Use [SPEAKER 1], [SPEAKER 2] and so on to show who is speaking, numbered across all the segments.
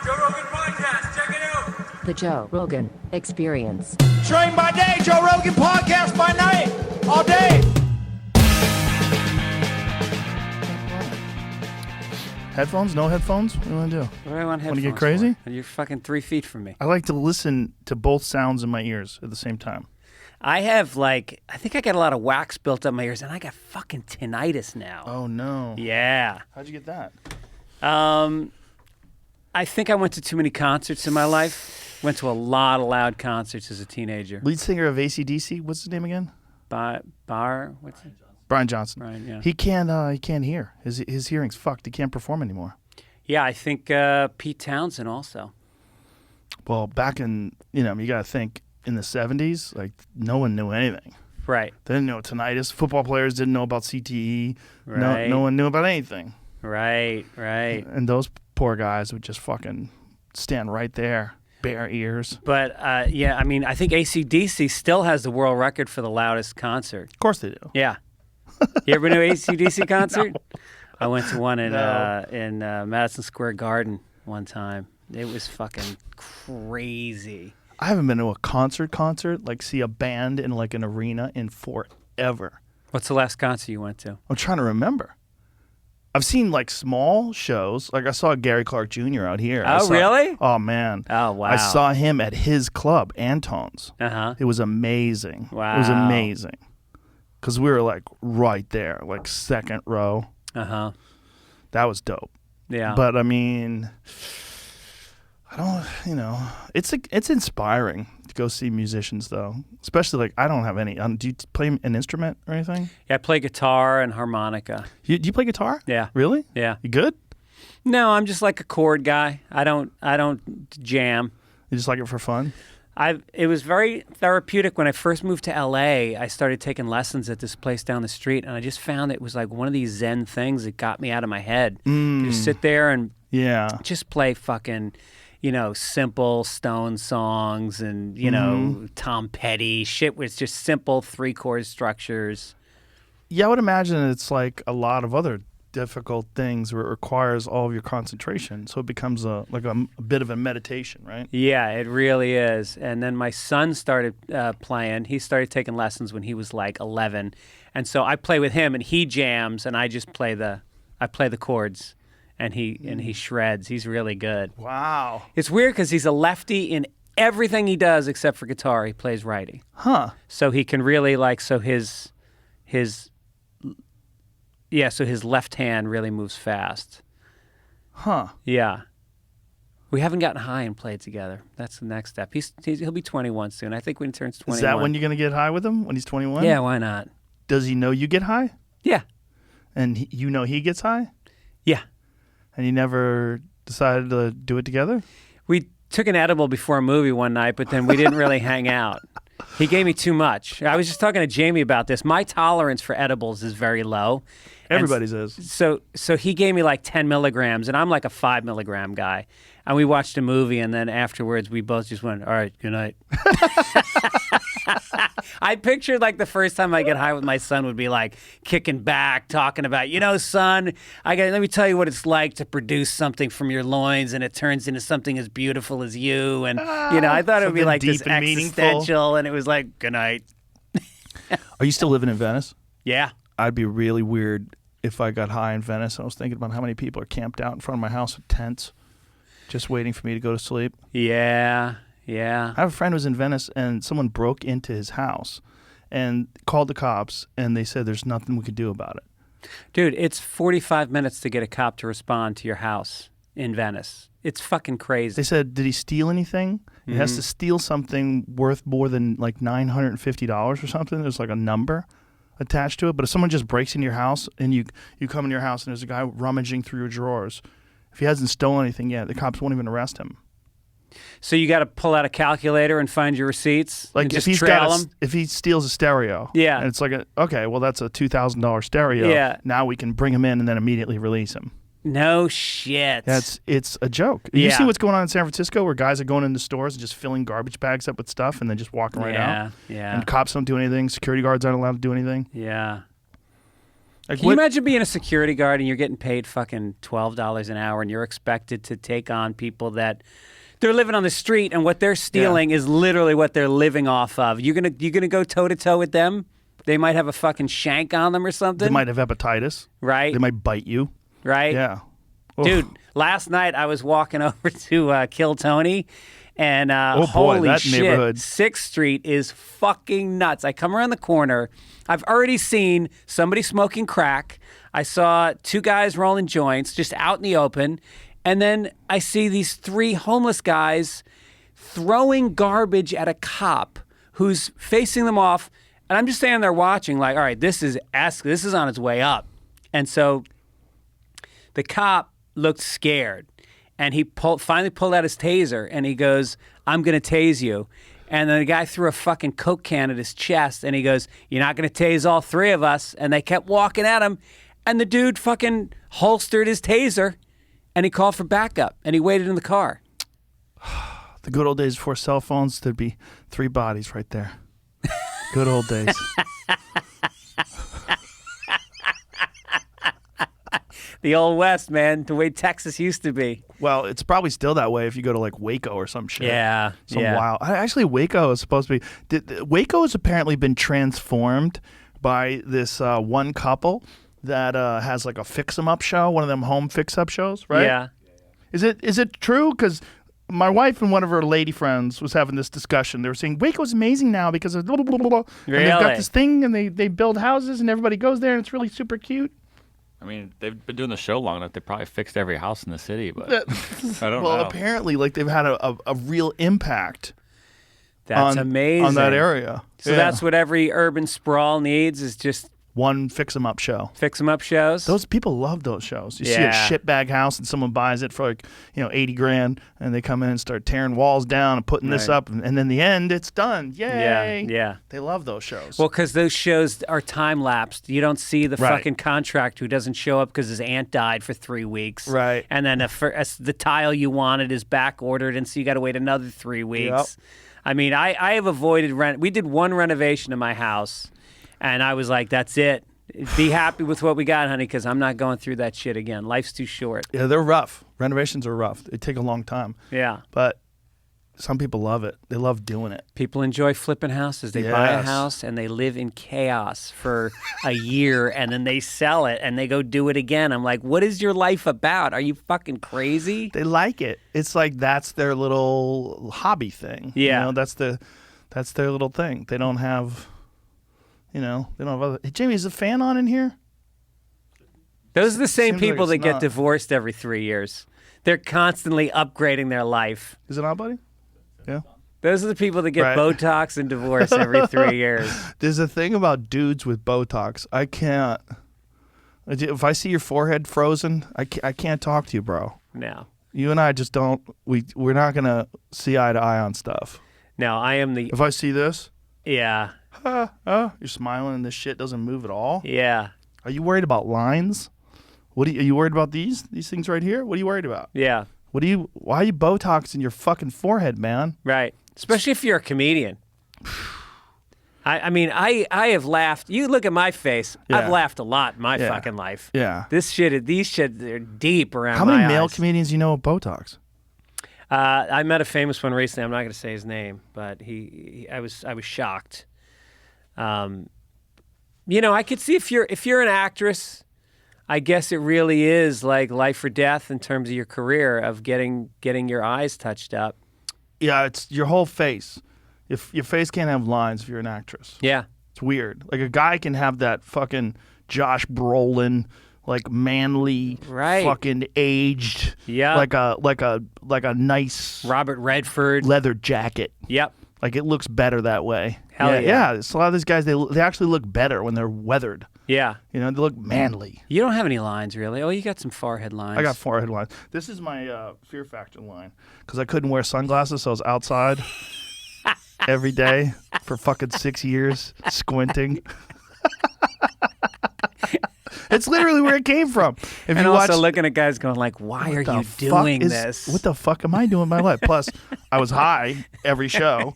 [SPEAKER 1] Joe Rogan Podcast. Check it out.
[SPEAKER 2] The Joe Rogan Experience.
[SPEAKER 3] Train by day, Joe Rogan Podcast by night, all day.
[SPEAKER 4] Headphones? No headphones? What do you want to do?
[SPEAKER 5] What do I want headphones
[SPEAKER 4] Want to get crazy?
[SPEAKER 5] for? You're fucking 3 feet from me.
[SPEAKER 4] I like to listen to both sounds in my ears at the same time.
[SPEAKER 5] I have I think I got a lot of wax built up my ears, and I got fucking tinnitus now.
[SPEAKER 4] Oh, no.
[SPEAKER 5] Yeah.
[SPEAKER 4] How'd you get that?
[SPEAKER 5] I think I went to too many concerts in my life. Went to a lot of loud concerts as a teenager.
[SPEAKER 4] Lead singer of AC/DC, what's his name again?
[SPEAKER 5] What's it?
[SPEAKER 4] Brian Johnson.
[SPEAKER 5] Brian, yeah.
[SPEAKER 4] He can't hear. His hearing's fucked. He can't perform anymore.
[SPEAKER 5] Yeah, I think Pete Townsend also.
[SPEAKER 4] Well, back in, you got to think, in the 70s, like, no one knew anything.
[SPEAKER 5] Right.
[SPEAKER 4] They didn't know tinnitus. Football players didn't know about CTE.
[SPEAKER 5] Right.
[SPEAKER 4] No one knew about anything.
[SPEAKER 5] Right.
[SPEAKER 4] And those poor guys would just fucking stand right there, bare ears.
[SPEAKER 5] But, yeah, I mean, I think AC/DC still has the world record for the loudest concert.
[SPEAKER 4] Of course they do.
[SPEAKER 5] Yeah. You ever been to an AC/DC concert?
[SPEAKER 4] No.
[SPEAKER 5] I went to one in
[SPEAKER 4] No.
[SPEAKER 5] Madison Square Garden one time. It was fucking crazy.
[SPEAKER 4] I haven't been to a concert, like see a band in like an arena in forever.
[SPEAKER 5] What's the last concert you went to?
[SPEAKER 4] I'm trying to remember. I've seen like small shows. Like I saw Gary Clark Jr. out here.
[SPEAKER 5] Really?
[SPEAKER 4] Oh, man.
[SPEAKER 5] Oh, wow.
[SPEAKER 4] I saw him at his club, Anton's.
[SPEAKER 5] Uh-huh.
[SPEAKER 4] It was amazing.
[SPEAKER 5] Wow.
[SPEAKER 4] It was amazing. Because we were like right there, like second row.
[SPEAKER 5] Uh-huh.
[SPEAKER 4] That was dope.
[SPEAKER 5] Yeah.
[SPEAKER 4] But I mean, I don't, it's inspiring to go see musicians though. Especially like, I don't have any. Do you play an instrument or anything?
[SPEAKER 5] Yeah, I play guitar and harmonica.
[SPEAKER 4] Do you play guitar?
[SPEAKER 5] Yeah.
[SPEAKER 4] Really?
[SPEAKER 5] Yeah.
[SPEAKER 4] You good?
[SPEAKER 5] No, I'm just like a chord guy. I don't jam.
[SPEAKER 4] You just like it for fun?
[SPEAKER 5] It was very therapeutic when I first moved to LA. I started taking lessons at this place down the street, and I just found it was like one of these Zen things that got me out of my head. Just sit there and just play fucking, simple Stone songs and, Tom Petty. Shit was just simple 3-chord structures.
[SPEAKER 4] Yeah, I would imagine it's like a lot of other difficult things where it requires all of your concentration. So it becomes a bit of a meditation, right?
[SPEAKER 5] Yeah, it really is. And then my son started playing. He started taking lessons when he was like 11. And so I play with him and he jams and I just play the chords and he shreds. He's really good.
[SPEAKER 4] Wow.
[SPEAKER 5] It's weird because he's a lefty in everything he does except for guitar. He plays righty.
[SPEAKER 4] Huh.
[SPEAKER 5] So he can really so his left hand really moves fast.
[SPEAKER 4] Huh.
[SPEAKER 5] Yeah. We haven't gotten high and played together. That's the next step. He'll be 21 soon. I think when he turns 21.
[SPEAKER 4] Is that when you're going to get high with him, when he's 21?
[SPEAKER 5] Yeah, why not?
[SPEAKER 4] Does he know you get high?
[SPEAKER 5] Yeah.
[SPEAKER 4] And he gets high?
[SPEAKER 5] Yeah.
[SPEAKER 4] And you never decided to do it together?
[SPEAKER 5] We took an edible before a movie one night, but then we didn't really hang out. He gave me too much. I was just talking to Jamie about this. My tolerance for edibles is very low.
[SPEAKER 4] Everybody's is.
[SPEAKER 5] So he gave me like 10 milligrams, and I'm like a 5 milligram guy. And we watched a movie, and then afterwards we both just went, all right, good night. I pictured like the first time I get high with my son would be like kicking back, talking about, son, let me tell you what it's like to produce something from your loins, and it turns into something as beautiful as you. And, I thought it would be like this existential, and it was like, good night.
[SPEAKER 4] Are you still living in Venice?
[SPEAKER 5] Yeah.
[SPEAKER 4] I'd be really weird if I got high in Venice. I was thinking about how many people are camped out in front of my house with tents, just waiting for me to go to sleep.
[SPEAKER 5] Yeah.
[SPEAKER 4] I have a friend who was in Venice, and someone broke into his house and called the cops, and they said there's nothing we could do about it.
[SPEAKER 5] Dude, it's 45 minutes to get a cop to respond to your house in Venice. It's fucking crazy.
[SPEAKER 4] They said, did he steal anything? He has to steal something worth more than like $950 or something. There's like a number attached to it. But if someone just breaks into your house and you come in your house and there's a guy rummaging through your drawers, if he hasn't stolen anything yet, the cops won't even arrest him.
[SPEAKER 5] So you got to pull out a calculator and find your receipts,
[SPEAKER 4] like
[SPEAKER 5] and
[SPEAKER 4] if
[SPEAKER 5] just trail him.
[SPEAKER 4] If he steals a stereo, and it's like that's a $2,000 stereo.
[SPEAKER 5] Yeah.
[SPEAKER 4] Now we can bring him in and then immediately release him.
[SPEAKER 5] No shit.
[SPEAKER 4] It's a joke. You see what's going on in San Francisco, where guys are going into stores and just filling garbage bags up with stuff and then just walking right out.
[SPEAKER 5] Yeah.
[SPEAKER 4] And cops don't do anything. Security guards aren't allowed to do anything.
[SPEAKER 5] Yeah.
[SPEAKER 4] Like,
[SPEAKER 5] Can you imagine being a security guard and you're getting paid fucking $12 an hour and you're expected to take on people that they're living on the street and what they're stealing is literally what they're living off of? You're gonna go toe to toe with them? They might have a fucking shank on them or something.
[SPEAKER 4] They might have hepatitis.
[SPEAKER 5] Right.
[SPEAKER 4] They might bite you.
[SPEAKER 5] Right.
[SPEAKER 4] Yeah.
[SPEAKER 5] Dude, last night I was walking over to Kill Tony, and
[SPEAKER 4] boy,
[SPEAKER 5] holy
[SPEAKER 4] that
[SPEAKER 5] shit,
[SPEAKER 4] neighborhood.
[SPEAKER 5] 6th Street is fucking nuts. I come around the corner. I've already seen somebody smoking crack. I saw 2 guys rolling joints just out in the open. And then I see these 3 homeless guys throwing garbage at a cop who's facing them off. And I'm just standing there watching like, all right, this is on its way up. And so the cop looked scared. And he finally pulled out his taser and he goes, I'm going to tase you. And then the guy threw a fucking Coke can at his chest and he goes, you're not going to tase all 3 of us. And they kept walking at him. And the dude fucking holstered his taser and he called for backup and he waited in the car.
[SPEAKER 4] The good old days before cell phones, there'd be 3 bodies right there. Good old days.
[SPEAKER 5] The old West, man, the way Texas used to be.
[SPEAKER 4] Well, it's probably still that way if you go to like Waco or some shit.
[SPEAKER 5] Yeah,
[SPEAKER 4] Some
[SPEAKER 5] yeah.
[SPEAKER 4] wild. Actually, Waco is supposed to be. Waco has apparently been transformed by this one couple that has like a fix-em-up show, one of them home fix-up shows, right?
[SPEAKER 5] Yeah.
[SPEAKER 4] Is it true? Because my wife and one of her lady friends was having this discussion. They were saying Waco's amazing now because of blah, blah, blah, blah, blah.
[SPEAKER 5] Really?
[SPEAKER 4] And they've got this thing and they build houses and everybody goes there and it's really super cute.
[SPEAKER 6] I mean, they've been doing the show long enough. They probably fixed every house in the city, but I don't know.
[SPEAKER 4] Well, apparently, like they've had a real impact.
[SPEAKER 5] That's amazing.
[SPEAKER 4] On that area.
[SPEAKER 5] So that's what every urban sprawl needs is just
[SPEAKER 4] one fix-em-up show.
[SPEAKER 5] Fix-em-up shows?
[SPEAKER 4] Those people love those shows. You see a shitbag house and someone buys it for like, $80,000 and they come in and start tearing walls down and putting this up and then in the end it's done. Yay.
[SPEAKER 5] Yeah.
[SPEAKER 4] They love those shows.
[SPEAKER 5] Well, because those shows are time-lapsed. You don't see the fucking contractor who doesn't show up because his aunt died for 3 weeks.
[SPEAKER 4] Right.
[SPEAKER 5] And then the tile you wanted is back-ordered and so you got to wait another 3 weeks.
[SPEAKER 4] Yep.
[SPEAKER 5] I mean, I have avoided rent. We did one renovation in my house. And I was like, that's it. Be happy with what we got, honey, because I'm not going through that shit again. Life's too short.
[SPEAKER 4] Yeah, they're rough. Renovations are rough. They take a long time.
[SPEAKER 5] Yeah.
[SPEAKER 4] But some people love it. They love doing it.
[SPEAKER 5] People enjoy flipping houses. They buy a house and they live in chaos for a year and then they sell it and they go do it again. I'm like, what is your life about? Are you fucking crazy?
[SPEAKER 4] They like it. It's like that's their little hobby thing.
[SPEAKER 5] Yeah.
[SPEAKER 4] That's their little thing. They don't have... they don't have other... Hey, Jamie, is a fan on in here?
[SPEAKER 5] Those are the same
[SPEAKER 4] Seems like
[SPEAKER 5] people that
[SPEAKER 4] it's
[SPEAKER 5] get
[SPEAKER 4] not.
[SPEAKER 5] divorced every 3 years. They're constantly upgrading their life.
[SPEAKER 4] Is it on, buddy? Yeah.
[SPEAKER 5] Those are the people that get
[SPEAKER 4] Right.
[SPEAKER 5] Botox and divorce every 3 years.
[SPEAKER 4] There's a thing about dudes with Botox. I can't... If I see your forehead frozen, I can't talk to you, bro.
[SPEAKER 5] No.
[SPEAKER 4] You and I just don't... We're not going to see eye to eye on stuff.
[SPEAKER 5] No, I am the...
[SPEAKER 4] If I see this...
[SPEAKER 5] Yeah.
[SPEAKER 4] You're smiling and this shit doesn't move at all?
[SPEAKER 5] Yeah.
[SPEAKER 4] Are you worried about lines? Are you worried about these things right here? What are you worried about?
[SPEAKER 5] Yeah.
[SPEAKER 4] Why are you Botoxing your fucking forehead, man?
[SPEAKER 5] Right. Especially if you're a comedian. I mean, I have laughed. You look at my face.
[SPEAKER 4] Yeah.
[SPEAKER 5] I've laughed a lot in my fucking life.
[SPEAKER 4] Yeah.
[SPEAKER 5] These shit, they're deep around
[SPEAKER 4] How
[SPEAKER 5] my
[SPEAKER 4] many male
[SPEAKER 5] eyes.
[SPEAKER 4] comedians do you know with Botox?
[SPEAKER 5] I met a famous one recently. I'm not going to say his name, but I was shocked. I could see if you're an actress, I guess it really is like life or death in terms of your career of getting your eyes touched up.
[SPEAKER 4] Yeah, it's your whole face. If your face can't have lines if you're an actress.
[SPEAKER 5] Yeah.
[SPEAKER 4] It's weird. Like a guy can have that fucking Josh Brolin, like manly, fucking aged, like a nice
[SPEAKER 5] Robert Redford
[SPEAKER 4] leather jacket.
[SPEAKER 5] Yep.
[SPEAKER 4] Like it looks better that way.
[SPEAKER 5] Hell yeah.
[SPEAKER 4] Yeah. So a lot of these guys, they actually look better when they're weathered.
[SPEAKER 5] Yeah.
[SPEAKER 4] They look manly.
[SPEAKER 5] You don't have any lines, really. Oh, you got some forehead lines.
[SPEAKER 4] I got forehead lines. This is my Fear Factor line because I couldn't wear sunglasses, so I was outside every day for fucking 6 years squinting. It's literally where it came from. If
[SPEAKER 5] and
[SPEAKER 4] you
[SPEAKER 5] also
[SPEAKER 4] watch,
[SPEAKER 5] looking at guys going like, why are you doing this?
[SPEAKER 4] What the fuck am I doing in my life? Plus, I was high every show,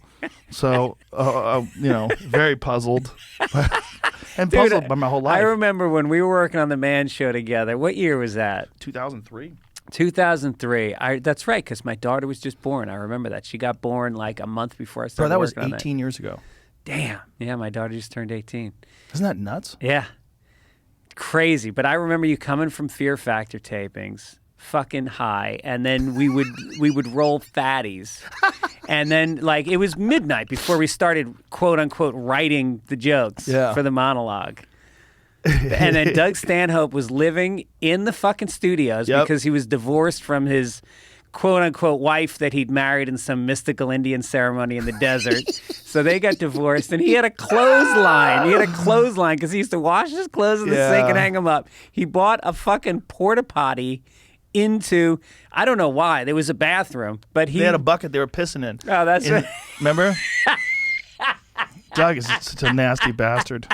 [SPEAKER 4] so very puzzled. And puzzled by my whole life.
[SPEAKER 5] I remember when we were working on the Man Show together. What year was that?
[SPEAKER 4] 2003.
[SPEAKER 5] 2003. That's right, because my daughter was just born. I remember that. She got born like a month before I started
[SPEAKER 4] Bro, that was
[SPEAKER 5] working on
[SPEAKER 4] 18 years ago.
[SPEAKER 5] Damn. Yeah, my daughter just turned 18.
[SPEAKER 4] Isn't that nuts?
[SPEAKER 5] Yeah. Crazy. But I remember you coming from Fear Factor tapings, fucking high, and then we would roll fatties. And then, like, it was midnight before we started, quote unquote, writing the jokes for the monologue. And then Doug Stanhope was living in the fucking studios because he was divorced from his quote unquote wife that he'd married in some mystical Indian ceremony in the desert. So they got divorced, and he had a clothesline. He had a clothesline because he used to wash his clothes in the sink and hang them up. He bought a fucking porta potty into, I don't know why, there was a bathroom, but they
[SPEAKER 4] had a bucket they were pissing in.
[SPEAKER 5] Oh, that's right.
[SPEAKER 4] Remember? Doug is such a nasty bastard.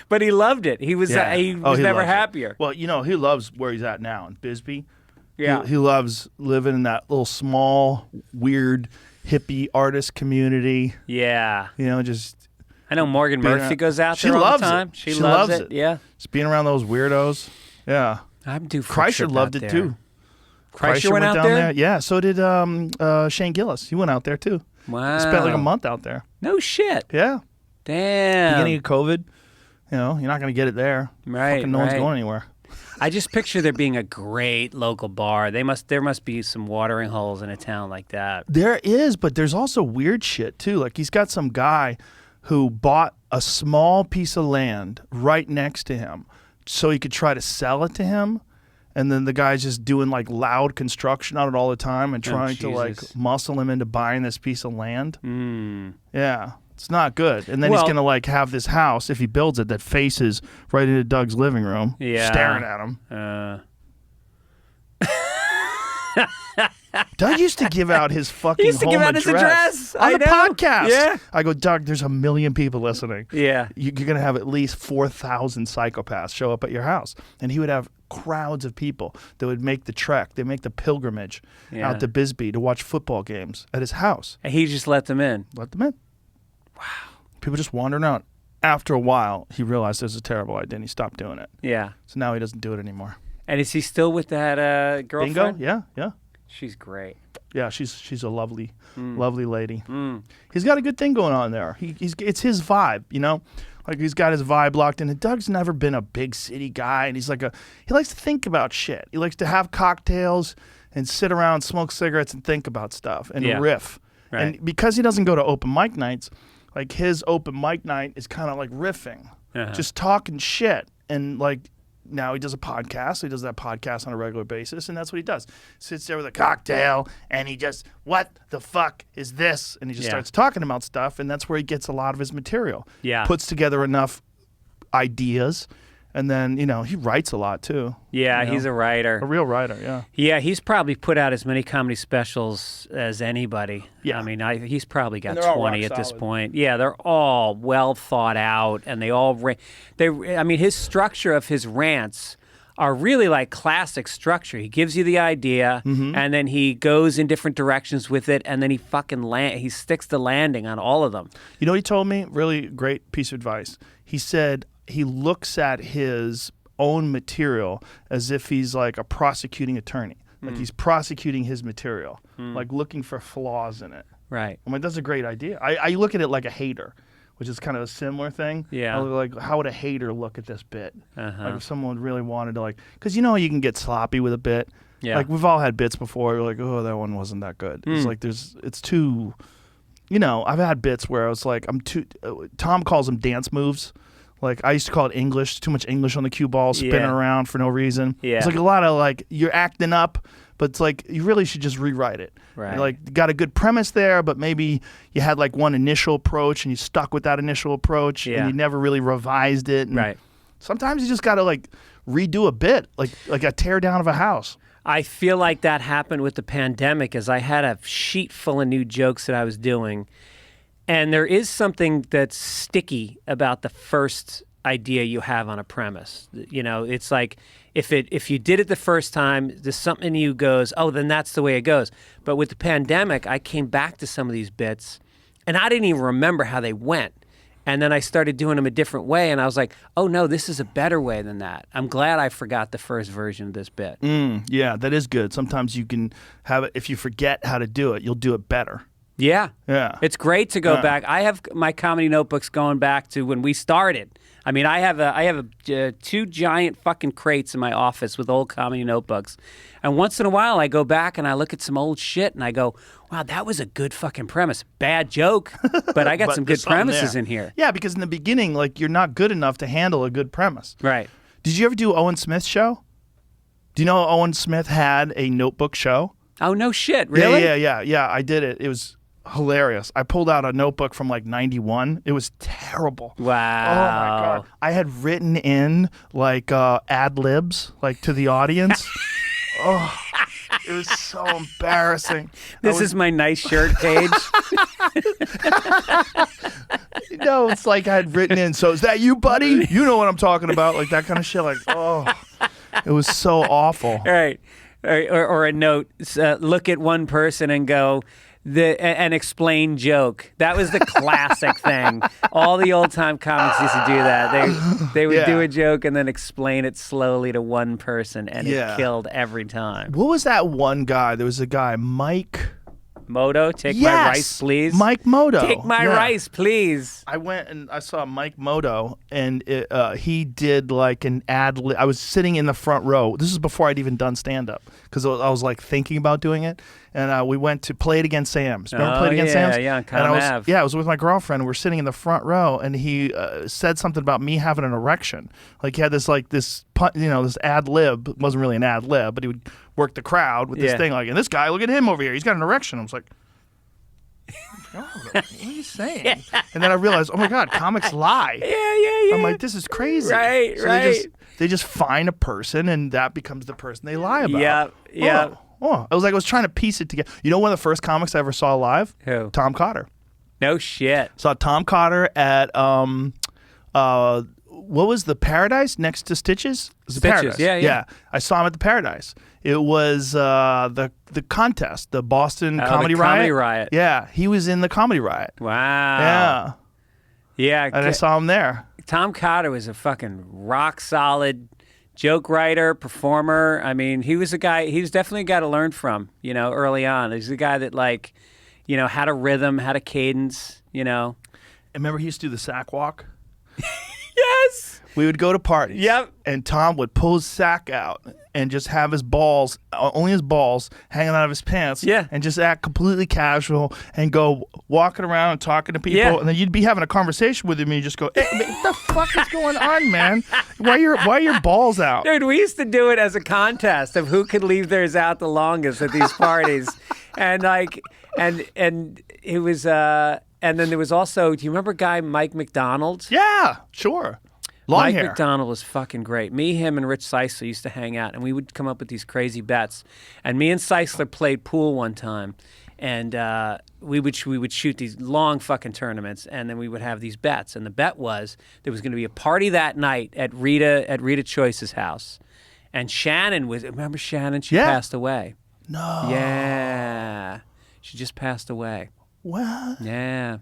[SPEAKER 5] But he loved it. He was never happier.
[SPEAKER 4] Well, you know, he loves where he's at now in Bisbee.
[SPEAKER 5] Yeah.
[SPEAKER 4] He loves living in that little small, weird, hippie artist community.
[SPEAKER 5] Yeah.
[SPEAKER 4] You know, just...
[SPEAKER 5] I know Morgan Murphy goes out there all the time. She loves it. Yeah.
[SPEAKER 4] Just being around those weirdos. Yeah.
[SPEAKER 5] I'm due for a
[SPEAKER 4] Kreischer
[SPEAKER 5] trip
[SPEAKER 4] loved
[SPEAKER 5] out
[SPEAKER 4] it,
[SPEAKER 5] there.
[SPEAKER 4] too.
[SPEAKER 5] Kreischer went out
[SPEAKER 4] down
[SPEAKER 5] there?
[SPEAKER 4] Yeah, so did Shane Gillis. He went out there, too.
[SPEAKER 5] Wow.
[SPEAKER 4] He spent like a month out there.
[SPEAKER 5] No shit.
[SPEAKER 4] Yeah.
[SPEAKER 5] Damn.
[SPEAKER 4] Beginning of COVID. You know, you're not going to get it there.
[SPEAKER 5] Right,
[SPEAKER 4] Fucking no one's going anywhere.
[SPEAKER 5] I just picture there being a great local bar. There must be some watering holes in a town like that.
[SPEAKER 4] There is, but there's also weird shit, too. Like, he's got some guy who bought a small piece of land right next to him so he could try to sell it to him. And then the guy's just doing, like, loud construction on it all the time and trying to, like, muscle him into buying this piece of land. Yeah. It's not good. And then he's going to, like, have this house, if he builds it, that faces right into Doug's living room, staring at him. Doug used to give out his fucking home address on the podcast.
[SPEAKER 5] Yeah.
[SPEAKER 4] I go, Doug, there's 1 million people listening.
[SPEAKER 5] Yeah.
[SPEAKER 4] You're going to have at least 4,000 psychopaths show up at your house. And he would have crowds of people that would make the trek. They make the pilgrimage out to Bisbee to watch football games at his house.
[SPEAKER 5] And he just let them in.
[SPEAKER 4] Let them in. Wow. People just wandering out. After a while, he realized it was a terrible idea and he stopped doing it.
[SPEAKER 5] Yeah.
[SPEAKER 4] So now he doesn't do it anymore.
[SPEAKER 5] And is he still with that girlfriend?
[SPEAKER 4] Bingo? Yeah.
[SPEAKER 5] She's great.
[SPEAKER 4] Yeah, she's a lovely lady. He's got a good thing going on there. It's his vibe, you know? Like, he's got his vibe locked in. And Doug's never been a big city guy, and he likes to think about shit. He likes to have cocktails and sit around, smoke cigarettes, and think about stuff and riff.
[SPEAKER 5] Right.
[SPEAKER 4] And because he doesn't go to open mic nights, like, his open mic night is kind of like riffing, just talking shit. And, like, now he does a podcast. So he does that podcast on a regular basis, and that's what he does. Sits there with a cocktail, and he just, what the fuck is this? And he just starts talking about stuff, and that's where he gets a lot of his material. Yeah. Puts together enough ideas, and then, you know, he writes a lot, too.
[SPEAKER 5] Yeah,
[SPEAKER 4] you know?
[SPEAKER 5] He's a writer.
[SPEAKER 4] A real writer, yeah.
[SPEAKER 5] Yeah, he's probably put out as many comedy specials as anybody. Yeah. I mean, he's probably got 20 at this point. Yeah, they're all well thought out, and they all, I mean, his structure of his rants are really like classic structure. He gives you the idea, and then he goes in different directions with it, and then he he sticks the landing on all of them. You
[SPEAKER 4] know what he told me? Really great piece of advice. He said he looks at his own material as if he's like a prosecuting attorney. Like, he's prosecuting his material, like looking for flaws in it.
[SPEAKER 5] Right.
[SPEAKER 4] I'm like, that's a great idea. I look at it like a hater, which is kind of a similar thing.
[SPEAKER 5] Yeah.
[SPEAKER 4] Like, how would a hater look at this bit? Like, if someone really wanted to, like, because you know you can get sloppy with a bit. Yeah. Like, we've all had bits before. We're like, oh, that one wasn't that good. It's like it's too, you know, I've had bits where I was like, Tom calls them dance moves. Like, I used to call it English, too much English on the cue ball, spinning around for no reason. Yeah. It's like a lot of, like, you're acting up, but it's like, you really should just rewrite it. Right. You're like, you got a good premise there, but maybe you had, like, one initial approach and you stuck with that initial approach and you never really revised it. And
[SPEAKER 5] right.
[SPEAKER 4] Sometimes you just got to, like, redo a bit, like a tear down of a house.
[SPEAKER 5] I feel like that happened with the pandemic, as I had a sheet full of new jokes that I was doing. And there is something that's sticky about the first idea you have on a premise. You know, it's like if you did it the first time, there's something in you goes, oh, then that's the way it goes. But with the pandemic, I came back to some of these bits, and I didn't even remember how they went. And then I started doing them a different way, and I was like, oh, no, this is a better way than that. I'm glad I forgot the first version of this bit.
[SPEAKER 4] Yeah, that is good. Sometimes you can have it, if you forget how to do it, you'll do it better.
[SPEAKER 5] Yeah.
[SPEAKER 4] Yeah.
[SPEAKER 5] It's great to go back. I have my comedy notebooks going back to when we started. I mean, I have two giant fucking crates in my office with old comedy notebooks. And once in a while, I go back and I look at some old shit and I go, wow, that was a good fucking premise. Bad joke, but I got some good premises in here.
[SPEAKER 4] Yeah, because in the beginning, like, you're not good enough to handle a good premise.
[SPEAKER 5] Right.
[SPEAKER 4] Did you ever do Owen Smith's show? Do you know Owen Smith had a notebook show?
[SPEAKER 5] Oh, no shit. Really?
[SPEAKER 4] Yeah. I did it. It was hilarious. I pulled out a notebook from like 91. It was terrible.
[SPEAKER 5] Wow.
[SPEAKER 4] Oh my God. I had written in like ad libs like to the audience. Oh, it was so embarrassing.
[SPEAKER 5] This is my nice shirt page.
[SPEAKER 4] No, it's like I had written in, so is that you, buddy? You know what I'm talking about. Like that kind of shit. Like, oh, it was so awful.
[SPEAKER 5] All right. Or a note, look at one person and go, and explain joke. That was the classic thing. All the old time comics used to do that. They would do a joke and then explain it slowly to one person, and it killed every time.
[SPEAKER 4] What was that one guy? There was a guy, Mike
[SPEAKER 5] Moto, take my rice, please.
[SPEAKER 4] Mike Moto.
[SPEAKER 5] Take my rice, please.
[SPEAKER 4] I went and I saw Mike Moto, and he did like an ad lib. I was sitting in the front row. This is before I'd even done stand-up, because I was like thinking about doing it. And we went to Play It Against Sam's. Remember Play It Against Sam's?
[SPEAKER 5] Yeah, on
[SPEAKER 4] I was with my girlfriend, and we're sitting in the front row, and he said something about me having an erection. Like he had this this ad lib. It wasn't really an ad lib, but he would work the crowd with this thing like, and this guy, look at him over here. He's got an erection. I was like, oh, what are you saying? And then I realized, oh my God, comics lie.
[SPEAKER 5] Yeah.
[SPEAKER 4] I'm like, this is crazy.
[SPEAKER 5] Right.
[SPEAKER 4] They just find a person, and that becomes the person they lie about.
[SPEAKER 5] Yeah.
[SPEAKER 4] Oh, I was trying to piece it together. You know, one of the first comics I ever saw live?
[SPEAKER 5] Who?
[SPEAKER 4] Tom Cotter.
[SPEAKER 5] No shit.
[SPEAKER 4] Saw Tom Cotter at what was the Paradise next to Stitches? It was the
[SPEAKER 5] Stitches,
[SPEAKER 4] Paradise.
[SPEAKER 5] yeah.
[SPEAKER 4] I saw him at the Paradise. It was the contest, the Boston Comedy Riot.
[SPEAKER 5] Comedy Riot.
[SPEAKER 4] Yeah, he was in the Comedy Riot.
[SPEAKER 5] Wow. Yeah.
[SPEAKER 4] And I saw him there.
[SPEAKER 5] Tom Cotter was a fucking rock solid joke writer, performer. I mean, he was definitely a guy to learn from, early on. He's a guy that had a rhythm, had a cadence,
[SPEAKER 4] And remember he used to do the sack walk?
[SPEAKER 5] Yes.
[SPEAKER 4] We would go to parties.
[SPEAKER 5] Yep.
[SPEAKER 4] And Tom would pull his sack out and just have his balls, only his balls, hanging out of his pants.
[SPEAKER 5] Yeah.
[SPEAKER 4] And just act completely casual and go walking around and talking to people.
[SPEAKER 5] Yeah.
[SPEAKER 4] And then you'd be having a conversation with him and you just go, hey, what the fuck is going on, man? Why are your balls out?
[SPEAKER 5] Dude, we used to do it as a contest of who could leave theirs out the longest at these parties. And it was and then there was also, do you remember a guy Mike McDonald?
[SPEAKER 4] Yeah, sure. Mike
[SPEAKER 5] McDonald was fucking great. Me, him, and Rich Seisler used to hang out, and we would come up with these crazy bets. And me and Seisler played pool one time, and we would shoot these long fucking tournaments, and then we would have these bets. And the bet was there was going to be a party that night at Rita Choice's house, and Shannon was. Remember Shannon? She passed away.
[SPEAKER 4] No.
[SPEAKER 5] Yeah, she just passed away.
[SPEAKER 4] What?
[SPEAKER 5] Yeah.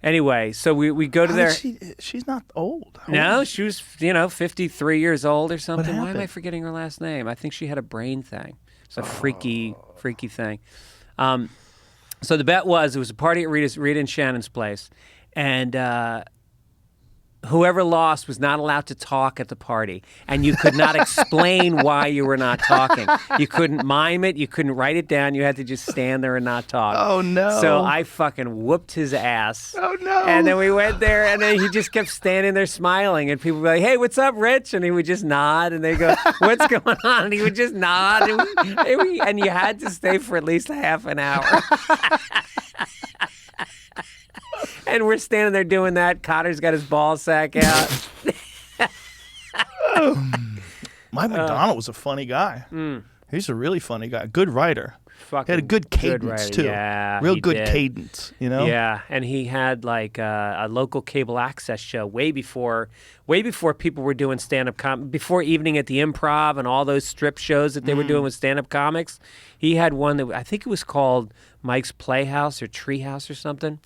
[SPEAKER 5] Anyway, so we go to there.
[SPEAKER 4] She's not old.
[SPEAKER 5] No, she was 53 years old or something. Why am I
[SPEAKER 4] happened?
[SPEAKER 5] forgetting her last name? I think she had a brain thing. It's a freaky thing. So the bet was it was a party at Rita and Shannon's place, and whoever lost was not allowed to talk at the party, and you could not explain why you were not talking. You couldn't mime it. You couldn't write it down. You had to just stand there and not talk.
[SPEAKER 4] Oh, no.
[SPEAKER 5] So I fucking whooped his ass.
[SPEAKER 4] Oh, no.
[SPEAKER 5] And then we went there, and then he just kept standing there smiling, and people would be like, hey, what's up, Rich? And he would just nod, and they go, what's going on? And he would just nod, and you had to stay for at least half an hour. And we're standing there doing that. Cotter's got his ball sack out.
[SPEAKER 4] Mike McDonald was a funny guy. He's a really funny guy. Good writer. He had a good cadence, too.
[SPEAKER 5] Yeah,
[SPEAKER 4] Real good cadence,
[SPEAKER 5] Yeah, and he had like a local cable access show way before people were doing stand-up before Evening at the Improv and all those strip shows that they were doing with stand-up comics. He had one that I think it was called Mike's Playhouse or Treehouse or something.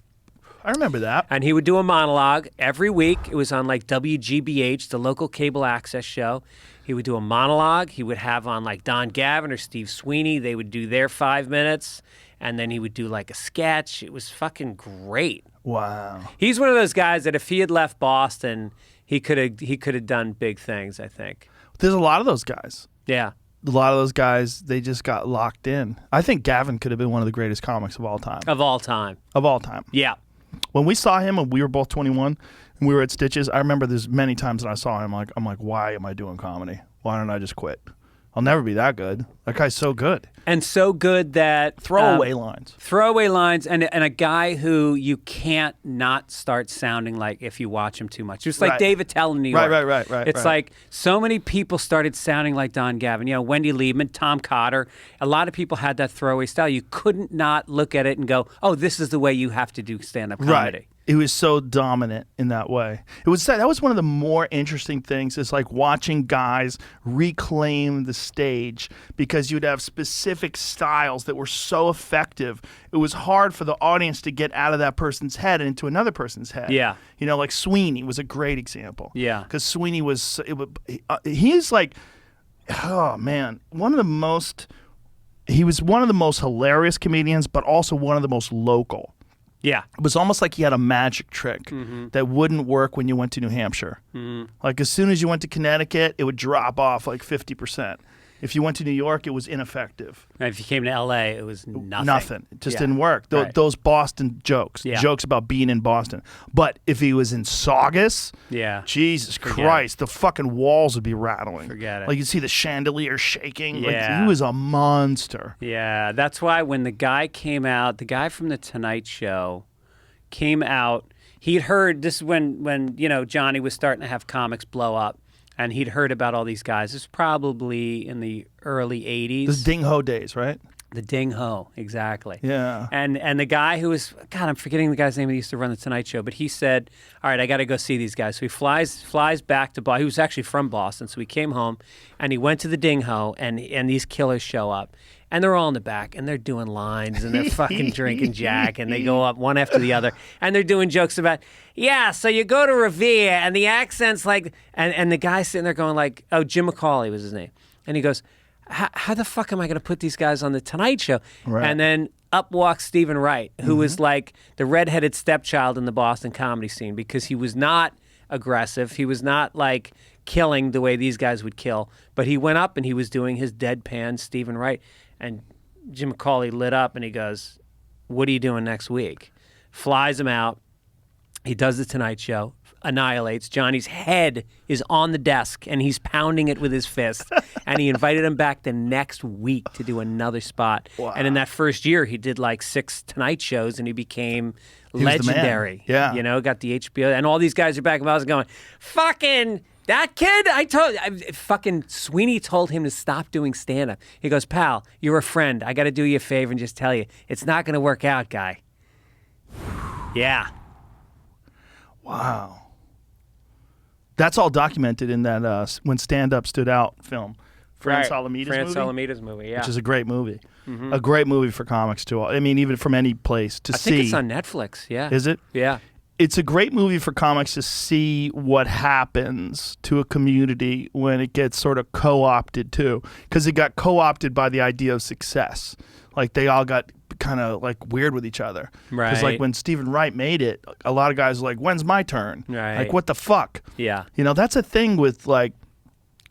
[SPEAKER 4] I remember that.
[SPEAKER 5] And he would do a monologue every week. It was on like WGBH, the local cable access show. He would do a monologue. He would have on like Don Gavin or Steve Sweeney. They would do their 5 minutes. And then he would do like a sketch. It was fucking great.
[SPEAKER 4] Wow.
[SPEAKER 5] He's one of those guys that if he had left Boston, he could have done big things, I think.
[SPEAKER 4] There's a lot of those guys.
[SPEAKER 5] Yeah.
[SPEAKER 4] A lot of those guys, they just got locked in. I think Gavin could have been one of the greatest comics of all time.
[SPEAKER 5] Of all time.
[SPEAKER 4] Of all time.
[SPEAKER 5] Yeah.
[SPEAKER 4] When we saw him and we were both 21 and we were at Stitches, I remember there's many times that I saw him, I'm like, why am I doing comedy? Why don't I just quit? I'll never be that good. That guy's so good.
[SPEAKER 5] And so good that...
[SPEAKER 4] Throwaway lines.
[SPEAKER 5] Throwaway lines and a guy who you can't not start sounding like if you watch him too much. Just like Dave Attell in New York.
[SPEAKER 4] Right.
[SPEAKER 5] It's like so many people started sounding like Don Gavin. You know, Wendy Liebman, Tom Cotter. A lot of people had that throwaway style. You couldn't not look at it and go, oh, this is the way you have to do stand-up comedy.
[SPEAKER 4] Right. It was so dominant in that way. That was one of the more interesting things. It's like watching guys reclaim the stage because you'd have specific styles that were so effective. It was hard for the audience to get out of that person's head and into another person's head.
[SPEAKER 5] Yeah.
[SPEAKER 4] You know, like Sweeney was a great example.
[SPEAKER 5] Yeah.
[SPEAKER 4] Because Sweeney was, he's like, oh man, he was one of the most hilarious comedians, but also one of the most local.
[SPEAKER 5] Yeah.
[SPEAKER 4] It was almost like he had a magic trick that wouldn't work when you went to New Hampshire. Like as soon as you went to Connecticut, it would drop off like 50%. If you went to New York, it was ineffective.
[SPEAKER 5] And if you came to L.A., it was nothing.
[SPEAKER 4] Nothing. It just didn't work.
[SPEAKER 5] Right.
[SPEAKER 4] Those Boston jokes, jokes about being in Boston. But if he was in Saugus, Jesus Christ, the fucking walls would be rattling.
[SPEAKER 5] Forget it.
[SPEAKER 4] Like you'd see the chandelier shaking.
[SPEAKER 5] Yeah.
[SPEAKER 4] Like he was a monster.
[SPEAKER 5] Yeah, that's why when the guy came out, the guy from The Tonight Show came out, he'd heard, this is when you know, Johnny was starting to have comics blow up. And he'd heard about all these guys. This was probably in the early 80s.
[SPEAKER 4] The Ding Ho days, right?
[SPEAKER 5] The Ding Ho, exactly.
[SPEAKER 4] Yeah.
[SPEAKER 5] And the guy who was, God, I'm forgetting the guy's name who used to run The Tonight Show, but he said, all right, I got to go see these guys. So he flies back to Boston. He was actually from Boston, so he came home, and he went to the Ding Ho, and these killers show up. And they're all in the back, and they're doing lines, and they're fucking drinking Jack, and they go up one after the other, and they're doing jokes about, yeah, so you go to Revere, and the accent's like, and the guy's sitting there going like, oh, Jim McCauley was his name. And he goes, how the fuck am I going to put these guys on The Tonight Show? Right. And then up walks Stephen Wright, who was like the redheaded stepchild in the Boston comedy scene because he was not aggressive. He was not like killing the way these guys would kill, but he went up and he was doing his deadpan Stephen Wright. And Jim McCauley lit up and he goes, what are you doing next week? Flies him out. He does The Tonight Show, annihilates. Johnny's head is on the desk and he's pounding it with his fist. And he invited him back the next week to do another spot. Wow. And in that first year, he did like 6 Tonight Shows and he became legendary.
[SPEAKER 4] Yeah.
[SPEAKER 5] You know, got the HBO. And all these guys are back in Boston going, fucking... That kid, fucking Sweeney told him to stop doing stand-up. He goes, pal, you're a friend. I got to do you a favor and just tell you, it's not going to work out, guy. Yeah.
[SPEAKER 4] Wow. That's all documented in that When Stand-Up Stood Out film. France Alameda's movie,
[SPEAKER 5] yeah.
[SPEAKER 4] Which is a great movie. A great movie for comics, too. I mean, even from any place to see.
[SPEAKER 5] I think it's on Netflix, yeah.
[SPEAKER 4] Is it?
[SPEAKER 5] Yeah.
[SPEAKER 4] It's a great movie for comics to see what happens to a community when it gets sort of co-opted too, because it got co-opted by the idea of success. Like they all got kind of like weird with each other.
[SPEAKER 5] Right.
[SPEAKER 4] Because like when Stephen Wright made it, a lot of guys were like, "When's my turn?"
[SPEAKER 5] Right.
[SPEAKER 4] Like, what the fuck?
[SPEAKER 5] Yeah.
[SPEAKER 4] You know, that's a thing with like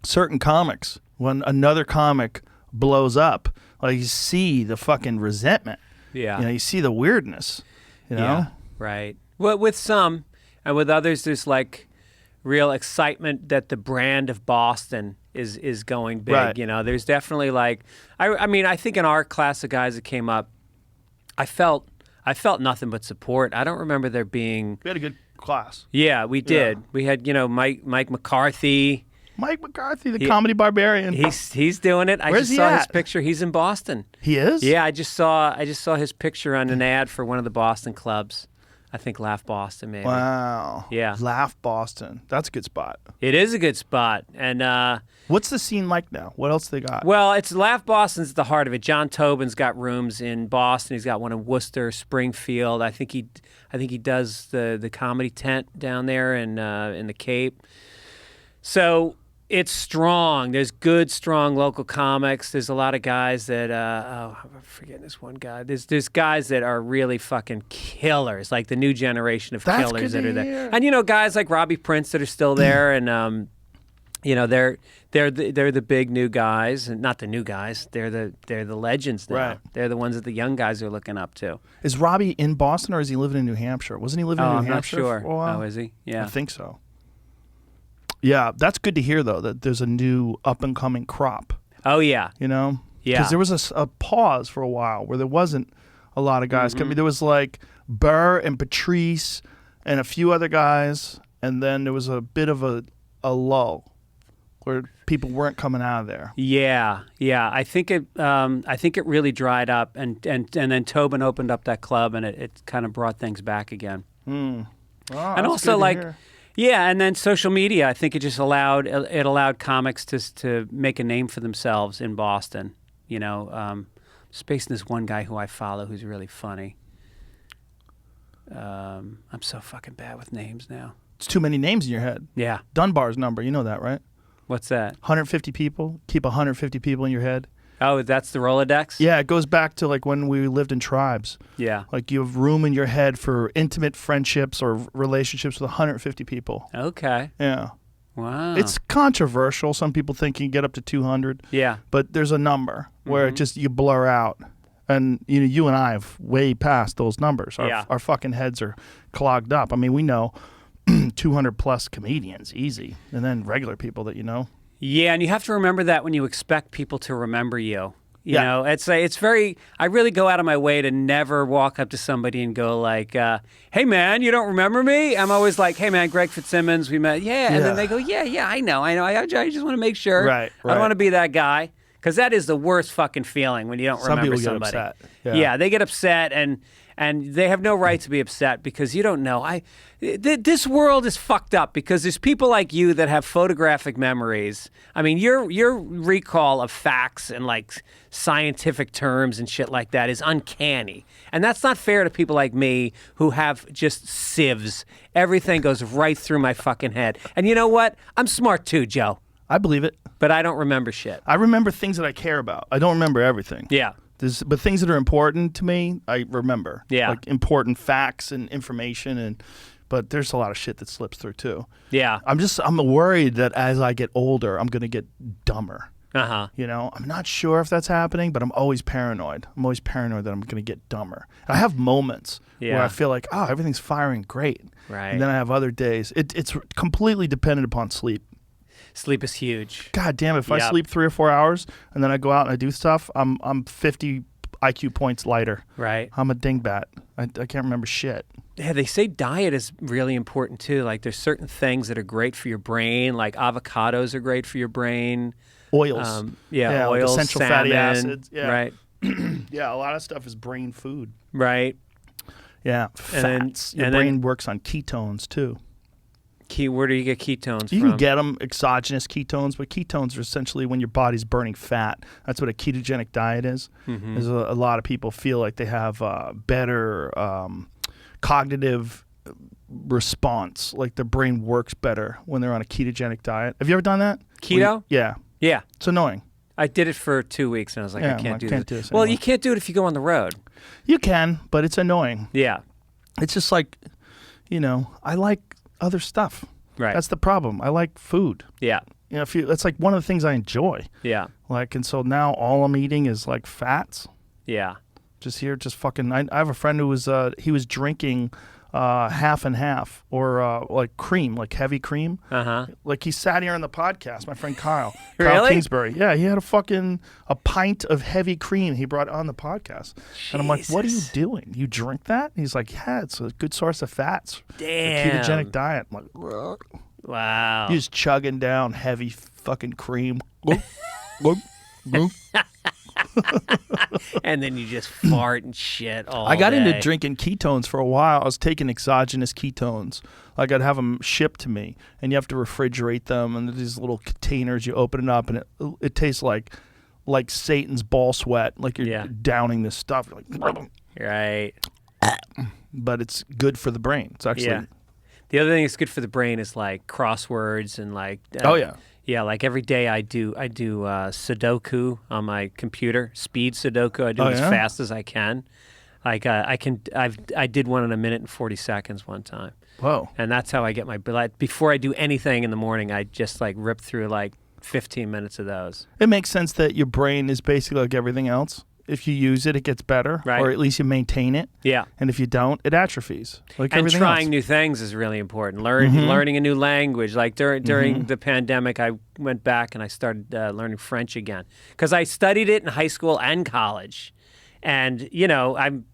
[SPEAKER 4] certain comics. When another comic blows up, like you see the fucking resentment.
[SPEAKER 5] Yeah.
[SPEAKER 4] You know, you see the weirdness. You know.
[SPEAKER 5] Yeah. Right. Well, with some, and with others, there's like real excitement that the brand of Boston is going big.
[SPEAKER 4] Right.
[SPEAKER 5] You know, there's definitely like, I mean, I think in our class of guys that came up, I felt nothing but support. I don't remember there being.
[SPEAKER 4] We had a good class.
[SPEAKER 5] Yeah, we did.
[SPEAKER 4] Yeah.
[SPEAKER 5] We had, you know, Mike McCarthy.
[SPEAKER 4] Mike McCarthy, the comedy barbarian.
[SPEAKER 5] He's doing it.
[SPEAKER 4] Where's he
[SPEAKER 5] saw
[SPEAKER 4] at?
[SPEAKER 5] His picture. He's in Boston.
[SPEAKER 4] He is?
[SPEAKER 5] Yeah, I just saw his picture on an ad for one of the Boston clubs. I think Laugh Boston, maybe.
[SPEAKER 4] Wow.
[SPEAKER 5] Yeah.
[SPEAKER 4] Laugh Boston. That's a good spot.
[SPEAKER 5] It is a good spot. And
[SPEAKER 4] what's the scene like now? What else they got?
[SPEAKER 5] well, it's Laugh Boston's at the heart of it. John Tobin's got rooms in Boston. He's got one in Worcester, Springfield. I think he does the comedy tent down there in the Cape. So it's strong. There's good, strong local comics. There's a lot of guys that I'm forgetting this one guy. There's guys that are really fucking killers, like the new generation of killers that are there. And guys like Robbie Prince that are still there, and they're the big new guys, and not the new guys. They're the legends now. Right. They're the ones that the young guys are looking up to.
[SPEAKER 4] Is Robbie in Boston or is he living in New Hampshire? Wasn't he living in New Hampshire?
[SPEAKER 5] I'm not sure.
[SPEAKER 4] For a while?
[SPEAKER 5] Oh, is he? Yeah,
[SPEAKER 4] I think so. Yeah, that's good to hear, though, that there's a new up-and-coming crop.
[SPEAKER 5] Oh, yeah.
[SPEAKER 4] Yeah.
[SPEAKER 5] Because
[SPEAKER 4] there was a pause for a while where there wasn't a lot of guys coming. There was like Burr and Patrice and a few other guys, and then there was a bit of a lull where people weren't coming out of there.
[SPEAKER 5] Yeah. I think it really dried up, and then Tobin opened up that club, and it kind of brought things back again.
[SPEAKER 4] Wow,
[SPEAKER 5] and also yeah, and then social media, I think it just allowed comics to make a name for themselves in Boston. Spacing this one guy who I follow who's really funny. I'm so fucking bad with names now.
[SPEAKER 4] It's too many names in your head.
[SPEAKER 5] Yeah.
[SPEAKER 4] Dunbar's number, you know that, right?
[SPEAKER 5] What's that?
[SPEAKER 4] 150 people. Keep 150 people in your head.
[SPEAKER 5] Oh, that's the Rolodex?
[SPEAKER 4] Yeah, it goes back to like when we lived in tribes.
[SPEAKER 5] Yeah.
[SPEAKER 4] Like you have room in your head for intimate friendships or relationships with 150 people.
[SPEAKER 5] Okay.
[SPEAKER 4] Yeah.
[SPEAKER 5] Wow.
[SPEAKER 4] It's controversial. Some people think you can get up to 200.
[SPEAKER 5] Yeah.
[SPEAKER 4] But there's a number where it just you blur out. And you and I have way past those numbers. Our fucking heads are clogged up. I mean, we know 200 plus comedians, easy. And then regular people that you know.
[SPEAKER 5] Yeah, and you have to remember that when you expect people to remember you. You know, it's very. I really go out of my way to never walk up to somebody and go like, "Hey, man, you don't remember me?" I'm always like, "Hey, man, Greg Fitzsimmons, we met." Yeah, and then they go, "Yeah, I know. I just want to make sure.
[SPEAKER 4] Right.
[SPEAKER 5] I don't want to be that guy because that is the worst fucking feeling when you don't remember somebody.
[SPEAKER 4] Some people get upset.
[SPEAKER 5] Yeah, they get upset and they have no right to be upset because you don't know. This world is fucked up because there's people like you that have photographic memories. I mean, your recall of facts and like scientific terms and shit like that is uncanny. And that's not fair to people like me who have just sieves. Everything goes right through my fucking head. And you know what? I'm smart too, Joe.
[SPEAKER 4] I believe it.
[SPEAKER 5] But I don't remember shit.
[SPEAKER 4] I remember things that I care about. I don't remember everything.
[SPEAKER 5] Yeah.
[SPEAKER 4] But things that are important to me, I remember.
[SPEAKER 5] Yeah.
[SPEAKER 4] Like important facts and information, but there's a lot of shit that slips through too.
[SPEAKER 5] Yeah.
[SPEAKER 4] I'm worried that as I get older, I'm going to get dumber.
[SPEAKER 5] Uh-huh.
[SPEAKER 4] I'm not sure if that's happening, but I'm always paranoid. I'm always paranoid that I'm going to get dumber. I have moments where I feel like, oh, everything's firing great.
[SPEAKER 5] Right.
[SPEAKER 4] And then I have other days. It's completely dependent upon sleep.
[SPEAKER 5] Sleep is huge.
[SPEAKER 4] God damn, if I sleep 3 or 4 hours and then I go out and I do stuff, I'm 50 IQ points lighter.
[SPEAKER 5] Right.
[SPEAKER 4] I'm a dingbat. I can't remember shit.
[SPEAKER 5] Yeah, they say diet is really important too. Like there's certain things that are great for your brain, like avocados are great for your brain.
[SPEAKER 4] Oils.
[SPEAKER 5] Oils,
[SPEAKER 4] like essential
[SPEAKER 5] salmon,
[SPEAKER 4] fatty acids. Yeah.
[SPEAKER 5] Right.
[SPEAKER 4] Yeah, a lot of stuff is brain food.
[SPEAKER 5] Right.
[SPEAKER 4] Yeah, fats. Your brain works on ketones too.
[SPEAKER 5] Where do you get ketones from?
[SPEAKER 4] You can get them, exogenous ketones, but ketones are essentially when your body's burning fat. That's what a ketogenic diet is. Mm-hmm. There's a lot of people feel like they have better cognitive response, like their brain works better when they're on a ketogenic diet. Have you ever done that?
[SPEAKER 5] Keto?
[SPEAKER 4] Yeah.
[SPEAKER 5] Yeah.
[SPEAKER 4] It's annoying.
[SPEAKER 5] I did it for 2 weeks, and I was like, I can't do this. Well,
[SPEAKER 4] anymore.
[SPEAKER 5] you can't do it if you go on the road.
[SPEAKER 4] You can, but it's annoying.
[SPEAKER 5] Yeah.
[SPEAKER 4] It's just like, I like other stuff.
[SPEAKER 5] Right.
[SPEAKER 4] That's the problem. I like food.
[SPEAKER 5] Yeah.
[SPEAKER 4] It's like one of the things I enjoy.
[SPEAKER 5] Yeah.
[SPEAKER 4] Like, and so now all I'm eating is like fats.
[SPEAKER 5] Yeah.
[SPEAKER 4] Just fucking. I have a friend who was he was drinking half and half or like cream, like heavy cream.
[SPEAKER 5] Uh-huh.
[SPEAKER 4] Like he sat here on the podcast, my friend Kyle.
[SPEAKER 5] Really?
[SPEAKER 4] Kyle Kingsbury. Yeah, he had a pint of heavy cream he brought on the podcast.
[SPEAKER 5] Jesus.
[SPEAKER 4] And I'm like, what are you doing? You drink that? And he's like, yeah, it's a good source of fats.
[SPEAKER 5] Damn.
[SPEAKER 4] The ketogenic diet. I'm like,
[SPEAKER 5] wow.
[SPEAKER 4] He's chugging down heavy fucking cream.
[SPEAKER 5] And then you just fart and shit all
[SPEAKER 4] I got
[SPEAKER 5] day.
[SPEAKER 4] into drinking ketones for a while. I was taking exogenous ketones. Like I'd have them shipped to me, and you have to refrigerate them, and these little containers. You open it up, and it tastes like Satan's ball sweat. Like you're downing this stuff. You're like,
[SPEAKER 5] right.
[SPEAKER 4] But it's good for the brain. It's actually.
[SPEAKER 5] Yeah. The other thing that's good for the brain is like crosswords and like.
[SPEAKER 4] Oh yeah.
[SPEAKER 5] Yeah, like every day I do Sudoku on my computer, speed Sudoku. I do it as fast as I can. Like I did one in a minute and 40 seconds one time.
[SPEAKER 4] Whoa!
[SPEAKER 5] And that's how I get my blood. Before I do anything in the morning, I just like rip through like 15 minutes of those.
[SPEAKER 4] It makes sense that your brain is basically like everything else. If you use it, it gets better,
[SPEAKER 5] right.
[SPEAKER 4] Or at least you maintain it.
[SPEAKER 5] Yeah.
[SPEAKER 4] And if you don't, it atrophies. Like
[SPEAKER 5] and
[SPEAKER 4] everything
[SPEAKER 5] trying
[SPEAKER 4] else.
[SPEAKER 5] new things is really important. Learning a new language. Like during the pandemic, I went back and I started learning French again because I studied it in high school and college, and I'm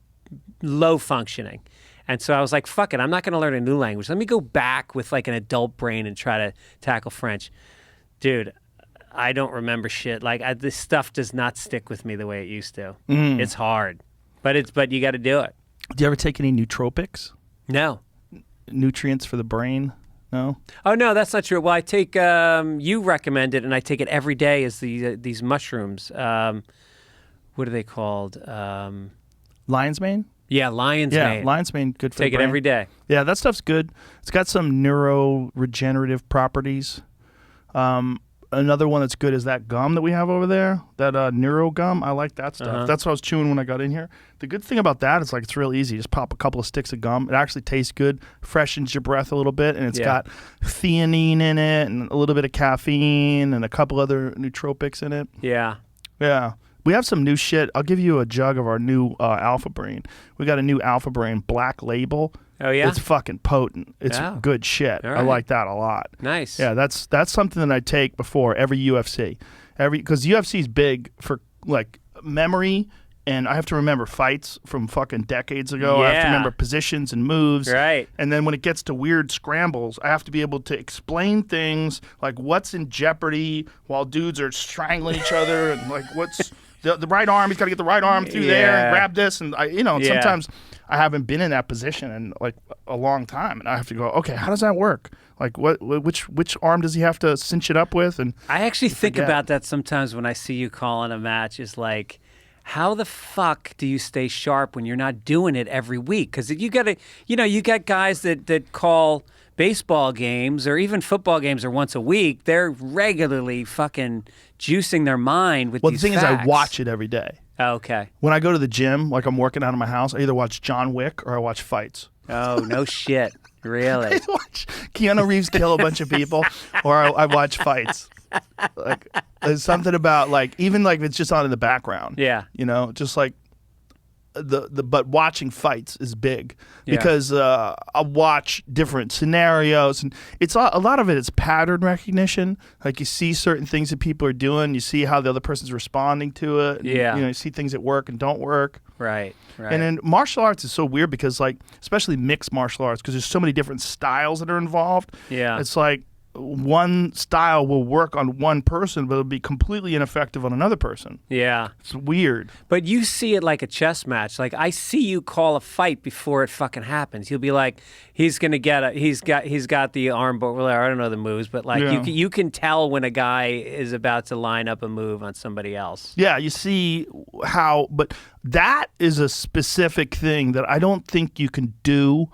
[SPEAKER 5] low functioning, and so I was like, "Fuck it, I'm not going to learn a new language. Let me go back with like an adult brain and try to tackle French." Dude, I don't remember shit. Like this stuff does not stick with me the way it used to. It's hard, but you got to do it.
[SPEAKER 4] Do you ever take any nootropics?
[SPEAKER 5] No.
[SPEAKER 4] Nutrients for the brain? No.
[SPEAKER 5] Oh no, that's not true. Well, I take you recommend it, and I take it every day. As these mushrooms. What are they called?
[SPEAKER 4] Lion's mane?
[SPEAKER 5] Yeah, lion's mane.
[SPEAKER 4] Yeah, lion's mane, good for
[SPEAKER 5] Take
[SPEAKER 4] the brain.
[SPEAKER 5] it every day.
[SPEAKER 4] Yeah, that stuff's good. It's got some neuroregenerative properties. Another one that's good is that gum that we have over there, that neuro gum. I like that stuff. That's what I was chewing when I got in here. The good thing about that is like it's real easy. Just pop a couple of sticks of gum. It actually tastes good, freshens your breath a little bit, and it's got theanine in it and a little bit of caffeine and a couple other nootropics in it.
[SPEAKER 5] Yeah.
[SPEAKER 4] Yeah. We have some new shit. I'll give you a jug of our new Alpha Brain. We got a new Alpha Brain Black Label.
[SPEAKER 5] Oh, yeah?
[SPEAKER 4] It's fucking potent. It's good shit.
[SPEAKER 5] All right.
[SPEAKER 4] I like that a lot.
[SPEAKER 5] Nice.
[SPEAKER 4] Yeah, that's something that I take before every UFC. Because UFC is big for like memory, and I have to remember fights from fucking decades ago. I have to remember positions and moves.
[SPEAKER 5] Right.
[SPEAKER 4] And then when it gets to weird scrambles, I have to be able to explain things like what's in jeopardy while dudes are strangling each other, and like what's the right arm. He's got to get the right arm through there and grab this, and sometimes I haven't been in that position in like a long time, and I have to go, okay, how does that work? Like which arm does he have to cinch it up with? And
[SPEAKER 5] I actually think about that sometimes when I see you calling a match. Is like, how the fuck do you stay sharp when you're not doing it every week? Because you got to, you got guys that call baseball games or even football games are once a week. They're regularly fucking juicing their mind with these
[SPEAKER 4] the thing
[SPEAKER 5] facts.
[SPEAKER 4] is, I watch it every day.
[SPEAKER 5] Oh, okay.
[SPEAKER 4] When I go to the gym, like I'm working out of my house, I either watch John Wick or I watch fights.
[SPEAKER 5] Oh, no shit. Really?
[SPEAKER 4] I watch Keanu Reeves kill a bunch of people, or I watch fights. Like there's something about like even like it's just on in the background.
[SPEAKER 5] Yeah.
[SPEAKER 4] Just like but watching fights is big because I watch different scenarios, and it's a lot of it is pattern recognition. Like you see certain things that people are doing, you see how the other person's responding to it. And, you see things that work and don't work.
[SPEAKER 5] Right.
[SPEAKER 4] And then martial arts is so weird because like especially mixed martial arts, because there's so many different styles that are involved.
[SPEAKER 5] Yeah.
[SPEAKER 4] It's like one style will work on one person, but it'll be completely ineffective on another person. Yeah. It's weird.
[SPEAKER 5] But you see it like a chess match. Like I see you call a fight before it fucking happens. You'll be like, he's gonna get he's got the arm, but I don't know the moves, but like you can tell when a guy is about to line up a move on somebody else.
[SPEAKER 4] Yeah, you see how, but that is a specific thing that I don't think you can do.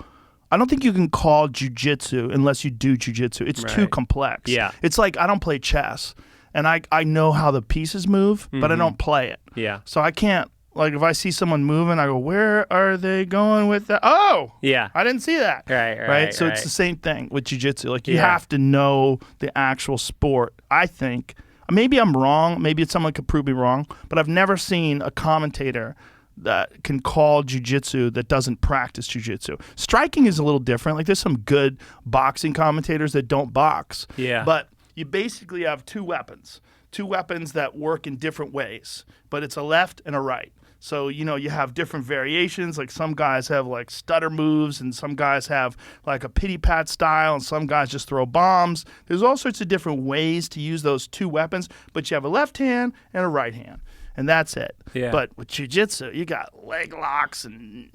[SPEAKER 4] I don't think you can call jiu-jitsu unless you do jiu-jitsu. It's too complex. Yeah. It's like I don't play chess, and I know how the pieces move, but I don't play it. Yeah. So I can't, like if I see someone moving, I go, where are they going with that? Oh! Yeah. I didn't see that. Right? So it's the same thing with jiu-jitsu. Like you have to know the actual sport, I think. Maybe I'm wrong. Maybe someone could prove me wrong, but I've never seen a commentator that can call jiu-jitsu that doesn't practice jiu-jitsu. Striking is a little different. Like there's some good boxing commentators that don't box. Yeah. But you basically have two weapons that work in different ways, but it's a left and a right. So, you have different variations. Like some guys have like stutter moves, and some guys have like a pity pat style, and some guys just throw bombs. There's all sorts of different ways to use those two weapons, but you have a left hand and a right hand. and that's it.
[SPEAKER 5] Yeah.
[SPEAKER 4] But with jiu-jitsu, you got leg locks and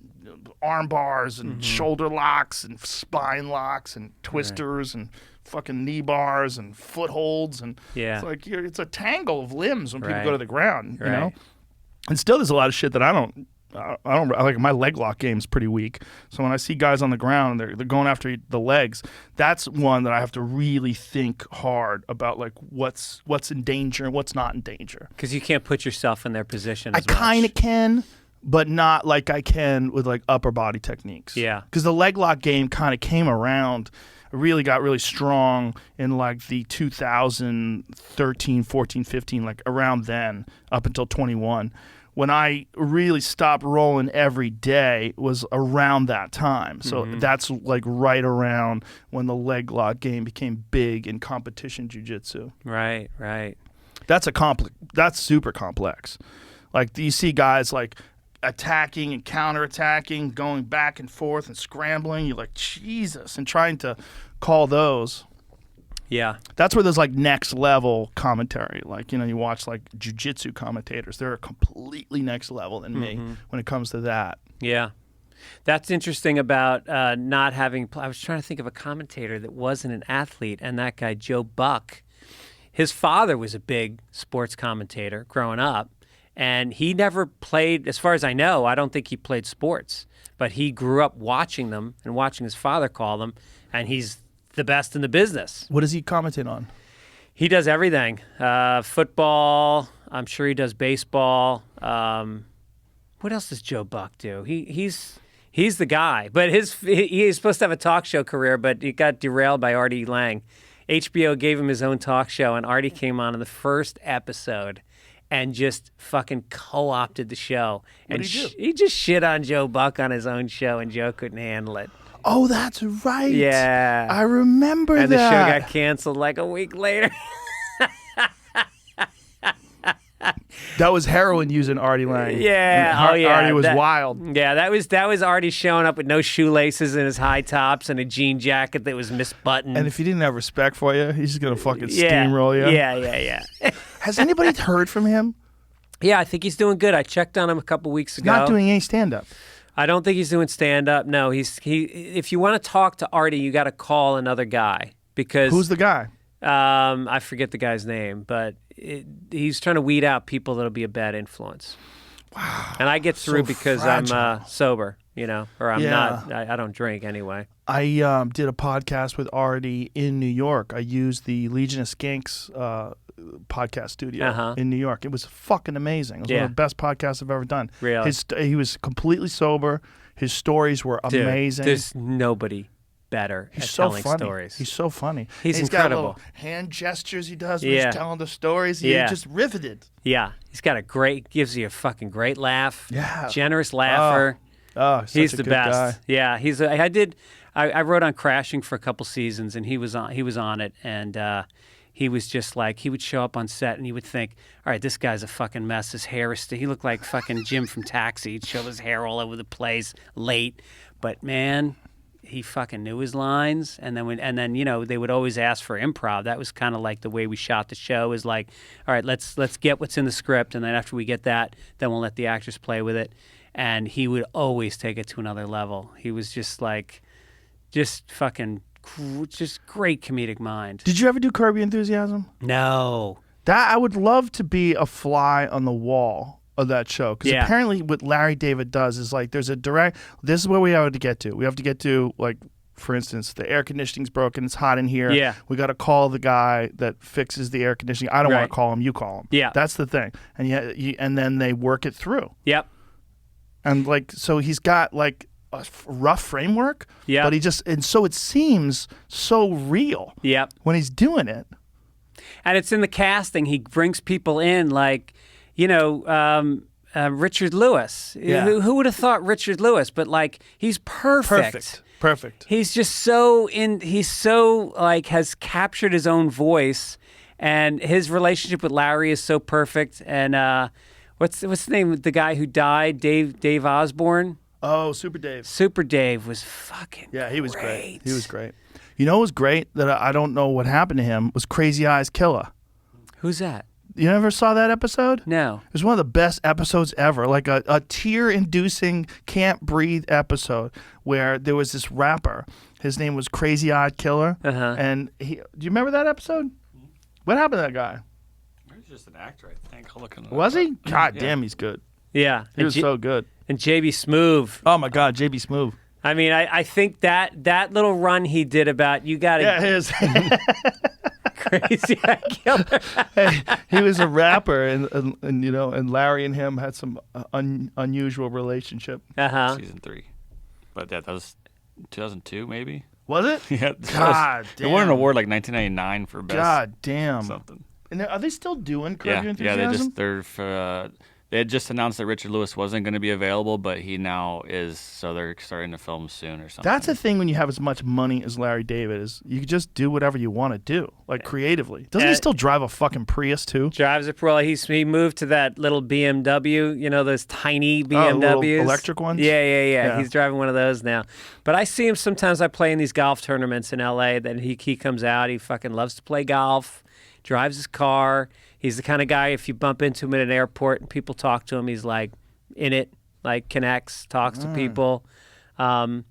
[SPEAKER 4] arm bars and shoulder locks and spine locks and twisters and fucking knee bars and footholds, and it's like it's a tangle of limbs when people go to the ground, you know. And still, there's a lot of shit that I don't like. My leg lock game's pretty weak. So when I see guys on the ground, they're going after the legs. That's one that I have to really think hard about, like what's in danger and what's not in danger.
[SPEAKER 5] Because you can't put yourself in their position.
[SPEAKER 4] I kind of can, but not like I can with like upper body techniques.
[SPEAKER 5] Yeah.
[SPEAKER 4] Because the leg lock game kind of came around. Really got really strong in like the 2013, 14, 15, like around then up until 21. When I really stopped rolling every day was around that time. So that's like right around when the leg lock game became big in competition jiu-jitsu.
[SPEAKER 5] Right.
[SPEAKER 4] That's super complex. Like you see guys like attacking and counterattacking, going back and forth and scrambling. You're like, Jesus, and trying to call those.
[SPEAKER 5] Yeah.
[SPEAKER 4] That's where there's like next level commentary. Like, you know, you watch like jiu-jitsu commentators. They're completely next level than me when it comes to that.
[SPEAKER 5] Yeah. That's interesting about not having I was trying to think of a commentator that wasn't an athlete, and that guy, Joe Buck. His father was a big sports commentator growing up. And he never played, as far as I know, I don't think he played sports. But he grew up watching them and watching his father call them, and he's the best in the business.
[SPEAKER 4] What does he commentate on?
[SPEAKER 5] He does everything. Football, I'm sure he does baseball. What else does Joe Buck do? He's the guy. But he's supposed to have a talk show career, but he got derailed by Artie Lang. HBO gave him his own talk show, and Artie came on in the first episode and just fucking co-opted the show.
[SPEAKER 4] What did he do?
[SPEAKER 5] He just shit on Joe Buck on his own show, and Joe couldn't handle it.
[SPEAKER 4] Oh, that's right.
[SPEAKER 5] Yeah.
[SPEAKER 4] I remember that.
[SPEAKER 5] And the show got canceled like a week later.
[SPEAKER 4] That was heroin using Artie Lang.
[SPEAKER 5] Yeah.
[SPEAKER 4] Artie was wild.
[SPEAKER 5] Yeah, that was Artie showing up with no shoelaces in his high tops and a jean jacket that was misbuttoned.
[SPEAKER 4] And if he didn't have respect for you, he's just going to fucking steamroll you.
[SPEAKER 5] Yeah.
[SPEAKER 4] Has anybody heard from him?
[SPEAKER 5] Yeah, I think he's doing good. I checked on him a couple weeks ago.
[SPEAKER 4] Not doing any stand-up.
[SPEAKER 5] I don't think he's doing stand-up. No, if you want to talk to Artie, you got to call another guy. Because
[SPEAKER 4] who's the guy?
[SPEAKER 5] I forget the guy's name, but he's trying to weed out people that'll be a bad influence.
[SPEAKER 4] Wow.
[SPEAKER 5] And I get through because
[SPEAKER 4] fragile.
[SPEAKER 5] I'm sober, you know, or I'm not. I don't drink anyway.
[SPEAKER 4] I did a podcast with Artie in New York. I used the Legion of Skanks podcast studio in New York. It was fucking amazing. It was one of the best podcasts I've ever done.
[SPEAKER 5] Really?
[SPEAKER 4] He was completely sober. His stories were amazing.
[SPEAKER 5] There's nobody better at telling stories.
[SPEAKER 4] He's so funny.
[SPEAKER 5] He's
[SPEAKER 4] incredible.
[SPEAKER 5] got
[SPEAKER 4] little hand gestures he does when he's telling the stories. He's just riveted.
[SPEAKER 5] Yeah. He's got gives you a fucking great laugh.
[SPEAKER 4] Yeah.
[SPEAKER 5] Generous laugher.
[SPEAKER 4] He's
[SPEAKER 5] the best. Guy. Yeah. I wrote on Crashing for a couple seasons, and he was on it, and he was just like, he would show up on set and he would think, all right, this guy's a fucking mess. His hair is he looked like fucking Jim from Taxi. He'd show his hair all over the place late. But man, he fucking knew his lines. And then you know, they would always ask for improv. That was kind of like the way we shot the show, is like, all right, let's get what's in the script, and then after we get that, then we'll let the actors play with it. And he would always take it to another level. He was just great comedic mind.
[SPEAKER 4] Did you ever do Curb Your Enthusiasm?
[SPEAKER 5] No.
[SPEAKER 4] I would love to be a fly on the wall of that show, because apparently what Larry David does is like, there's a direct, this is where we have to get to. We have to get to, like, for instance, the air conditioning's broken, it's hot in here.
[SPEAKER 5] Yeah.
[SPEAKER 4] We got to call the guy that fixes the air conditioning. I don't want to call him, you call him.
[SPEAKER 5] Yeah.
[SPEAKER 4] That's the thing. And and then they work it through.
[SPEAKER 5] Yep.
[SPEAKER 4] And like, so he's got like a rough framework.
[SPEAKER 5] Yeah.
[SPEAKER 4] But and so it seems so real.
[SPEAKER 5] Yep.
[SPEAKER 4] When he's doing it.
[SPEAKER 5] And it's in the casting. He brings people in like, you know, Richard Lewis.
[SPEAKER 4] Yeah.
[SPEAKER 5] Who would have thought Richard Lewis? But like, he's perfect.
[SPEAKER 4] Perfect.
[SPEAKER 5] He's just he's so like, has captured his own voice, and his relationship with Larry is so perfect. And what's the name of the guy who died? Dave Osborne.
[SPEAKER 4] Oh, Super Dave.
[SPEAKER 5] Super Dave was fucking
[SPEAKER 4] he was great. He was great. You know what was great that I don't know what happened to him was Crazy Eyes Killer.
[SPEAKER 5] Who's that?
[SPEAKER 4] You never saw that episode?
[SPEAKER 5] No.
[SPEAKER 4] It was one of the best episodes ever, like a tear-inducing, can't-breathe episode where there was this rapper. His name was Crazy Odd Killer. And do you remember that episode? What happened to that guy?
[SPEAKER 6] He was just an actor, I think. I'll look him up.
[SPEAKER 4] Was he? God damn, he's good.
[SPEAKER 5] Yeah.
[SPEAKER 4] He was so good.
[SPEAKER 5] And JB Smoove.
[SPEAKER 4] Oh, my God, JB Smoove.
[SPEAKER 5] I mean, I think that little run he did about you got to...
[SPEAKER 4] Yeah, his...
[SPEAKER 5] Crazy Eye Killer.
[SPEAKER 4] He was a rapper, and you know, and Larry and him had some unusual relationship.
[SPEAKER 6] Season 3. But yeah, that was 2002, maybe?
[SPEAKER 4] Was it?
[SPEAKER 6] Yeah.
[SPEAKER 4] God damn.
[SPEAKER 6] They won an award like 1999 for best.
[SPEAKER 4] God damn.
[SPEAKER 6] Something.
[SPEAKER 4] And are they still doing Curb Your
[SPEAKER 6] Yeah,
[SPEAKER 4] Enthusiasm?
[SPEAKER 6] they had just announced that Richard Lewis wasn't going to be available, but he now is, so they're starting to film soon or something.
[SPEAKER 4] That's the thing when you have as much money as Larry David is you can just do whatever you want to do, like creatively. Doesn't he still drive a fucking Prius too?
[SPEAKER 5] Drives a Prius. He moved to that little BMW, you know, those tiny BMWs.
[SPEAKER 4] Little electric ones?
[SPEAKER 5] Yeah. He's driving one of those now. But I see him sometimes. I play in these golf tournaments in L.A. Then he comes out. He fucking loves to play golf, drives his car. He's the kind of guy, if you bump into him at an airport and people talk to him, he's like in it, like connects, talks to people. Yeah,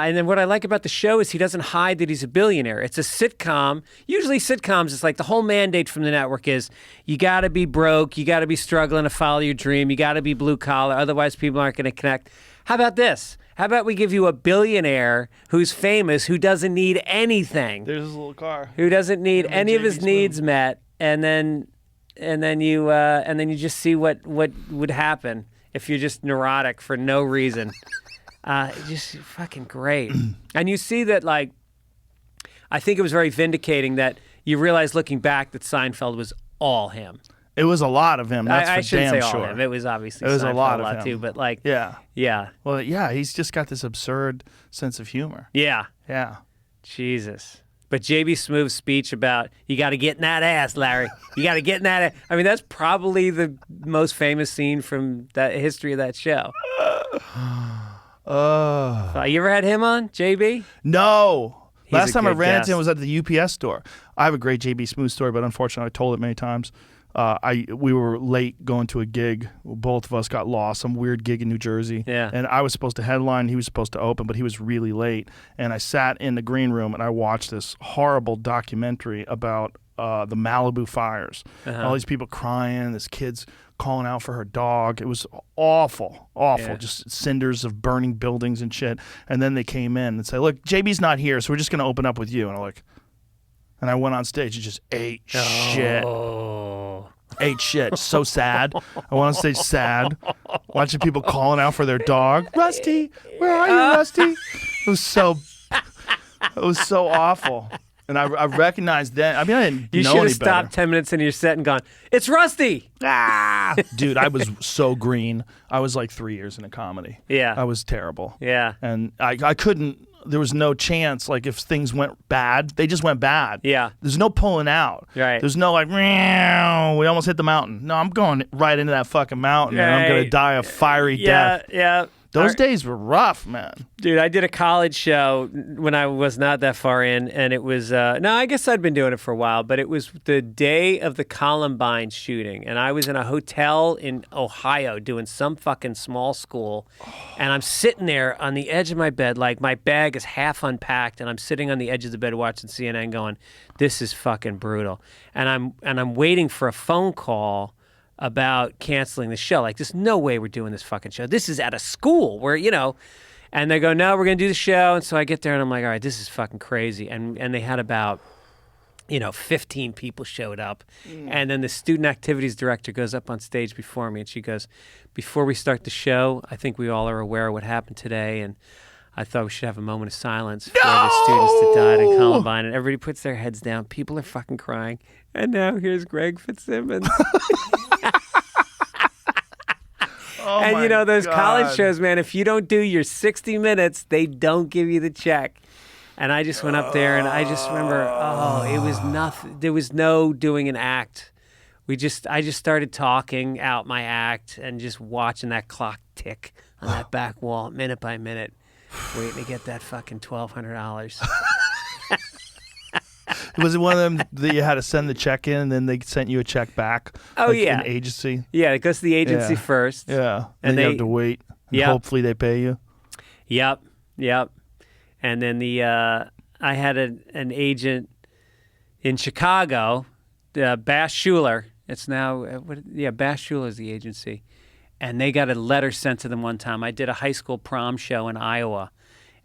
[SPEAKER 5] and then what I like about the show is he doesn't hide that he's a billionaire. It's a sitcom. Usually sitcoms, it's like the whole mandate from the network is you got to be broke, you got to be struggling to follow your dream, you got to be blue collar, otherwise people aren't going to connect. How about this? How about we give you a billionaire who's famous, who doesn't need anything?
[SPEAKER 4] There's his little car.
[SPEAKER 5] Who doesn't need any of his needs met, and then you just see what would happen if you're just neurotic for no reason. Just fucking great. And you see that, like, I think it was very vindicating that you realize looking back that Seinfeld was all him.
[SPEAKER 4] It was a lot of him. That's
[SPEAKER 5] I
[SPEAKER 4] for
[SPEAKER 5] shouldn't
[SPEAKER 4] damn
[SPEAKER 5] say
[SPEAKER 4] sure.
[SPEAKER 5] all him. It was obviously
[SPEAKER 4] it was
[SPEAKER 5] Seinfeld
[SPEAKER 4] a lot of him
[SPEAKER 5] too, but like
[SPEAKER 4] yeah. Well, yeah, he's just got this absurd sense of humor.
[SPEAKER 5] Yeah. Jesus. But JB Smoove's speech about you got to get in that ass, Larry. You got to get in that ass. I mean, that's probably the most famous scene from that history of that show. You ever had him on, JB?
[SPEAKER 4] No. Last
[SPEAKER 5] a
[SPEAKER 4] time I
[SPEAKER 5] good
[SPEAKER 4] ran
[SPEAKER 5] guest.
[SPEAKER 4] into him was at the UPS store. I have a great JB Smooth story, but unfortunately I told it many times. We were late going to a gig. Both of us got lost, some weird gig in New Jersey.
[SPEAKER 5] Yeah.
[SPEAKER 4] And I was supposed to headline. He was supposed to open, but he was really late. And I sat in the green room and I watched this horrible documentary about the Malibu fires. All these people crying, this kid's calling out for her dog. It was awful.
[SPEAKER 5] Yeah.
[SPEAKER 4] Just cinders of burning buildings and shit. And then they came in and said, look, JB's not here, so we're just going to open up with you. And I'm like, and I went on stage and just ate shit. Ate shit. So sad. I went on stage sad, watching people calling out for their dog. Rusty, where are you, Rusty? It was so awful. And I recognized that. I mean, I didn't
[SPEAKER 5] You
[SPEAKER 4] know
[SPEAKER 5] should
[SPEAKER 4] any
[SPEAKER 5] have stopped
[SPEAKER 4] better.
[SPEAKER 5] 10 minutes into your set and gone, it's Rusty.
[SPEAKER 4] Dude, I was so green. I was like 3 years into comedy.
[SPEAKER 5] Yeah.
[SPEAKER 4] I was terrible.
[SPEAKER 5] Yeah.
[SPEAKER 4] And I couldn't, there was no chance, like if things went bad, they just went bad.
[SPEAKER 5] Yeah.
[SPEAKER 4] There's no pulling out.
[SPEAKER 5] Right.
[SPEAKER 4] There's no like, meow, we almost hit the mountain. No, I'm going right into that fucking mountain and I'm going to die a fiery death.
[SPEAKER 5] Yeah.
[SPEAKER 4] Those days were rough, man.
[SPEAKER 5] Dude, I did a college show when I was not that far in, and it was, no, I guess I'd been doing it for a while, but it was the day of the Columbine shooting, and I was in a hotel in Ohio doing some fucking small school, and I'm sitting there on the edge of my bed, like my bag is half unpacked, and I'm sitting on the edge of the bed watching CNN going, this is fucking brutal. And I'm waiting for a phone call about canceling the show. Like, there's no way we're doing this fucking show. This is at a school where, you know, and they go, no, we're going to do the show. And so I get there and I'm like, all right, this is fucking crazy. And they had about, 15 people showed up. And then the student activities director goes up on stage before me and she goes, before we start the show, I think we all are aware of what happened today. And I thought we should have a moment of silence for the students that died in Columbine. And everybody puts their heads down. People are fucking crying. And now here's Greg Fitzsimmons. And those college shows, man, if you don't do your 60 minutes, they don't give you the check. And I just went up there and I just remember, it was nothing. There was no doing an act. I just started talking out my act and just watching that clock tick on that back wall minute by minute, waiting to get that fucking $1,200.
[SPEAKER 4] Was it one of them that you had to send the check in and then they sent you a check back?
[SPEAKER 5] Oh,
[SPEAKER 4] like
[SPEAKER 5] yeah.
[SPEAKER 4] An agency?
[SPEAKER 5] Yeah, it goes to the agency
[SPEAKER 4] Yeah.
[SPEAKER 5] first.
[SPEAKER 4] Yeah.
[SPEAKER 5] And
[SPEAKER 4] then you have to wait. And hopefully they pay you.
[SPEAKER 5] Yep. And then I had an agent in Chicago, Bass Schuler. It's now, Bass Schuler is the agency. And they got a letter sent to them one time. I did a high school prom show in Iowa.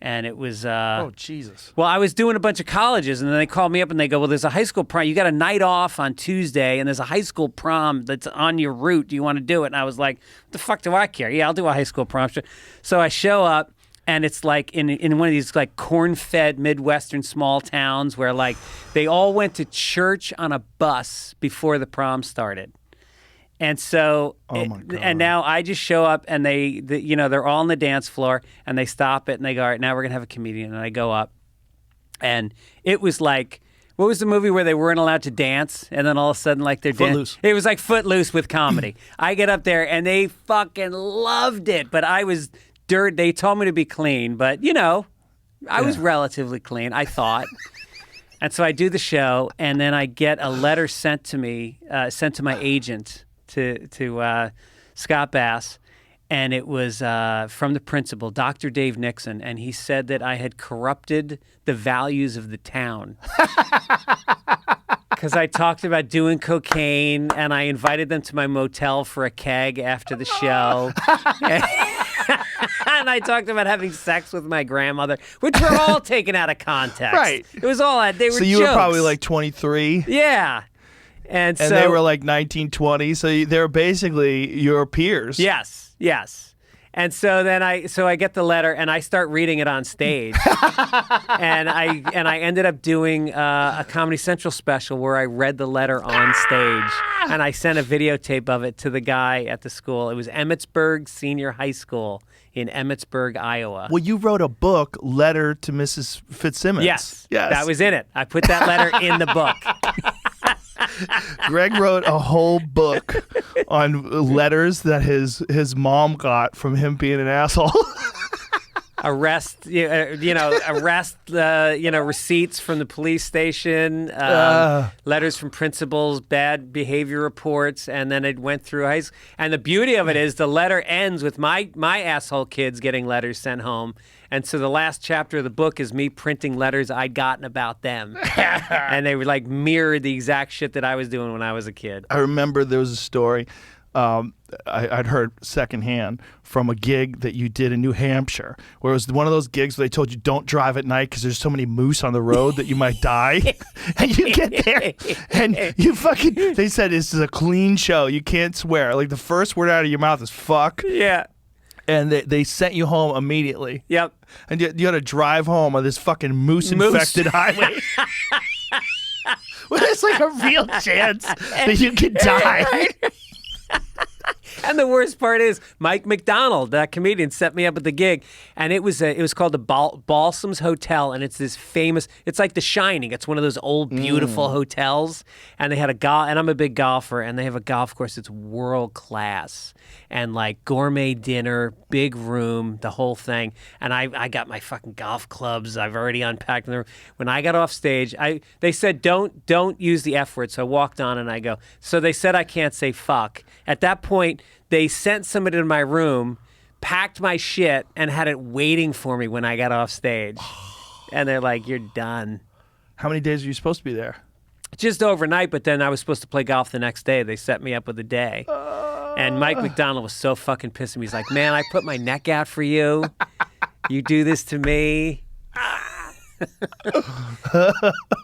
[SPEAKER 5] And it was...
[SPEAKER 4] oh, Jesus.
[SPEAKER 5] Well, I was doing a bunch of colleges, and then they called me up and they go, well, there's a high school prom. You got a night off on Tuesday, and there's a high school prom that's on your route. Do you want to do it? And I was like, what the fuck do I care? Yeah, I'll do a high school prom show. So I show up, and it's like in one of these like corn-fed Midwestern small towns where like they all went to church on a bus before the prom started. And so, and now I just show up and they're all on the dance floor and they stop it and they go, all right, now we're going to have a comedian. And I go up and it was like, what was the movie where they weren't allowed to dance? And then all of a sudden, like they're
[SPEAKER 4] Footloose.
[SPEAKER 5] It was like Footloose with comedy. I get up there and they fucking loved it, but I was dirt. They told me to be clean, but I was relatively clean, I thought. And so I do the show and then I get a letter sent to me, sent to my agent, to Scott Bass, and it was from the principal, Dr. Dave Nixon, and he said that I had corrupted the values of the town. Because I talked about doing cocaine, and I invited them to my motel for a keg after the show. And I talked about having sex with my grandmother, which were all taken out of context.
[SPEAKER 4] Right.
[SPEAKER 5] It was all, they were
[SPEAKER 4] So you
[SPEAKER 5] jokes.
[SPEAKER 4] were probably like 23?
[SPEAKER 5] Yeah. And so
[SPEAKER 4] they were like 19, 20, so they were basically your peers.
[SPEAKER 5] Yes. And so then I get the letter and I start reading it on stage. and I ended up doing a Comedy Central special where I read the letter on stage. And I sent a videotape of it to the guy at the school. It was Emmitsburg Senior High School in Emmitsburg, Iowa.
[SPEAKER 4] Well, you wrote a book, Letter to Mrs. Fitzsimmons.
[SPEAKER 5] Yes. That was in it. I put that letter in the book.
[SPEAKER 4] Greg wrote a whole book on letters that his mom got from him being an asshole.
[SPEAKER 5] Arrest, receipts from the police station, letters from principals, bad behavior reports, and then it went through high school. And the beauty of it is the letter ends with my asshole kids getting letters sent home. And so the last chapter of the book is me printing letters I'd gotten about them. And they were like mirrored the exact shit that I was doing when I was a kid.
[SPEAKER 4] I remember there was a story I'd heard secondhand from a gig that you did in New Hampshire, where it was one of those gigs where they told you don't drive at night because there's so many moose on the road that you might die. And you get there and they said this is a clean show. You can't swear. Like the first word out of your mouth is fuck.
[SPEAKER 5] Yeah.
[SPEAKER 4] And they sent you home immediately.
[SPEAKER 5] Yep.
[SPEAKER 4] And you had to drive home on this fucking moose-infected highway. Well, there's like a real chance that you could die.
[SPEAKER 5] Right. And the worst part is Mike McDonald, that comedian, set me up at the gig, and it was called the Balsam's Hotel, and it's this famous. It's like The Shining. It's one of those old, beautiful hotels, and they had and I'm a big golfer, and they have a golf course that's world class, and like gourmet dinner, big room, the whole thing. And I got my fucking golf clubs. I've already unpacked them. When I got off stage, they said don't use the F word, so I walked on and I go. So they said I can't say fuck. At that point, they sent somebody to my room, packed my shit, and had it waiting for me when I got off stage. And they're like, you're done.
[SPEAKER 4] How many days are you supposed to be there?
[SPEAKER 5] Just overnight, but then I was supposed to play golf the next day. They set me up with a day. And Mike McDonald was so fucking pissed at me. He's like, man, I put my neck out for you. You do this to me.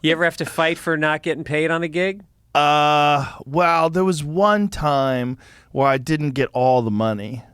[SPEAKER 5] You ever have to fight for not getting paid on a gig?
[SPEAKER 4] Well, there was one time where I didn't get all the money.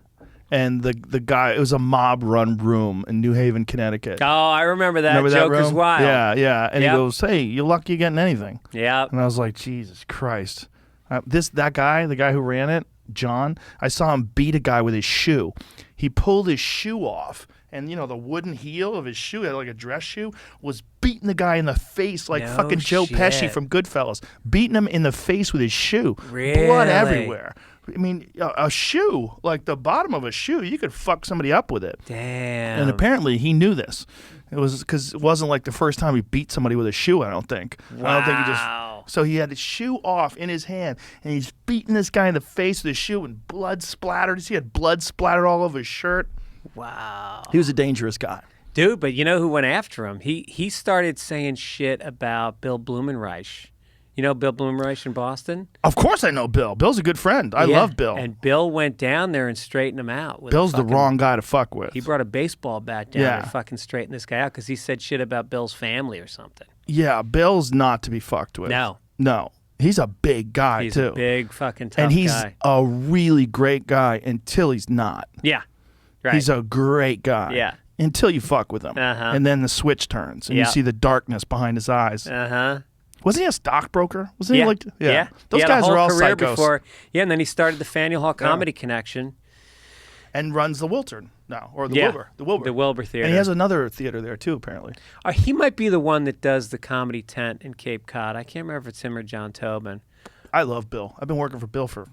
[SPEAKER 4] And the guy, it was a mob-run room in New Haven, Connecticut.
[SPEAKER 5] Oh, I remember that.
[SPEAKER 4] Remember that
[SPEAKER 5] Joker's
[SPEAKER 4] room?
[SPEAKER 5] Wild.
[SPEAKER 4] Yeah. And
[SPEAKER 5] Yep.
[SPEAKER 4] he goes, hey, you're lucky you're getting anything.
[SPEAKER 5] Yeah.
[SPEAKER 4] And I was like, Jesus Christ. The guy who ran it, John, I saw him beat a guy with his shoe. He pulled his shoe off, and the wooden heel of his shoe, had like a dress shoe, was beating the guy in the face like
[SPEAKER 5] No
[SPEAKER 4] fucking Joe
[SPEAKER 5] shit.
[SPEAKER 4] Pesci from Goodfellas, beating him in the face with his shoe.
[SPEAKER 5] Really?
[SPEAKER 4] Blood everywhere. I mean, a shoe, like the bottom of a shoe, you could fuck somebody up with it.
[SPEAKER 5] Damn.
[SPEAKER 4] And apparently he knew this. It was because it wasn't like the first time he beat somebody with a shoe, I don't think.
[SPEAKER 5] Wow.
[SPEAKER 4] I don't think he just... So he had his shoe off in his hand, and he's beating this guy in the face with his shoe, and blood splattered. He had blood splattered all over his shirt.
[SPEAKER 5] Wow.
[SPEAKER 4] He was a dangerous guy.
[SPEAKER 5] Dude, but you know who went after him? He started saying shit about Bill Blumenreich. You know Bill Blumenreich in Boston?
[SPEAKER 4] Of course I know Bill. Bill's a good friend. I love Bill.
[SPEAKER 5] And Bill went down there and straightened him out.
[SPEAKER 4] Bill's the wrong guy to fuck with.
[SPEAKER 5] He brought a baseball bat down and fucking straightened this guy out because he said shit about Bill's family or something.
[SPEAKER 4] Yeah, Bill's not to be fucked with. No. He's a big guy,
[SPEAKER 5] he's
[SPEAKER 4] too.
[SPEAKER 5] He's a big fucking tough guy.
[SPEAKER 4] And he's a really great guy until he's not.
[SPEAKER 5] Yeah, right.
[SPEAKER 4] He's a great guy.
[SPEAKER 5] Yeah.
[SPEAKER 4] Until you fuck with him. And then the switch turns, and you see the darkness behind his eyes. Wasn't he a stockbroker? Wasn't he like...
[SPEAKER 5] Yeah.
[SPEAKER 4] Those
[SPEAKER 5] he had
[SPEAKER 4] guys
[SPEAKER 5] a whole
[SPEAKER 4] are all
[SPEAKER 5] career
[SPEAKER 4] psychos.
[SPEAKER 5] Before, and then he started the Faneuil Hall Comedy Connection.
[SPEAKER 4] And runs the Wiltern now, or the Wilbur. The Wilbur.
[SPEAKER 5] The Wilbur Theater.
[SPEAKER 4] And he has another theater there, too, apparently.
[SPEAKER 5] He might be the one that does the Comedy Tent in Cape Cod. I can't remember if it's him or John Tobin.
[SPEAKER 4] I love Bill. I've been working for Bill for,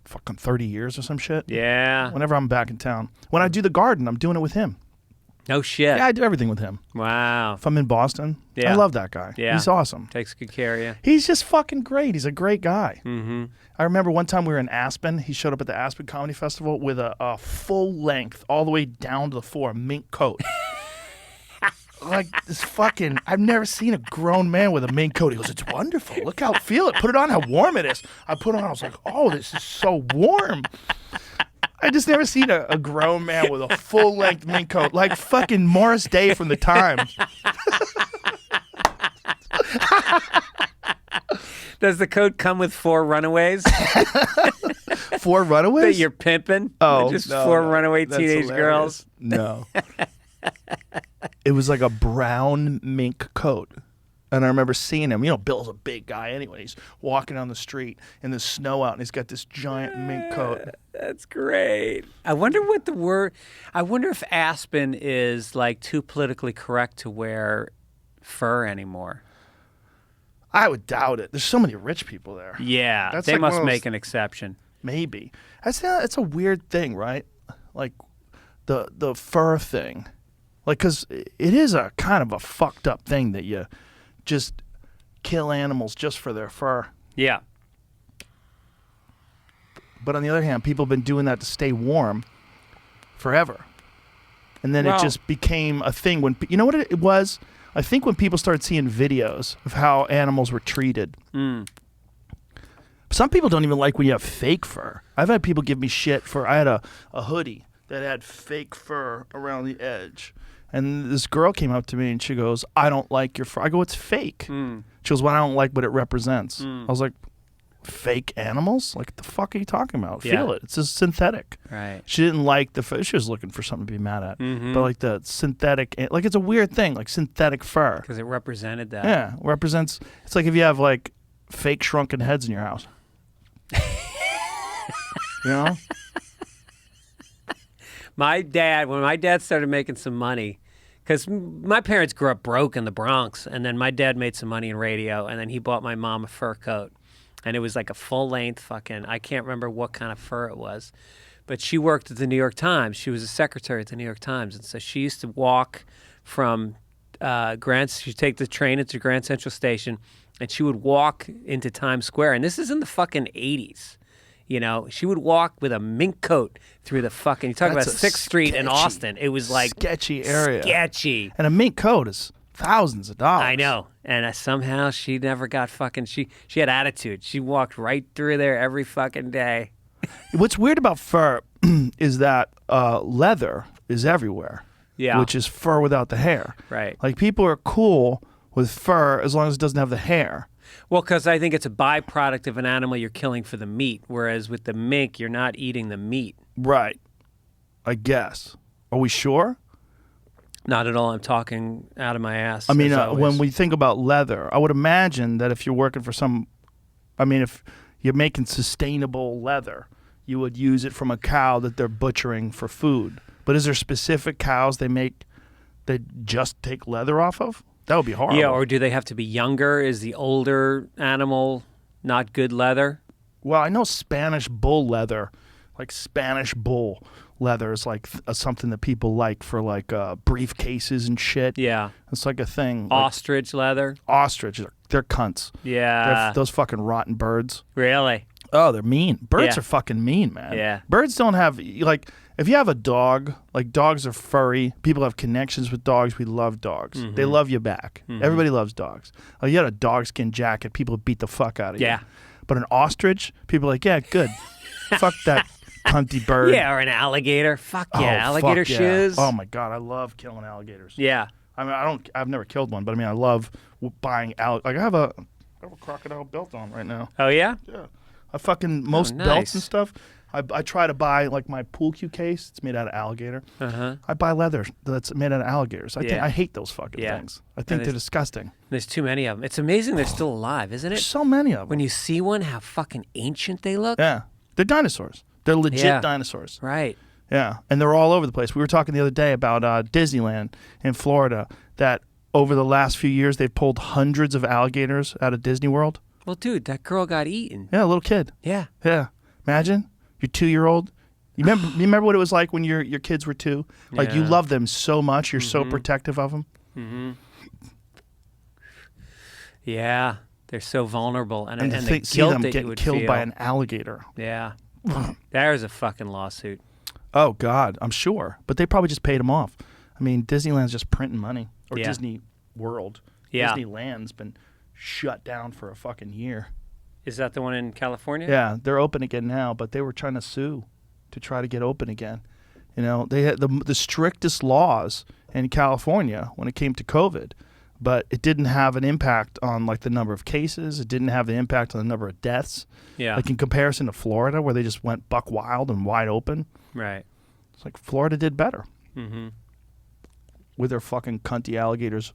[SPEAKER 4] fucking 30 years or some shit?
[SPEAKER 5] Yeah.
[SPEAKER 4] Whenever I'm back in town. When I do the garden, I'm doing it with him.
[SPEAKER 5] No shit.
[SPEAKER 4] Yeah, I do everything with him.
[SPEAKER 5] Wow.
[SPEAKER 4] If I'm in Boston, I love that guy. Yeah. He's awesome.
[SPEAKER 5] Takes good care of you.
[SPEAKER 4] He's just fucking great. He's a great guy.
[SPEAKER 5] Mm-hmm.
[SPEAKER 4] I remember one time we were in Aspen. He showed up at the Aspen Comedy Festival with a full length, all the way down to the floor, mink coat. Like this fucking, I've never seen a grown man with a mink coat. He goes, it's wonderful. Look how, feel it. Put it on, how warm it is. I put it on, I was like, oh, this is so warm. I just never seen a grown man with a full-length mink coat, like fucking Morris Day from the Times.
[SPEAKER 5] Does the coat come with 4 runaways?
[SPEAKER 4] 4 runaways?
[SPEAKER 5] That you're pimping?
[SPEAKER 4] Oh,
[SPEAKER 5] just
[SPEAKER 4] no,
[SPEAKER 5] 4
[SPEAKER 4] no.
[SPEAKER 5] runaway
[SPEAKER 4] That's
[SPEAKER 5] teenage
[SPEAKER 4] hilarious.
[SPEAKER 5] girls?
[SPEAKER 4] No. It was like a brown mink coat. And I remember seeing him. You know, Bill's a big guy anyway. He's walking down the street in the snow out, and he's got this giant mink coat.
[SPEAKER 5] That's great. I wonder what the word... I wonder if Aspen is, like, too politically correct to wear fur anymore.
[SPEAKER 4] I would doubt it. There's so many rich people there.
[SPEAKER 5] Yeah,
[SPEAKER 4] That's
[SPEAKER 5] they
[SPEAKER 4] like
[SPEAKER 5] must make an exception.
[SPEAKER 4] Maybe. It's a weird thing, right? Like, the fur thing. Like, because it is a kind of a fucked up thing that you just kill animals just for their fur.
[SPEAKER 5] Yeah.
[SPEAKER 4] But on the other hand, people have been doing that to stay warm forever. And then it just became a thing when, you know what it was? I think when people started seeing videos of how animals were treated. Some people don't even like when you have fake fur. I've had people give me shit for, I had a hoodie that had fake fur around the edge. And this girl came up to me and she goes, I don't like your fur. I go, it's fake. She goes, well, I don't like what it represents. I was like, fake animals? Like, the fuck are you talking about? Feel it. It's just synthetic.
[SPEAKER 5] Right.
[SPEAKER 4] She didn't like the fur. She was looking for something to be mad at. But like the synthetic, like it's a weird thing, like synthetic fur.
[SPEAKER 5] Because it represented that.
[SPEAKER 4] Yeah. Represents, it's like if you have like fake shrunken heads in your house. You know?
[SPEAKER 5] When my dad started making some money, because my parents grew up broke in the Bronx, and then my dad made some money in radio, and then he bought my mom a fur coat. And it was like a full-length fucking, I can't remember what kind of fur it was. But she worked at the New York Times. She was a secretary at the New York Times. And so she used to walk from she'd take the train into Grand Central Station, and she would walk into Times Square. And this is in the fucking 80s. You know, she would walk with a mink coat through the fucking, you talk about 6th Street in Austin. It was like
[SPEAKER 4] sketchy area.
[SPEAKER 5] Sketchy.
[SPEAKER 4] And a mink coat is thousands of dollars.
[SPEAKER 5] I know. And somehow she never got fucking, she had attitude. She walked right through there every fucking day.
[SPEAKER 4] What's weird about fur is that leather is everywhere.
[SPEAKER 5] Yeah.
[SPEAKER 4] Which is fur without the hair.
[SPEAKER 5] Right.
[SPEAKER 4] Like, people are cool with fur as long as it doesn't have the hair.
[SPEAKER 5] Well, because I think it's a byproduct of an animal you're killing for the meat, whereas with the mink, you're not eating the meat.
[SPEAKER 4] Right. I guess. Are we sure?
[SPEAKER 5] Not at all. I'm talking out of my ass.
[SPEAKER 4] I mean, when we think about leather, I would imagine that if you're working for if you're making sustainable leather, you would use it from a cow that they're butchering for food. But is there specific cows they make that just take leather off of? That would be horrible.
[SPEAKER 5] Yeah, or do they have to be younger? Is the older animal not good leather?
[SPEAKER 4] Well, I know Spanish bull leather, like Spanish bull leather is like something that people like for like briefcases and shit.
[SPEAKER 5] Yeah.
[SPEAKER 4] It's like a thing.
[SPEAKER 5] Ostrich leather.
[SPEAKER 4] Ostrich, they're cunts.
[SPEAKER 5] Yeah.
[SPEAKER 4] Those fucking rotten birds.
[SPEAKER 5] Really?
[SPEAKER 4] Oh, they're mean. Birds
[SPEAKER 5] Yeah.
[SPEAKER 4] are fucking mean, man.
[SPEAKER 5] Yeah.
[SPEAKER 4] Birds don't have, like, if you have a dog, like, dogs are furry. People have connections with dogs. We love dogs. They love you back. Everybody loves dogs. Like, you had a dog skin jacket, people would beat the fuck out of you.
[SPEAKER 5] Yeah.
[SPEAKER 4] But an ostrich, people are like, yeah, good. Fuck that cunty bird.
[SPEAKER 5] Yeah, or an alligator. Fuck yeah,
[SPEAKER 4] Oh,
[SPEAKER 5] alligator
[SPEAKER 4] fuck yeah.
[SPEAKER 5] shiz.
[SPEAKER 4] Oh, my God. I love killing alligators.
[SPEAKER 5] Yeah.
[SPEAKER 4] I mean, I've never killed one, but I mean, I love buying like, I have a crocodile belt on right now.
[SPEAKER 5] Oh, yeah?
[SPEAKER 4] Yeah. I fucking, most
[SPEAKER 5] nice.
[SPEAKER 4] belts and stuff, I try to buy, like, my pool cue case. It's made out of alligator. I buy leather that's made out of alligators. I hate those fucking things. I think they're disgusting.
[SPEAKER 5] There's too many of them. It's amazing they're still alive, isn't
[SPEAKER 4] There's
[SPEAKER 5] it?
[SPEAKER 4] so many of them.
[SPEAKER 5] When you see one, how fucking ancient they look.
[SPEAKER 4] Yeah. They're dinosaurs. They're legit
[SPEAKER 5] Yeah.
[SPEAKER 4] dinosaurs.
[SPEAKER 5] Right.
[SPEAKER 4] Yeah. And they're all over the place. We were talking the other day about Disneyland in Florida, that over the last few years, they've pulled hundreds of alligators out of Disney World.
[SPEAKER 5] Well, dude, that girl got eaten.
[SPEAKER 4] Yeah, a little kid.
[SPEAKER 5] Yeah.
[SPEAKER 4] Yeah. Imagine your 2-year-old. You remember what it was like when your kids were 2? Like, you
[SPEAKER 5] Yeah.
[SPEAKER 4] love them so much. You're so protective of them.
[SPEAKER 5] Yeah. They're so vulnerable. And
[SPEAKER 4] To
[SPEAKER 5] the
[SPEAKER 4] see
[SPEAKER 5] guilt
[SPEAKER 4] them
[SPEAKER 5] that you
[SPEAKER 4] getting
[SPEAKER 5] would
[SPEAKER 4] killed
[SPEAKER 5] feel.
[SPEAKER 4] by an alligator.
[SPEAKER 5] Yeah. There's a fucking lawsuit.
[SPEAKER 4] Oh, God. I'm sure. But they probably just paid them off. I mean, Disneyland's just printing money. Or
[SPEAKER 5] Yeah.
[SPEAKER 4] Disney World.
[SPEAKER 5] Yeah.
[SPEAKER 4] Disneyland's been shut down for a fucking year.
[SPEAKER 5] Is that the one in California?
[SPEAKER 4] Yeah, they're open again now, but they were trying to sue to try to get open again. You know, they had the strictest laws in California when it came to COVID, but it didn't have an impact on, like, the number of cases. It didn't have an impact on the number of deaths.
[SPEAKER 5] Yeah.
[SPEAKER 4] Like, in comparison to Florida, where they just went buck wild and wide open.
[SPEAKER 5] Right.
[SPEAKER 4] It's like Florida did better. With their fucking cunty alligators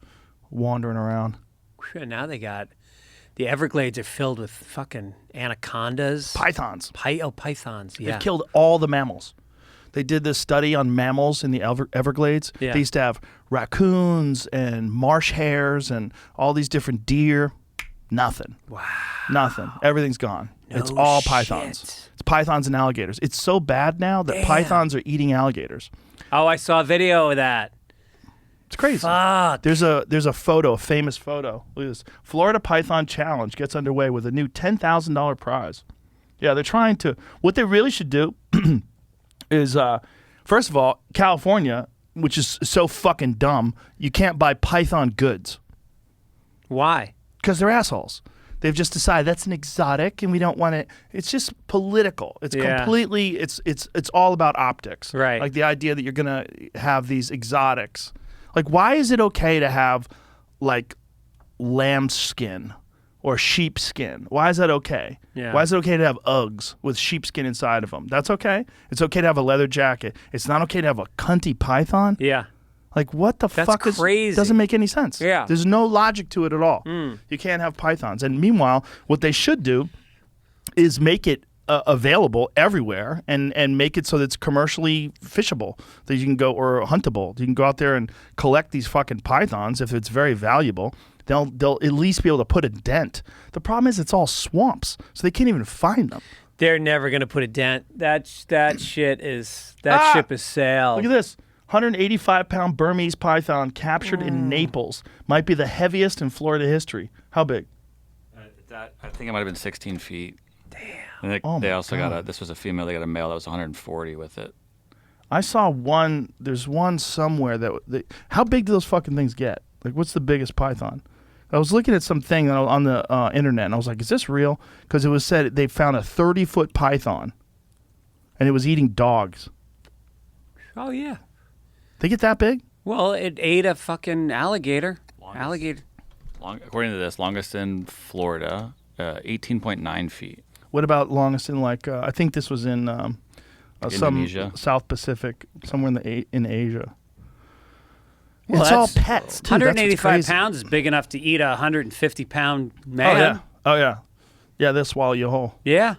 [SPEAKER 4] wandering around.
[SPEAKER 5] And now they got the Everglades are filled with fucking anacondas.
[SPEAKER 4] Pythons.
[SPEAKER 5] Pythons. Yeah.
[SPEAKER 4] They've killed all the mammals. They did this study on mammals in the Everglades.
[SPEAKER 5] Yeah.
[SPEAKER 4] They used to have raccoons and marsh hares and all these different deer. Nothing.
[SPEAKER 5] Wow.
[SPEAKER 4] Nothing. Everything's gone. It's
[SPEAKER 5] No
[SPEAKER 4] all
[SPEAKER 5] shit.
[SPEAKER 4] pythons. It's pythons and alligators. It's so bad now that
[SPEAKER 5] Damn.
[SPEAKER 4] pythons are eating alligators.
[SPEAKER 5] Oh, I saw a video of that.
[SPEAKER 4] It's crazy.
[SPEAKER 5] Fuck.
[SPEAKER 4] There's a photo, a famous photo. Look at this. Florida Python Challenge gets underway with a new $10,000 prize. Yeah, they're trying to. What they really should do is, first of all, California, which is so fucking dumb, you can't buy python goods
[SPEAKER 5] Why?
[SPEAKER 4] because they're assholes. They've just decided that's an exotic and we don't want it. It's just political. It's
[SPEAKER 5] Yeah.
[SPEAKER 4] completely. It's all about optics.
[SPEAKER 5] Right.
[SPEAKER 4] Like the idea that you're gonna have these exotics. Like, why is it okay to have, like, lamb skin or sheep skin? Why is that okay?
[SPEAKER 5] Yeah.
[SPEAKER 4] Why is it okay to have Uggs with sheepskin inside of them? That's okay. It's okay to have a leather jacket. It's not okay to have a cunty python.
[SPEAKER 5] Yeah.
[SPEAKER 4] Like, what the
[SPEAKER 5] That's
[SPEAKER 4] fuck
[SPEAKER 5] crazy.
[SPEAKER 4] doesn't make any sense.
[SPEAKER 5] Yeah.
[SPEAKER 4] There's no logic to it at all. You can't have pythons. And meanwhile, what they should do is make it available everywhere and make it so that it's commercially fishable, that you can go, or huntable. You can go out there and collect these fucking pythons if it's very valuable. They'll at least be able to put a dent. The problem is it's all swamps, so they can't even find them.
[SPEAKER 5] They're never gonna put a dent. That shit is ship is sailed.
[SPEAKER 4] Look at this. 185-pound Burmese python captured in Naples. Might be the heaviest in Florida history. How big?
[SPEAKER 6] I think it might have been 16 feet.
[SPEAKER 5] Damn.
[SPEAKER 6] And
[SPEAKER 4] Oh
[SPEAKER 6] they
[SPEAKER 4] my
[SPEAKER 6] also
[SPEAKER 4] God.
[SPEAKER 6] got this was a female. They got a male that was 140 with it.
[SPEAKER 4] I saw one. There's one somewhere that. How big do those fucking things get? Like, what's the biggest python? I was looking at something on the internet, and I was like, "Is this real?" Because it was said they found a 30-foot python, and it was eating dogs.
[SPEAKER 5] Oh yeah.
[SPEAKER 4] They get that big?
[SPEAKER 5] Well, it ate a fucking alligator. Alligator.
[SPEAKER 6] According to this, longest in Florida, 18.9 feet.
[SPEAKER 4] What about longest in, like? I think this was in some
[SPEAKER 6] Indonesia?
[SPEAKER 4] South Pacific, somewhere in Asia.
[SPEAKER 5] Well,
[SPEAKER 4] It's all
[SPEAKER 5] that's-
[SPEAKER 4] pets too. That's what's
[SPEAKER 5] 185
[SPEAKER 4] crazy.
[SPEAKER 5] pounds is big enough to eat a 150-pound
[SPEAKER 4] Oh
[SPEAKER 5] man.
[SPEAKER 4] yeah. Oh yeah. Yeah, they'll swallow you whole.
[SPEAKER 5] Yeah.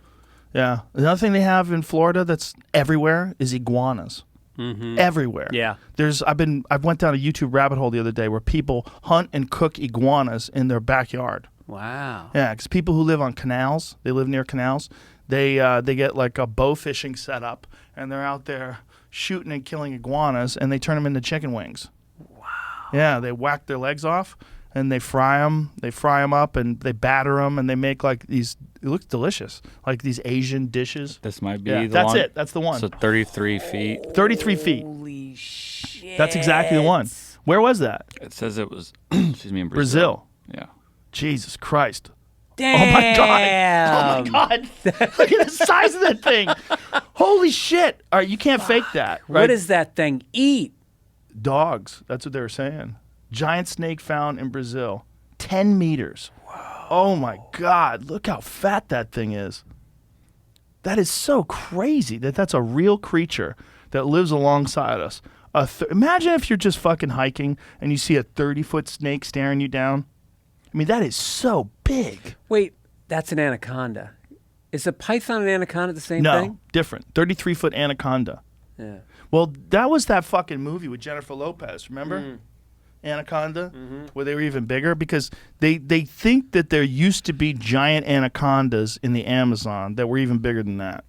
[SPEAKER 4] Yeah. Another thing they have in Florida that's everywhere is iguanas. Everywhere.
[SPEAKER 5] Yeah.
[SPEAKER 4] I went down a YouTube rabbit hole the other day where people hunt and cook iguanas in their backyard.
[SPEAKER 5] Wow.
[SPEAKER 4] Yeah, because people who live on canals, they live near canals, They get like a bow fishing setup, and they're out there shooting and killing iguanas, and they turn them into chicken wings. Wow. Yeah, they whack their legs off, and they fry them. They fry them up, and they batter them, and they make like these. It looks delicious, like these Asian dishes.
[SPEAKER 6] This might be the
[SPEAKER 4] that's
[SPEAKER 6] one.
[SPEAKER 4] it. That's the one.
[SPEAKER 6] So 33 feet.
[SPEAKER 4] 33 feet.
[SPEAKER 5] Holy shit.
[SPEAKER 4] That's exactly the one. Where was that?
[SPEAKER 6] It says it was, excuse me, in
[SPEAKER 4] Brazil.
[SPEAKER 6] Yeah.
[SPEAKER 4] Jesus Christ.
[SPEAKER 5] Damn.
[SPEAKER 4] Oh my God. Oh my God. Look at the size of that thing. Holy shit. All right, you can't fake that. Right?
[SPEAKER 5] What does that thing eat?
[SPEAKER 4] Dogs. That's what they were saying. Giant snake found in Brazil. 10 meters. Wow. Oh my God. Look how fat that thing is. That is so crazy that's a real creature that lives alongside us. Imagine if you're just fucking hiking and you see a 30-foot snake staring you down. I mean, that is so big.
[SPEAKER 5] Wait, that's an anaconda. Is a python and anaconda the same
[SPEAKER 4] No,
[SPEAKER 5] thing?
[SPEAKER 4] different. 33-foot anaconda.
[SPEAKER 5] Yeah.
[SPEAKER 4] Well, that was that fucking movie with Jennifer Lopez, remember? Anaconda, where they were even bigger, because they think that there used to be giant anacondas in the Amazon that were even bigger than that.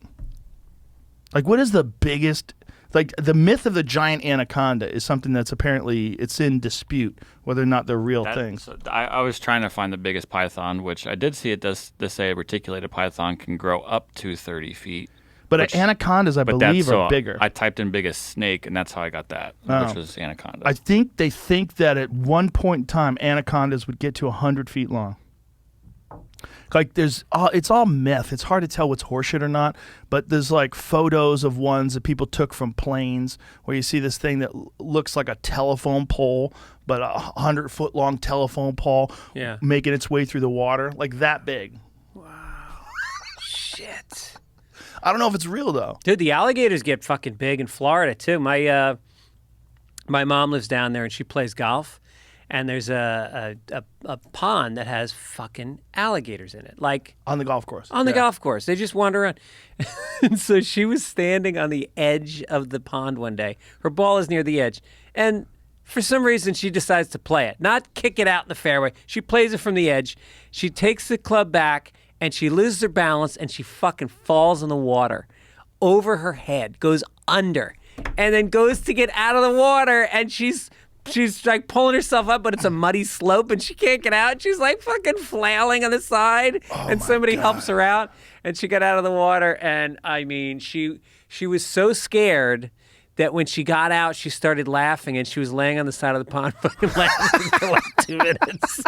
[SPEAKER 4] Like, what is the biggest... Like, the myth of the giant anaconda is something that's apparently, it's in dispute, whether or not they're real things.
[SPEAKER 6] I was trying to find the biggest python, which I did see it does say a reticulated python can grow up to 30 feet.
[SPEAKER 4] But anacondas, I believe, are bigger.
[SPEAKER 6] I typed in biggest snake, and that's how I got that, which was anaconda.
[SPEAKER 4] I think they think that at one point in time, anacondas would get to 100 feet long. Like it's all myth. It's hard to tell what's horseshit or not. But there's like photos of ones that people took from planes where you see this thing that looks like a telephone pole, but a 100-foot long telephone pole making its way through the water, like that big.
[SPEAKER 5] Wow. Shit.
[SPEAKER 4] I don't know if it's real though.
[SPEAKER 5] Dude, the alligators get fucking big in Florida too. My mom lives down there and she plays golf. And there's a pond that has fucking alligators in it. Like
[SPEAKER 4] on the golf course.
[SPEAKER 5] On the golf course. They just wander around. And so she was standing on the edge of the pond one day. Her ball is near the edge. And for some reason, she decides to play it. Not kick it out in the fairway. She plays it from the edge. She takes the club back, and she loses her balance, and she fucking falls in the water over her head, goes under, and then goes to get out of the water, and she's like pulling herself up, but it's a muddy slope and she can't get out. She's like fucking flailing on the side, and somebody helps her out, and she got out of the water. And I mean, she was so scared that when she got out, she started laughing, and she was laying on the side of the pond fucking laughing for like 2 minutes.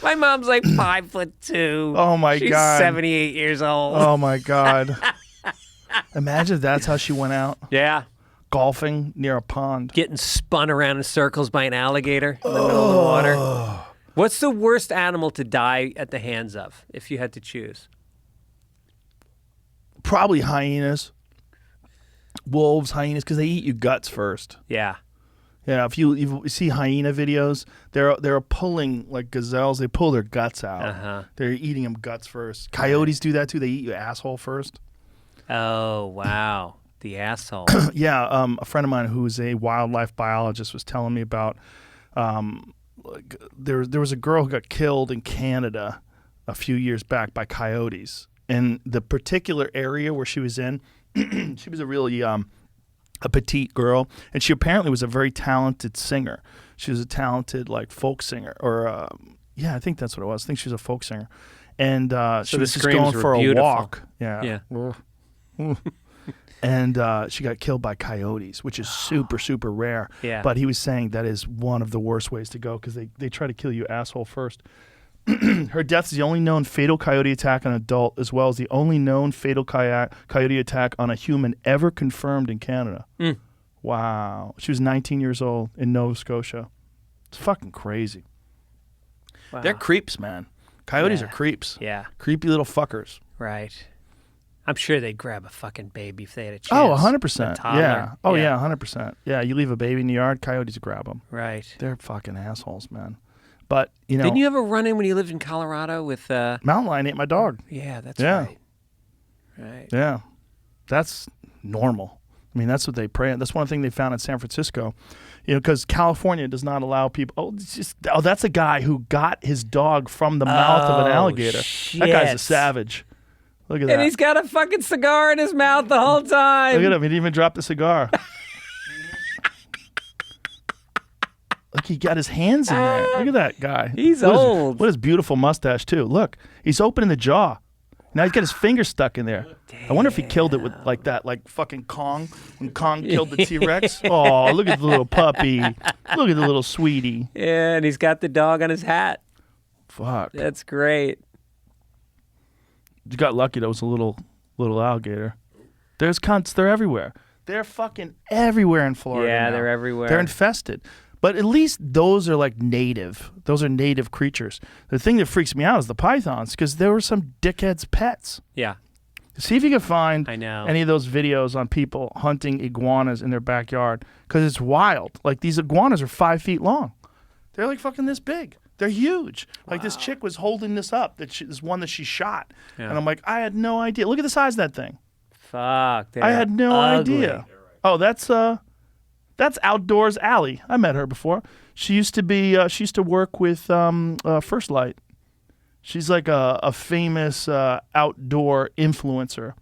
[SPEAKER 5] My mom's like 5'2".
[SPEAKER 4] Oh my God.
[SPEAKER 5] She's 78 years old.
[SPEAKER 4] Oh my God. Imagine if that's how she went out.
[SPEAKER 5] Yeah.
[SPEAKER 4] Golfing near a pond.
[SPEAKER 5] Getting spun around in circles by an alligator in the middle of the water. What's the worst animal to die at the hands of, if you had to choose?
[SPEAKER 4] Probably hyenas. Wolves, hyenas, because they eat your guts first.
[SPEAKER 5] Yeah.
[SPEAKER 4] Yeah, if you see hyena videos, they're pulling like gazelles. They pull their guts out.
[SPEAKER 5] Uh-huh.
[SPEAKER 4] They're eating them guts first. Coyotes do that too. They eat your asshole first.
[SPEAKER 5] Oh, wow. The asshole.
[SPEAKER 4] Yeah, a friend of mine who's a wildlife biologist was telling me about there was a girl who got killed in Canada a few years back by coyotes. And the particular area where she was in, she was a really a petite girl, and she apparently was a very talented singer. She was a talented like folk singer, or I think that's what it was. I think she was a folk singer. And she was just going for a walk. Yeah. And she got killed by coyotes, which is super, super rare.
[SPEAKER 5] Yeah.
[SPEAKER 4] But he was saying that is one of the worst ways to go, because they try to kill you asshole first. Her death is the only known fatal coyote attack on an adult, as well as the only known fatal coyote attack on a human ever confirmed in Canada. Wow. She was 19 years old in Nova Scotia. It's fucking crazy.
[SPEAKER 5] Wow.
[SPEAKER 4] They're creeps, man. Coyotes are creeps.
[SPEAKER 5] Yeah.
[SPEAKER 4] Creepy little fuckers.
[SPEAKER 5] Right. I'm sure they'd grab a fucking baby if they had a chance.
[SPEAKER 4] Oh, 100%.
[SPEAKER 5] A toddler.
[SPEAKER 4] Yeah. Oh, yeah, 100%. Yeah, you leave a baby in the yard, coyotes grab them.
[SPEAKER 5] Right.
[SPEAKER 4] They're fucking assholes, man. But,
[SPEAKER 5] Didn't you ever run in when you lived in Colorado with...
[SPEAKER 4] mountain lion ate my dog.
[SPEAKER 5] Yeah, that's right. Right.
[SPEAKER 4] Yeah. That's normal. I mean, that's what they prey on. That's one thing they found in San Francisco. Because California does not allow people... that's a guy who got his dog from the mouth of an alligator.
[SPEAKER 5] Shit.
[SPEAKER 4] That guy's a savage. Look at that.
[SPEAKER 5] And he's got a fucking cigar in his mouth the whole time.
[SPEAKER 4] Look at him. He didn't even drop the cigar. Look, he got his hands in there. Look at that guy.
[SPEAKER 5] He's old.
[SPEAKER 4] What his beautiful mustache, too. Look, he's opening the jaw. Now he's got his finger stuck in there. Damn. I wonder if he killed it with like that, like fucking Kong, when Kong killed the T-Rex. Oh, look at the little puppy. Look at the little sweetie.
[SPEAKER 5] Yeah, and he's got the dog on his hat.
[SPEAKER 4] Fuck.
[SPEAKER 5] That's great.
[SPEAKER 4] You got lucky that was a little alligator. There's cunts. They're everywhere. They're fucking everywhere in Florida.
[SPEAKER 5] Yeah,
[SPEAKER 4] now.
[SPEAKER 5] they're everywhere.
[SPEAKER 4] They're infested. But at least those are like native. Those are native creatures. The thing that freaks me out is the pythons, because there were some dickheads' pets.
[SPEAKER 5] Yeah.
[SPEAKER 4] See if you can find
[SPEAKER 5] I know.
[SPEAKER 4] any of those videos on people hunting iguanas in their backyard, because it's wild. Like, these iguanas are 5 feet long. They're like fucking this big. They're huge. Wow. Like, this chick was holding this up, this one that she shot. Yeah. And I'm like, I had no idea. Look at the size of that thing.
[SPEAKER 5] Fuck.
[SPEAKER 4] I had no
[SPEAKER 5] ugly.
[SPEAKER 4] idea. Oh, that's Outdoors Alley. I met her before. She used to work with First Light. She's like a famous outdoor influencer.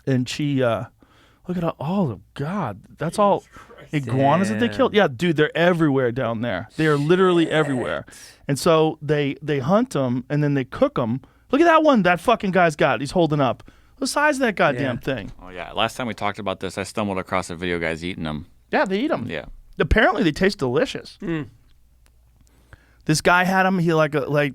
[SPEAKER 4] And she, look at all, God, that's all iguanas that they killed. Yeah, dude, they're everywhere down there. They are literally everywhere. And so they hunt them and then they cook them. Look at that one that fucking guy's got. He's holding up. The size of that goddamn thing.
[SPEAKER 6] Oh, yeah. Last time we talked about this, I stumbled across a video of guys eating them.
[SPEAKER 4] Yeah, they eat them.
[SPEAKER 6] Yeah.
[SPEAKER 4] Apparently, they taste delicious. Mm. This guy had them. He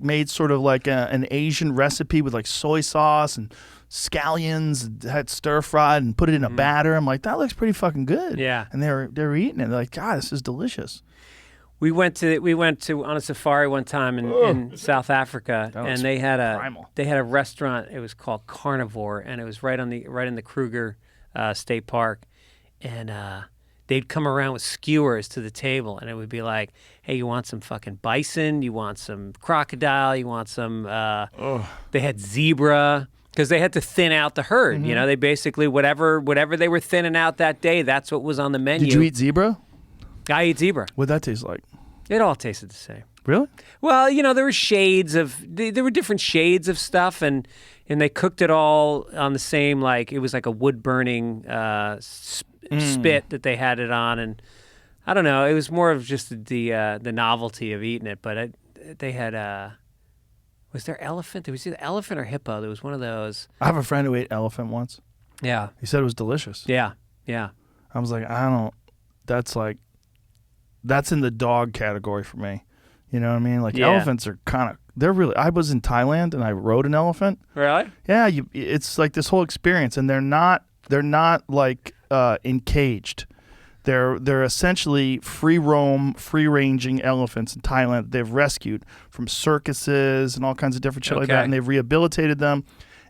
[SPEAKER 4] made sort of like an Asian recipe with like soy sauce and scallions, and had stir fried and put it in a batter. I'm like, that looks pretty fucking good.
[SPEAKER 5] Yeah.
[SPEAKER 4] And they're eating it. They're like, God, this is delicious.
[SPEAKER 5] We went to on a safari one time in South Africa, and they had a restaurant. It was called Carnivore, and it was right in the Kruger State Park, and they'd come around with skewers to the table, and it would be like, hey, you want some fucking bison? You want some crocodile? You want some? They had zebra. Because they had to thin out the herd, you know. They basically whatever they were thinning out that day, that's what was on the menu.
[SPEAKER 4] Did you eat zebra?
[SPEAKER 5] I ate zebra.
[SPEAKER 4] What'd that taste like?
[SPEAKER 5] It all tasted the same.
[SPEAKER 4] Really?
[SPEAKER 5] Well, you know, there were different shades of stuff, and they cooked it all on the same, like, it was like a wood burning spit that they had it on, and I don't know, it was more of just the novelty of eating it. But they had was there elephant? There was either elephant or hippo. There was one of those.
[SPEAKER 4] I have a friend who ate elephant once.
[SPEAKER 5] Yeah.
[SPEAKER 4] He said it was delicious.
[SPEAKER 5] Yeah.
[SPEAKER 4] I was like, that's in the dog category for me. You know what I mean? Like, elephants are I was in Thailand and I rode an elephant.
[SPEAKER 5] Really?
[SPEAKER 4] Yeah, it's like this whole experience, and they're not like encaged. They're essentially free roam, free ranging elephants in Thailand that they've rescued from circuses and all kinds of different shit like that, and they've rehabilitated them,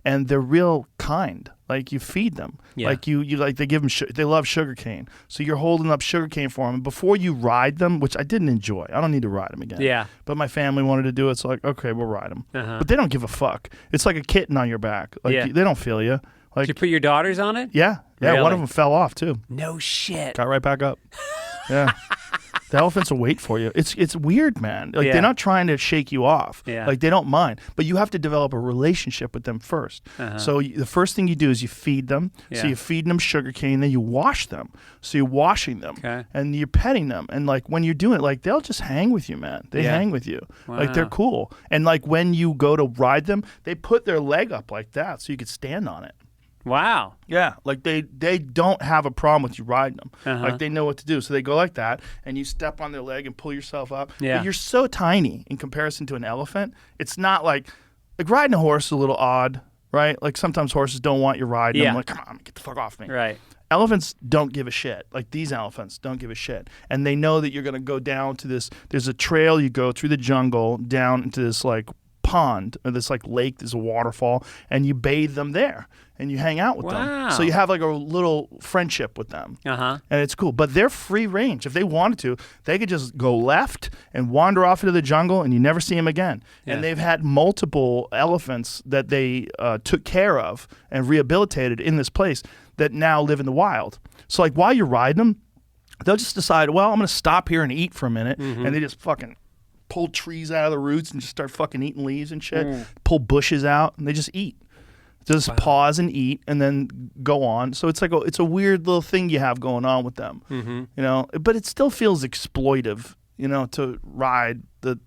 [SPEAKER 4] and they're real kind. Like, you feed them. Yeah. Like you like, they give them they love sugarcane. So you're holding up sugarcane for them, and before you ride them, which I didn't enjoy. I don't need to ride them again. Yeah. But my family wanted to do it, so like, okay, we'll ride them. But they don't give a fuck. It's like a kitten on your back. Like, they don't feel you. Like,
[SPEAKER 5] did you put your daughters on it?
[SPEAKER 4] Yeah.
[SPEAKER 5] Really?
[SPEAKER 4] One of them fell off too.
[SPEAKER 5] No shit.
[SPEAKER 4] Got right back up. Yeah. The elephants will wait for you. It's weird, man. Like, they're not trying to shake you off. Yeah. Like, they don't mind. But you have to develop a relationship with them first. So the first thing you do is you feed them. Yeah. So you're feeding them sugarcane, then you wash them. So you're washing them. Okay. And you're petting them. And, like, when you're doing it, like, they'll just hang with you, man. They hang with you. Wow. Like, they're cool. And, like, when you go to ride them, they put their leg up like that so you could stand on it.
[SPEAKER 5] Wow.
[SPEAKER 4] Yeah, like they don't have a problem with you riding them. Like, they know what to do. So they go like that, and you step on their leg and pull yourself up. Yeah. But you're so tiny in comparison to an elephant. It's not like riding a horse is a little odd, right? Like, sometimes horses don't want you riding them. Like, come on, get the fuck off me.
[SPEAKER 5] Right.
[SPEAKER 4] Elephants don't give a shit. Like, these elephants don't give a shit. And they know that you're going to go down to this. There's a trail you go through the jungle down into this, like, pond or this, like, lake. There's a waterfall, and you bathe them there. And you hang out with them. So you have like a little friendship with them. And it's cool. But they're free range. If they wanted to, they could just go left and wander off into the jungle, and you never see them again. Yeah. And they've had multiple elephants that they took care of and rehabilitated in this place that now live in the wild. So, like, while you're riding them, they'll just decide, well, I'm going to stop here and eat for a minute. And they just fucking pull trees out of the roots and just start fucking eating leaves and shit. Pull bushes out, and they just eat. Just pause and eat and then go on. So it's like it's a weird little thing you have going on with them, you know. But it still feels exploitive, you know, to ride the.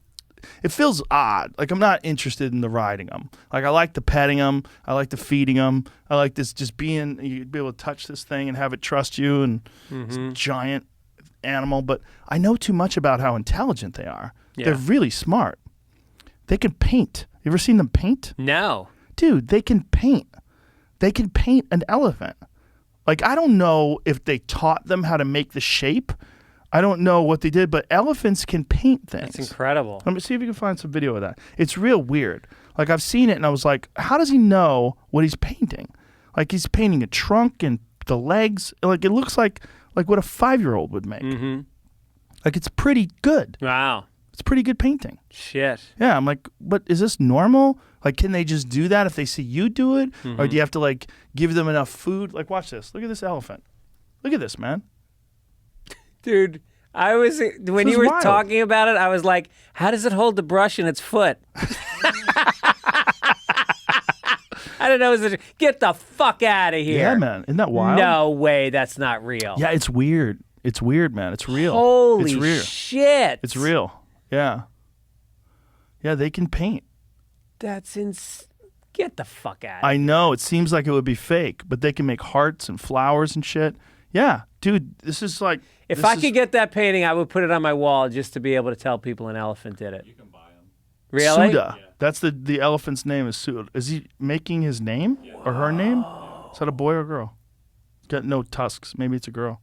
[SPEAKER 4] It feels odd. Like I'm not interested in the riding them. Like I like the petting them. I like the feeding them. I like this just being. You'd be able to touch this thing and have it trust you and it's a giant animal. But I know too much about how intelligent they are. Yeah. They're really smart. They can paint. You ever seen them paint?
[SPEAKER 5] No.
[SPEAKER 4] Dude, they can paint. They can paint an elephant. Like, I don't know if they taught them how to make the shape. I don't know what they did, but elephants can paint things.
[SPEAKER 5] That's incredible.
[SPEAKER 4] Let me see if you can find some video of that. It's real weird. Like, I've seen it, and I was like, how does he know what he's painting? Like, he's painting a trunk and the legs. Like, it looks like what a 5-year-old would make. Like, it's pretty good.
[SPEAKER 5] Wow.
[SPEAKER 4] It's pretty good painting.
[SPEAKER 5] Shit.
[SPEAKER 4] Yeah, I'm like, but is this normal? Like, can they just do that if they see you do it? Or do you have to, like, give them enough food? Like, watch this. Look at this elephant. Look at this, man.
[SPEAKER 5] Dude, when you were talking about it, I was like, how does it hold the brush in its foot? I don't know. Get the fuck out of here.
[SPEAKER 4] Yeah, man. Isn't that wild?
[SPEAKER 5] No way. That's not real.
[SPEAKER 4] Yeah, it's weird. It's weird, man. It's real.
[SPEAKER 5] Holy
[SPEAKER 4] it's real.
[SPEAKER 5] shit.
[SPEAKER 4] It's real. Yeah. Yeah, they can paint.
[SPEAKER 5] That's Get the fuck out of
[SPEAKER 4] I
[SPEAKER 5] here.
[SPEAKER 4] know. It seems like it would be fake, but they can make hearts and flowers and shit. Yeah. Dude, this is like...
[SPEAKER 5] If I could get that painting, I would put it on my wall just to be able to tell people an elephant did it.
[SPEAKER 6] You can buy them.
[SPEAKER 5] Really?
[SPEAKER 4] Suda. Yeah. That's the elephant's name is Suda. Is he making his name or her name? Is that a boy or a girl? Got no tusks. Maybe it's a girl.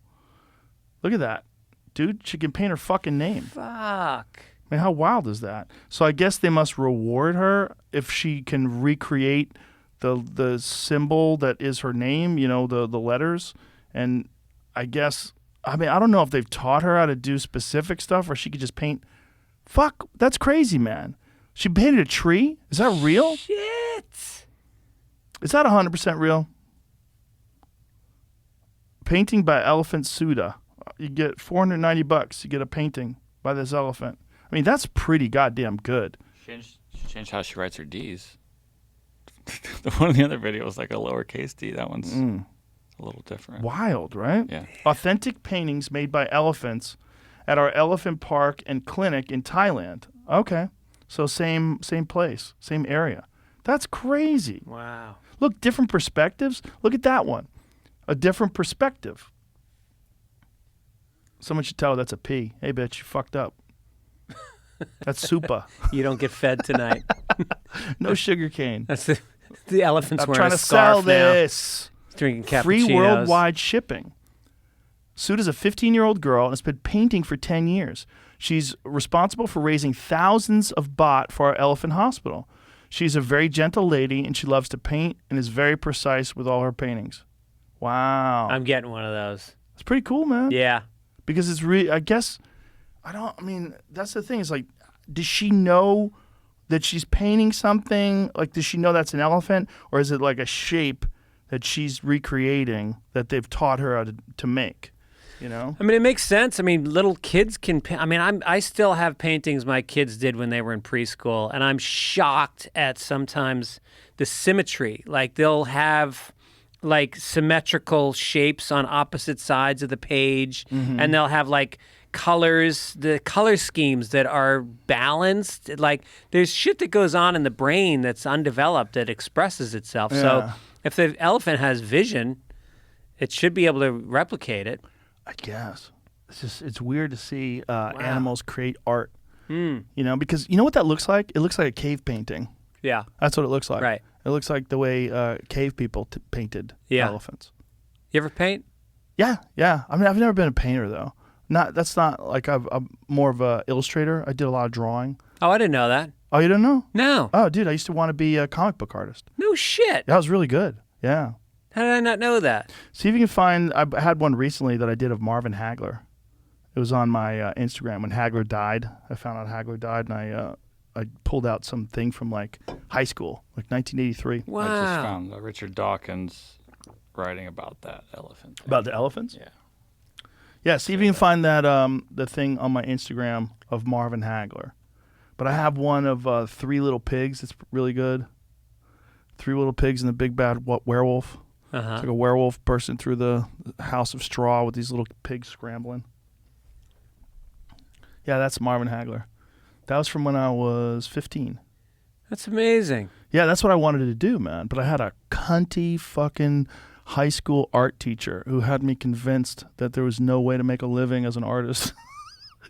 [SPEAKER 4] Look at that. Dude, she can paint her fucking name.
[SPEAKER 5] Fuck.
[SPEAKER 4] I mean, how wild is that? So I guess they must reward her if she can recreate the symbol that is her name, you know, the letters. And I guess, I mean, I don't know if they've taught her how to do specific stuff or she could just paint. Fuck, that's crazy, man. She painted a tree? Is that real?
[SPEAKER 5] Shit.
[SPEAKER 4] Is that 100% real? Painting by Elephant Suda. You get $490. You get a painting by this elephant. I mean, that's pretty goddamn good.
[SPEAKER 6] She changed how she writes her D's. One of the other videos was like a lowercase D. That one's a little different.
[SPEAKER 4] Wild, right?
[SPEAKER 6] Yeah.
[SPEAKER 4] Authentic paintings made by elephants at our elephant park and clinic in Thailand. Okay. So same place, same area. That's crazy.
[SPEAKER 5] Wow.
[SPEAKER 4] Look, different perspectives. Look at that one. A different perspective. Someone should tell her that's a P. Hey, bitch, you fucked up. That's super.
[SPEAKER 5] You don't get fed tonight.
[SPEAKER 4] No sugar cane.
[SPEAKER 5] That's the elephant's
[SPEAKER 4] I'm
[SPEAKER 5] wearing
[SPEAKER 4] trying
[SPEAKER 5] a
[SPEAKER 4] to sell
[SPEAKER 5] scarf now.
[SPEAKER 4] this.
[SPEAKER 5] He's drinking cappuccinos.
[SPEAKER 4] Free worldwide shipping. Suda's a 15-year-old girl and has been painting for 10 years. She's responsible for raising thousands of baht for our elephant hospital. She's a very gentle lady, and she loves to paint and is very precise with all her paintings. Wow.
[SPEAKER 5] I'm getting one of those.
[SPEAKER 4] It's pretty cool, man.
[SPEAKER 5] Yeah.
[SPEAKER 4] Because it's really, I guess, I mean, that's the thing. It's like, does she know that she's painting something? Like, does she know that's an elephant? Or is it like a shape that she's recreating that they've taught her how to make? You know?
[SPEAKER 5] I mean, it makes sense. I mean, little kids can paint. I mean, I still have paintings my kids did when they were in preschool, and I'm shocked at sometimes the symmetry. Like, they'll have like symmetrical shapes on opposite sides of the page, and they'll have like the color schemes that are balanced. Like, there's shit that goes on in the brain that's undeveloped that expresses itself.
[SPEAKER 4] Yeah.
[SPEAKER 5] So if the elephant has vision, it should be able to replicate it.
[SPEAKER 4] I guess. It's weird to see animals create art. You know, because you know what that looks like? It looks like a cave painting.
[SPEAKER 5] Yeah.
[SPEAKER 4] That's what it looks like.
[SPEAKER 5] Right.
[SPEAKER 4] It looks like the way cave people painted elephants.
[SPEAKER 5] You ever paint?
[SPEAKER 4] Yeah. I mean, I've never been a painter though. That's not like I'm more of a illustrator. I did a lot of drawing.
[SPEAKER 5] Oh, I didn't know that.
[SPEAKER 4] Oh, you didn't know?
[SPEAKER 5] No.
[SPEAKER 4] Oh, dude, I used to want to be a comic book artist.
[SPEAKER 5] No shit.
[SPEAKER 4] Yeah, I was really good. Yeah.
[SPEAKER 5] How did I not know that?
[SPEAKER 4] See if you can find. I had one recently that I did of Marvin Hagler. It was on my Instagram when Hagler died. I found out Hagler died, and I pulled out something from like high school, like 1983.
[SPEAKER 5] Wow.
[SPEAKER 6] I just found Richard Dawkins writing about that elephant.
[SPEAKER 4] About the elephants?
[SPEAKER 6] Yeah.
[SPEAKER 4] Yeah, see if you can find that the thing on my Instagram of Marvin Hagler. But I have one of 3 little pigs. It's really good. Three Little Pigs and the Big Bad Werewolf. It's like a werewolf bursting through the house of straw with these little pigs scrambling. Yeah, that's Marvin Hagler. That was from when I was 15.
[SPEAKER 5] That's amazing.
[SPEAKER 4] Yeah, that's what I wanted to do, man. But I had a cunty fucking high school art teacher who had me convinced that there was no way to make a living as an artist.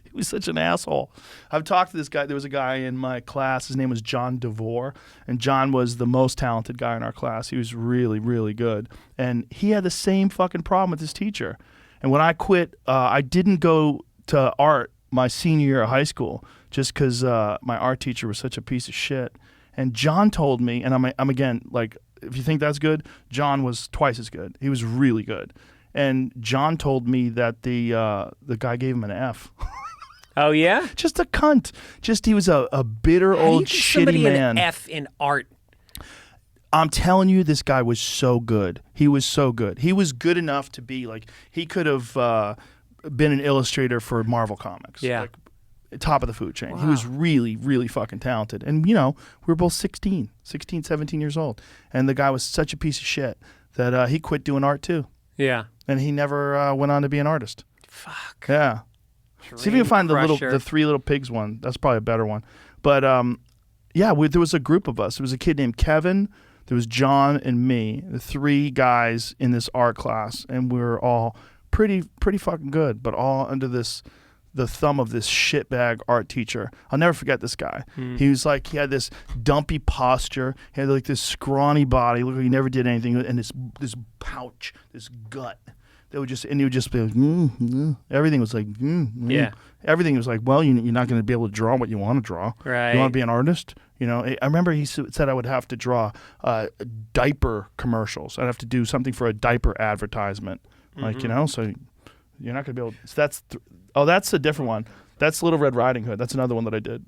[SPEAKER 4] He was such an asshole. I've talked to this guy. There was a guy in my class. His name was John DeVore. And John was the most talented guy in our class. He was really, really good. And he had the same fucking problem with his teacher. And when I quit, I didn't go to art my senior year of high school just because my art teacher was such a piece of shit. And John told me, and I'm again, like, if you think that's good, John was twice as good. He was really good. And John told me that the guy gave him an F.
[SPEAKER 5] Oh, yeah?
[SPEAKER 4] Just a cunt. Just he was a bitter old shitty man.
[SPEAKER 5] An F in art?
[SPEAKER 4] I'm telling you, this guy was so good. He was so good. He was good enough to be like, he could have been an illustrator for Marvel Comics.
[SPEAKER 5] Yeah.
[SPEAKER 4] Like, top of the food chain.
[SPEAKER 5] Wow.
[SPEAKER 4] He was really, really fucking talented. And, we were both 16, 17 years old. And the guy was such a piece of shit that he quit doing art too.
[SPEAKER 5] Yeah.
[SPEAKER 4] And he never went on to be an artist.
[SPEAKER 5] Fuck.
[SPEAKER 4] Yeah. See if you can find
[SPEAKER 5] Crusher.
[SPEAKER 4] the Three Little Pigs one. That's probably a better one. But there was a group of us. There was a kid named Kevin. There was John and me, the three guys in this art class, and we were all pretty fucking good, but all under the thumb of this shitbag art teacher. I'll never forget this guy. He was like, he had this dumpy posture. He had like this scrawny body. Look, he never did anything, and this pouch, this gut. He would just be like, everything was like,
[SPEAKER 5] Yeah.
[SPEAKER 4] Everything was like, well, you're not going to be able to draw what you want to draw.
[SPEAKER 5] Right.
[SPEAKER 4] You want to be an artist? I remember he said I would have to draw diaper commercials. I'd have to do something for a diaper advertisement. Like, so you're not going to be able to. So that's a different one. That's Little Red Riding Hood. That's another one that I did.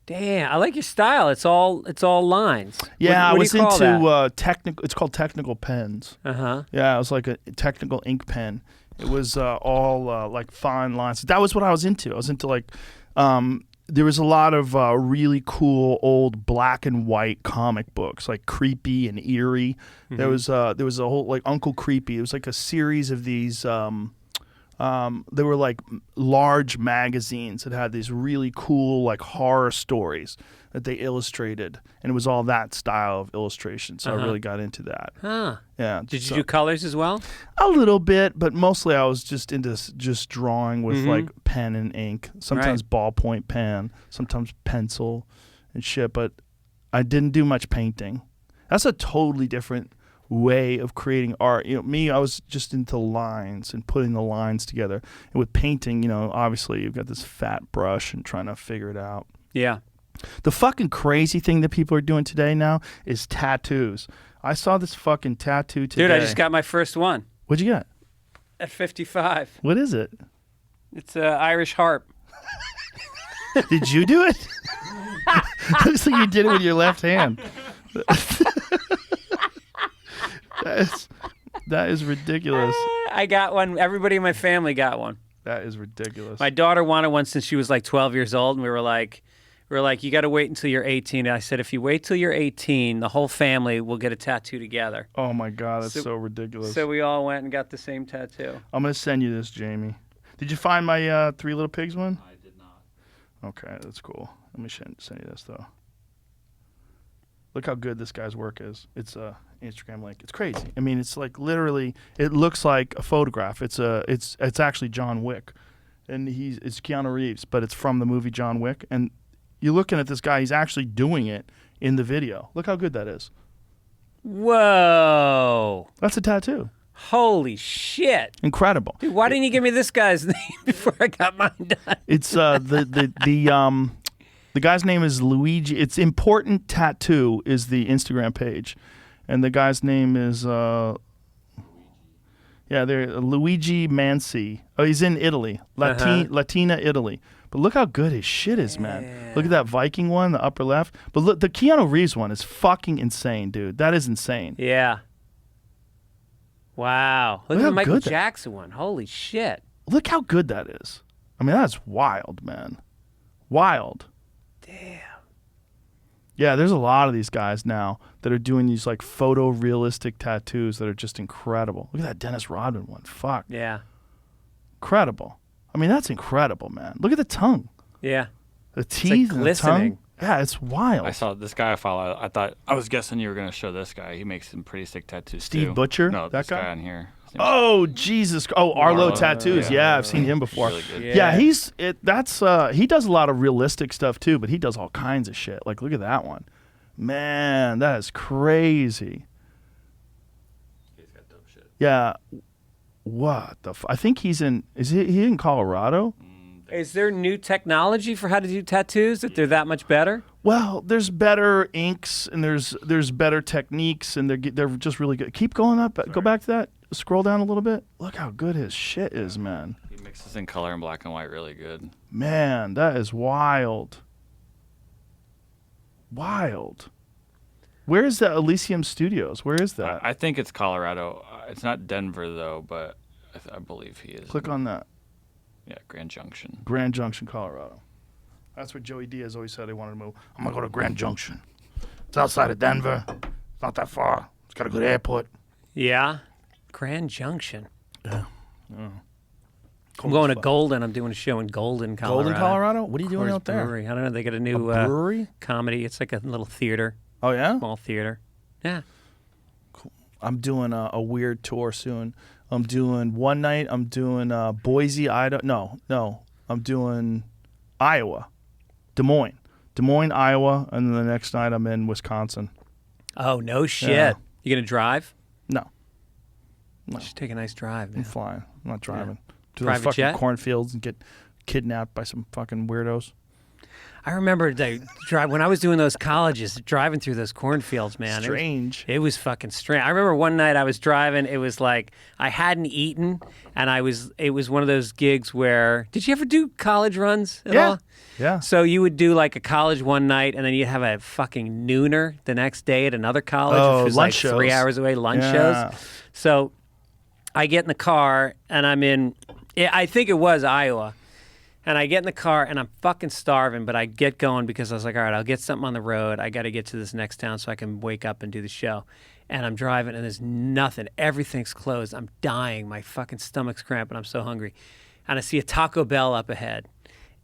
[SPEAKER 5] Damn, I like your style. It's all lines.
[SPEAKER 4] Yeah,
[SPEAKER 5] what
[SPEAKER 4] I was
[SPEAKER 5] do you call
[SPEAKER 4] into technical. It's called technical pens.
[SPEAKER 5] that?
[SPEAKER 4] Yeah, it was like a technical ink pen. It was all like fine lines. That was what I was into. I was into like, there was a lot of really cool old black and white comic books, like creepy and eerie. There was a whole like Uncle Creepy. It was like a series of these. They were like large magazines that had these really cool like horror stories that they illustrated, and it was all that style of illustration. So I really got into that.
[SPEAKER 5] Huh.
[SPEAKER 4] Yeah.
[SPEAKER 5] Did you do colors as well?
[SPEAKER 4] A little bit, but mostly I was just into just drawing with like pen and ink. Sometimes ballpoint pen, sometimes pencil and shit. But I didn't do much painting. That's a totally different way of creating art. Me, I was just into lines and putting the lines together. And with painting, obviously you've got this fat brush and trying to figure it out.
[SPEAKER 5] Yeah.
[SPEAKER 4] The fucking crazy thing that people are doing today now is tattoos. I saw this fucking tattoo today.
[SPEAKER 5] Dude, I just got my first one
[SPEAKER 4] What'd you get?
[SPEAKER 5] at 55.
[SPEAKER 4] What is it?
[SPEAKER 5] It's an Irish harp.
[SPEAKER 4] Did you do it? Looks like you did it with your left hand. That is ridiculous.
[SPEAKER 5] I got one. Everybody in my family got one.
[SPEAKER 4] That is ridiculous.
[SPEAKER 5] My daughter wanted one since she was like 12 years old, and we were like, you got to wait until you're 18. And I said, if you wait till you're 18, the whole family will get a tattoo together.
[SPEAKER 4] Oh my God, that's so ridiculous.
[SPEAKER 5] So we all went and got the same tattoo.
[SPEAKER 4] I'm gonna send you this, Jamie. Did you find my Three Little Pigs one?
[SPEAKER 6] I did not.
[SPEAKER 4] Okay, that's cool. Let me send you this though. Look how good this guy's work is. It's a Instagram link. It's crazy. I mean, it's like literally. It looks like a photograph. It's actually John Wick, and it's Keanu Reeves, but it's from the movie John Wick. And you're looking at this guy. He's actually doing it in the video. Look how good that is.
[SPEAKER 5] Whoa!
[SPEAKER 4] That's a tattoo.
[SPEAKER 5] Holy shit!
[SPEAKER 4] Incredible.
[SPEAKER 5] Dude, why didn't you give me this guy's name before I got mine done?
[SPEAKER 4] It's the guy's name is Luigi. It's Important Tattoo is the Instagram page, and the guy's name is Luigi Mansi. Oh, he's in Italy, Latina Italy. But look how good his shit is, man. Look at that Viking one, the upper left. But look, the Keanu Reeves one is fucking insane, dude. That is insane.
[SPEAKER 5] Yeah. Wow. Look at
[SPEAKER 4] how
[SPEAKER 5] the Michael
[SPEAKER 4] good that-
[SPEAKER 5] Jackson one. Holy shit.
[SPEAKER 4] Look how good that is. I mean, that's wild, man. Wild.
[SPEAKER 5] Damn.
[SPEAKER 4] Yeah, there's a lot of these guys now that are doing these like photorealistic tattoos that are just incredible. Look at that Dennis Rodman one. Fuck.
[SPEAKER 5] Yeah.
[SPEAKER 4] Incredible. I mean, that's incredible, man. Look at the tongue.
[SPEAKER 5] Yeah.
[SPEAKER 4] The teeth and the
[SPEAKER 5] glistening.
[SPEAKER 4] tongue. Yeah, it's wild.
[SPEAKER 6] I saw this guy I follow. I was guessing you were going to show this guy. He makes some pretty sick tattoos
[SPEAKER 4] Steve
[SPEAKER 6] too.
[SPEAKER 4] Butcher?
[SPEAKER 6] No,
[SPEAKER 4] That
[SPEAKER 6] this
[SPEAKER 4] guy?
[SPEAKER 6] guy on here.
[SPEAKER 4] Oh, Jesus. Oh, Arlo
[SPEAKER 6] Arlo.
[SPEAKER 4] Tattoos. Yeah, I've seen him before.
[SPEAKER 6] Really good.
[SPEAKER 4] Yeah, he does a lot of realistic stuff too, but he does all kinds of shit. Like, look at that one. Man, that is crazy.
[SPEAKER 6] He's got dope shit.
[SPEAKER 4] Yeah. What the I think he's in he in Colorado?
[SPEAKER 5] Is there new technology for how to do tattoos that they're that much better?
[SPEAKER 4] Well, there's better inks and there's better techniques and they're just really good. Keep going up. Go back to that. Scroll down a little bit. Look how good his shit is, man.
[SPEAKER 6] He mixes in color and black and white really good.
[SPEAKER 4] Man, that is wild. Wild. Where is the Elysium Studios? Where is that?
[SPEAKER 6] I think it's Colorado. It's not Denver though, but I believe he is.
[SPEAKER 4] Click on that.
[SPEAKER 6] Yeah, Grand Junction.
[SPEAKER 4] Grand Junction, Colorado. That's what Joey Diaz always said he wanted to move. I'm going to go to Grand Junction. It's outside of Denver. It's not that far. It's got a good airport.
[SPEAKER 5] Yeah. Grand Junction.
[SPEAKER 4] Yeah.
[SPEAKER 5] I'm going to Golden. I'm doing a show in Golden, Colorado.
[SPEAKER 4] Golden, Colorado? What are you doing
[SPEAKER 5] Coors
[SPEAKER 4] out there?
[SPEAKER 5] Brewery. I don't know. They got a new
[SPEAKER 4] brewery?
[SPEAKER 5] comedy. It's like a little theater,
[SPEAKER 4] Oh, yeah?
[SPEAKER 5] small theater. Yeah.
[SPEAKER 4] I'm doing a weird tour soon. I'm doing one night. I'm doing Boise, Idaho. No. I'm doing Iowa. Des Moines, Iowa. And then the next night I'm in Wisconsin.
[SPEAKER 5] Oh, no shit.
[SPEAKER 4] Yeah.
[SPEAKER 5] You going to drive?
[SPEAKER 4] No.
[SPEAKER 5] You should take a nice drive,
[SPEAKER 4] I'm
[SPEAKER 5] man.
[SPEAKER 4] flying. I'm not driving. To those
[SPEAKER 5] Private
[SPEAKER 4] fucking
[SPEAKER 5] jet?
[SPEAKER 4] cornfields and get kidnapped by some fucking weirdos.
[SPEAKER 5] I remember when I was doing those colleges, driving through those cornfields, man.
[SPEAKER 4] Strange.
[SPEAKER 5] It was fucking strange. I remember one night I was driving. It was like I hadn't eaten, and it was one of those gigs where. Did you ever do college runs at all?
[SPEAKER 4] Yeah.
[SPEAKER 5] So you would do like a college one night, and then you'd have a fucking nooner the next day at another college,
[SPEAKER 4] Oh,
[SPEAKER 5] which was
[SPEAKER 4] lunch
[SPEAKER 5] like 3
[SPEAKER 4] shows.
[SPEAKER 5] hours away, lunch
[SPEAKER 4] Yeah.
[SPEAKER 5] shows. So I get in the car, and I'm in. I think it was Iowa. And I get in the car, and I'm fucking starving, but I get going because I was like, all right, I'll get something on the road. I got to get to this next town so I can wake up and do the show. And I'm driving, and there's nothing. Everything's closed. I'm dying. My fucking stomach's cramping. I'm so hungry. And I see a Taco Bell up ahead.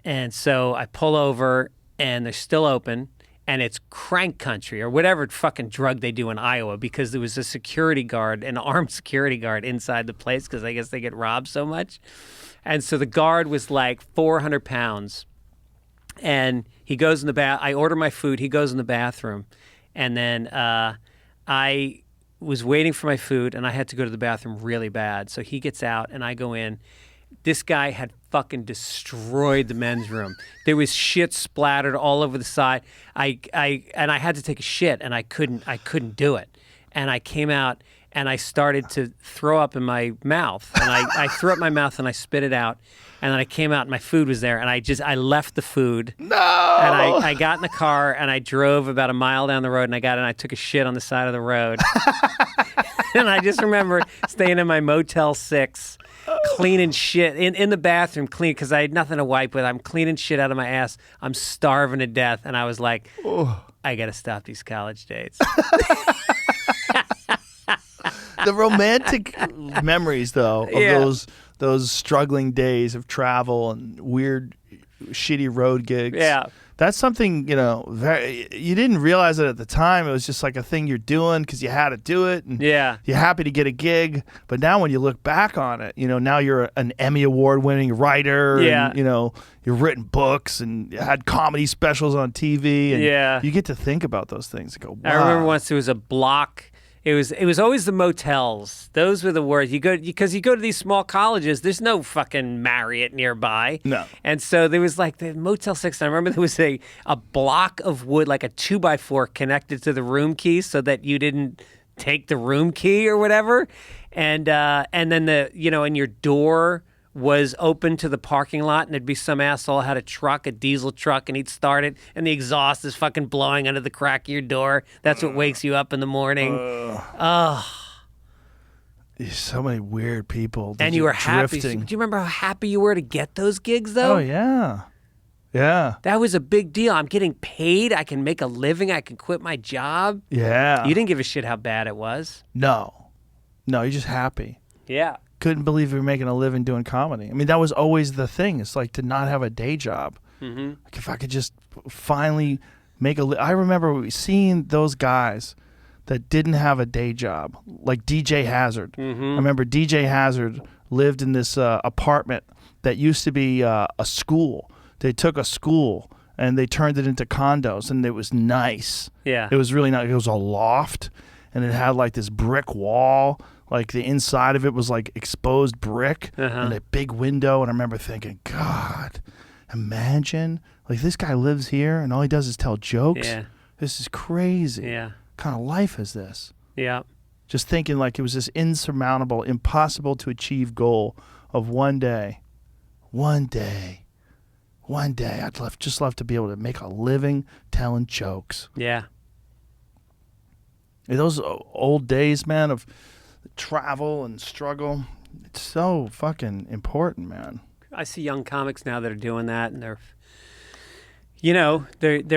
[SPEAKER 5] And so I pull over, and they're still open, and it's crank country or whatever fucking drug they do in Iowa because there was a security guard, an armed security guard inside the place because I guess they get robbed so much. And so the guard was like 400 pounds. And he goes in the I order my food. He goes in the bathroom. And then I was waiting for my food, and I had to go to the bathroom really bad. So he gets out, and I go in. This guy had fucking destroyed the men's room. There was shit splattered all over the side. I had to take a shit, and I couldn't do it. And I came out, and I started to throw up in my mouth. And I threw up my mouth, and I spit it out. And then I came out, and my food was there. And I left the food.
[SPEAKER 4] No!
[SPEAKER 5] And I got in the car, and I drove about a mile down the road, and I took a shit on the side of the road. And I just remember staying in my Motel 6, cleaning shit in the bathroom, because I had nothing to wipe with. I'm cleaning shit out of my ass. I'm starving to death. And I was like, I got to stop these college dates.
[SPEAKER 4] The romantic memories, though, of those struggling days of travel and weird, shitty road gigs.
[SPEAKER 5] Yeah.
[SPEAKER 4] That's something, you didn't realize it at the time. It was just like a thing you're doing because you had to do it. And
[SPEAKER 5] Yeah.
[SPEAKER 4] you're happy to get a gig. But now when you look back on it, now you're an Emmy Award-winning writer.
[SPEAKER 5] Yeah.
[SPEAKER 4] And, you've written books and you had comedy specials on TV. And
[SPEAKER 5] Yeah.
[SPEAKER 4] you get to think about those things and go, wow.
[SPEAKER 5] I remember once there was a block. It was always the motels. Those were the words. Because you go to these small colleges. There's no fucking Marriott nearby.
[SPEAKER 4] No.
[SPEAKER 5] And so there was like the Motel 6. And I remember there was a block of wood, like a 2x4 connected to the room key, so that you didn't take the room key or whatever. And then and your door was open to the parking lot, and there'd be some asshole had a diesel truck, and he'd start it, and the exhaust is fucking blowing under the crack of your door. That's what wakes you up in the morning.
[SPEAKER 4] There's so many weird people.
[SPEAKER 5] And you were happy.
[SPEAKER 4] drifting.
[SPEAKER 5] Do you remember how happy you were to get those gigs, though?
[SPEAKER 4] Oh, yeah. Yeah.
[SPEAKER 5] That was a big deal. I'm getting paid. I can make a living. I can quit my job.
[SPEAKER 4] Yeah.
[SPEAKER 5] You didn't give a shit how bad it was.
[SPEAKER 4] No, you're just happy.
[SPEAKER 5] Yeah.
[SPEAKER 4] Couldn't believe you were making a living doing comedy. I mean, that was always the thing. It's like to not have a day job.
[SPEAKER 5] Mm-hmm.
[SPEAKER 4] Like if I could just finally make I remember seeing those guys that didn't have a day job, like DJ Hazard.
[SPEAKER 5] Mm-hmm.
[SPEAKER 4] I remember DJ Hazard lived in this apartment that used to be a school. They took a school and they turned it into condos, and it was nice.
[SPEAKER 5] Yeah.
[SPEAKER 4] It was really nice. It was a loft, and it had like this brick wall. Like the inside of it was like exposed brick and a big window. And I remember thinking, God, imagine like this guy lives here and all he does is tell jokes.
[SPEAKER 5] Yeah.
[SPEAKER 4] This is crazy.
[SPEAKER 5] Yeah.
[SPEAKER 4] What kind of life is this?
[SPEAKER 5] Yeah.
[SPEAKER 4] Just thinking like it was this insurmountable, impossible to achieve goal of one day, I'd just love to be able to make a living telling jokes.
[SPEAKER 5] Yeah.
[SPEAKER 4] In those old days, man, of travel and struggle, it's so fucking important, man.
[SPEAKER 5] I see young comics now that are doing that, and they're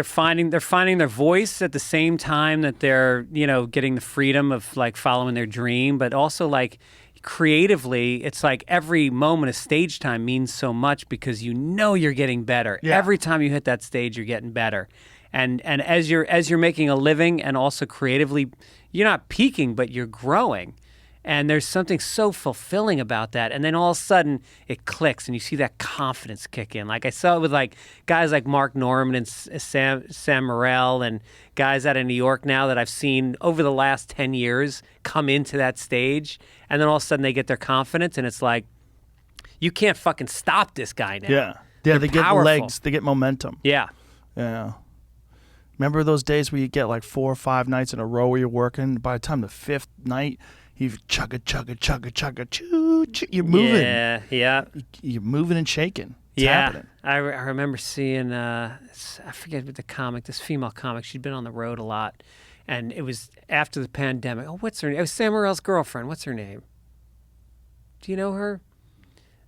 [SPEAKER 5] finding their voice at the same time that they're getting the freedom of like following their dream, but also like creatively, it's like every moment of stage time means so much because you're getting better.
[SPEAKER 4] Yeah.
[SPEAKER 5] Every time you hit that stage, you're getting better. And as you're making a living and also creatively, you're not peaking, but you're growing. And there's something so fulfilling about that. And then all of a sudden it clicks and you see that confidence kick in. Like I saw it with like guys like Mark Norman and Sam Morrell and guys out of New York now that I've seen over the last 10 years come into that stage. And then all of a sudden they get their confidence and it's like, you can't fucking stop this guy now.
[SPEAKER 4] Yeah.
[SPEAKER 5] They're
[SPEAKER 4] They get
[SPEAKER 5] powerful.
[SPEAKER 4] legs. They get momentum.
[SPEAKER 5] Yeah.
[SPEAKER 4] Yeah. Remember those days where you get like 4 or 5 nights in a row where you're working? By the time the 5th night, you've chugga, choo, choo. You're moving.
[SPEAKER 5] Yeah, yeah.
[SPEAKER 4] You're moving and shaking. It's happening.
[SPEAKER 5] I remember seeing, I forget what the comic, this female comic, she'd been on the road a lot. And it was after the pandemic. Oh, what's her name? It was Sam Morrill's girlfriend. What's her name? Do you know her?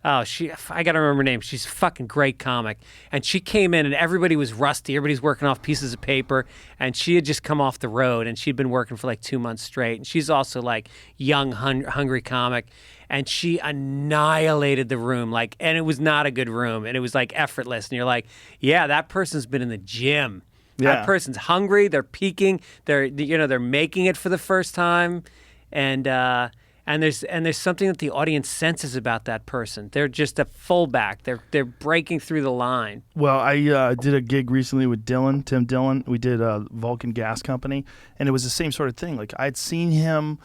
[SPEAKER 5] Oh, I got to remember her name. She's a fucking great comic. And she came in and everybody was rusty. Everybody's working off pieces of paper. And she had just come off the road and she'd been working for like 2 months straight. And she's also like young, hungry comic. And she annihilated the room. And it was not a good room. And it was like effortless. And you're like, yeah, that person's been in the gym.
[SPEAKER 4] Yeah.
[SPEAKER 5] That person's hungry. They're peaking. They're making it for the first time. And there's something that the audience senses about that person. They're just a fullback. They're breaking through the line.
[SPEAKER 4] Well, I did a gig recently with Tim Dillon. We did Vulcan Gas Company, and it was the same sort of thing. Like I'd seen him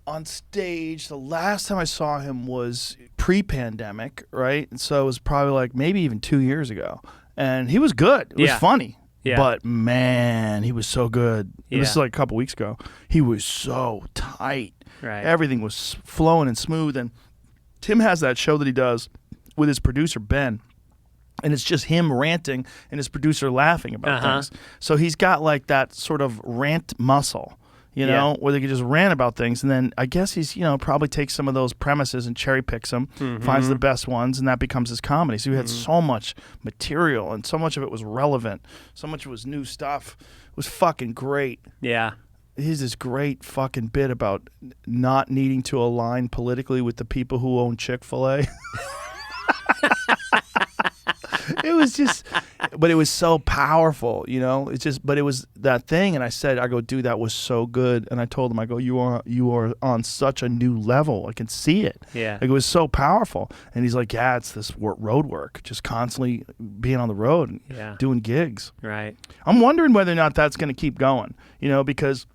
[SPEAKER 4] on stage. The last time I saw him was pre-pandemic, right? And so it was probably like maybe even 2 years ago, and he was good. It was funny.
[SPEAKER 5] Yeah.
[SPEAKER 4] But man, he was so good.
[SPEAKER 5] Yeah.
[SPEAKER 4] This is like a couple weeks ago. He was so tight.
[SPEAKER 5] Right.
[SPEAKER 4] Everything was flowing and smooth. And Tim has that show that he does with his producer, Ben. And it's just him ranting and his producer laughing about things. So he's got like that sort of rant muscle, where they can just rant about things. And then I guess he's, probably takes some of those premises and cherry picks them, finds the best ones, and that becomes his comedy. So he had so much material, and so much of it was relevant. So much of it was new stuff. It was fucking great.
[SPEAKER 5] Yeah.
[SPEAKER 4] He's this great fucking bit about not needing to align politically with the people who own Chick-fil-A. It was just, but it was so powerful, It's just, but it was that thing, and I go, dude, that was so good. And I told him, I go, you are on such a new level. I can see it.
[SPEAKER 5] Yeah.
[SPEAKER 4] Like, it was so powerful. And he's like, yeah, it's this road work, just constantly being on the road and doing gigs.
[SPEAKER 5] Right.
[SPEAKER 4] I'm wondering whether or not that's going to keep going, because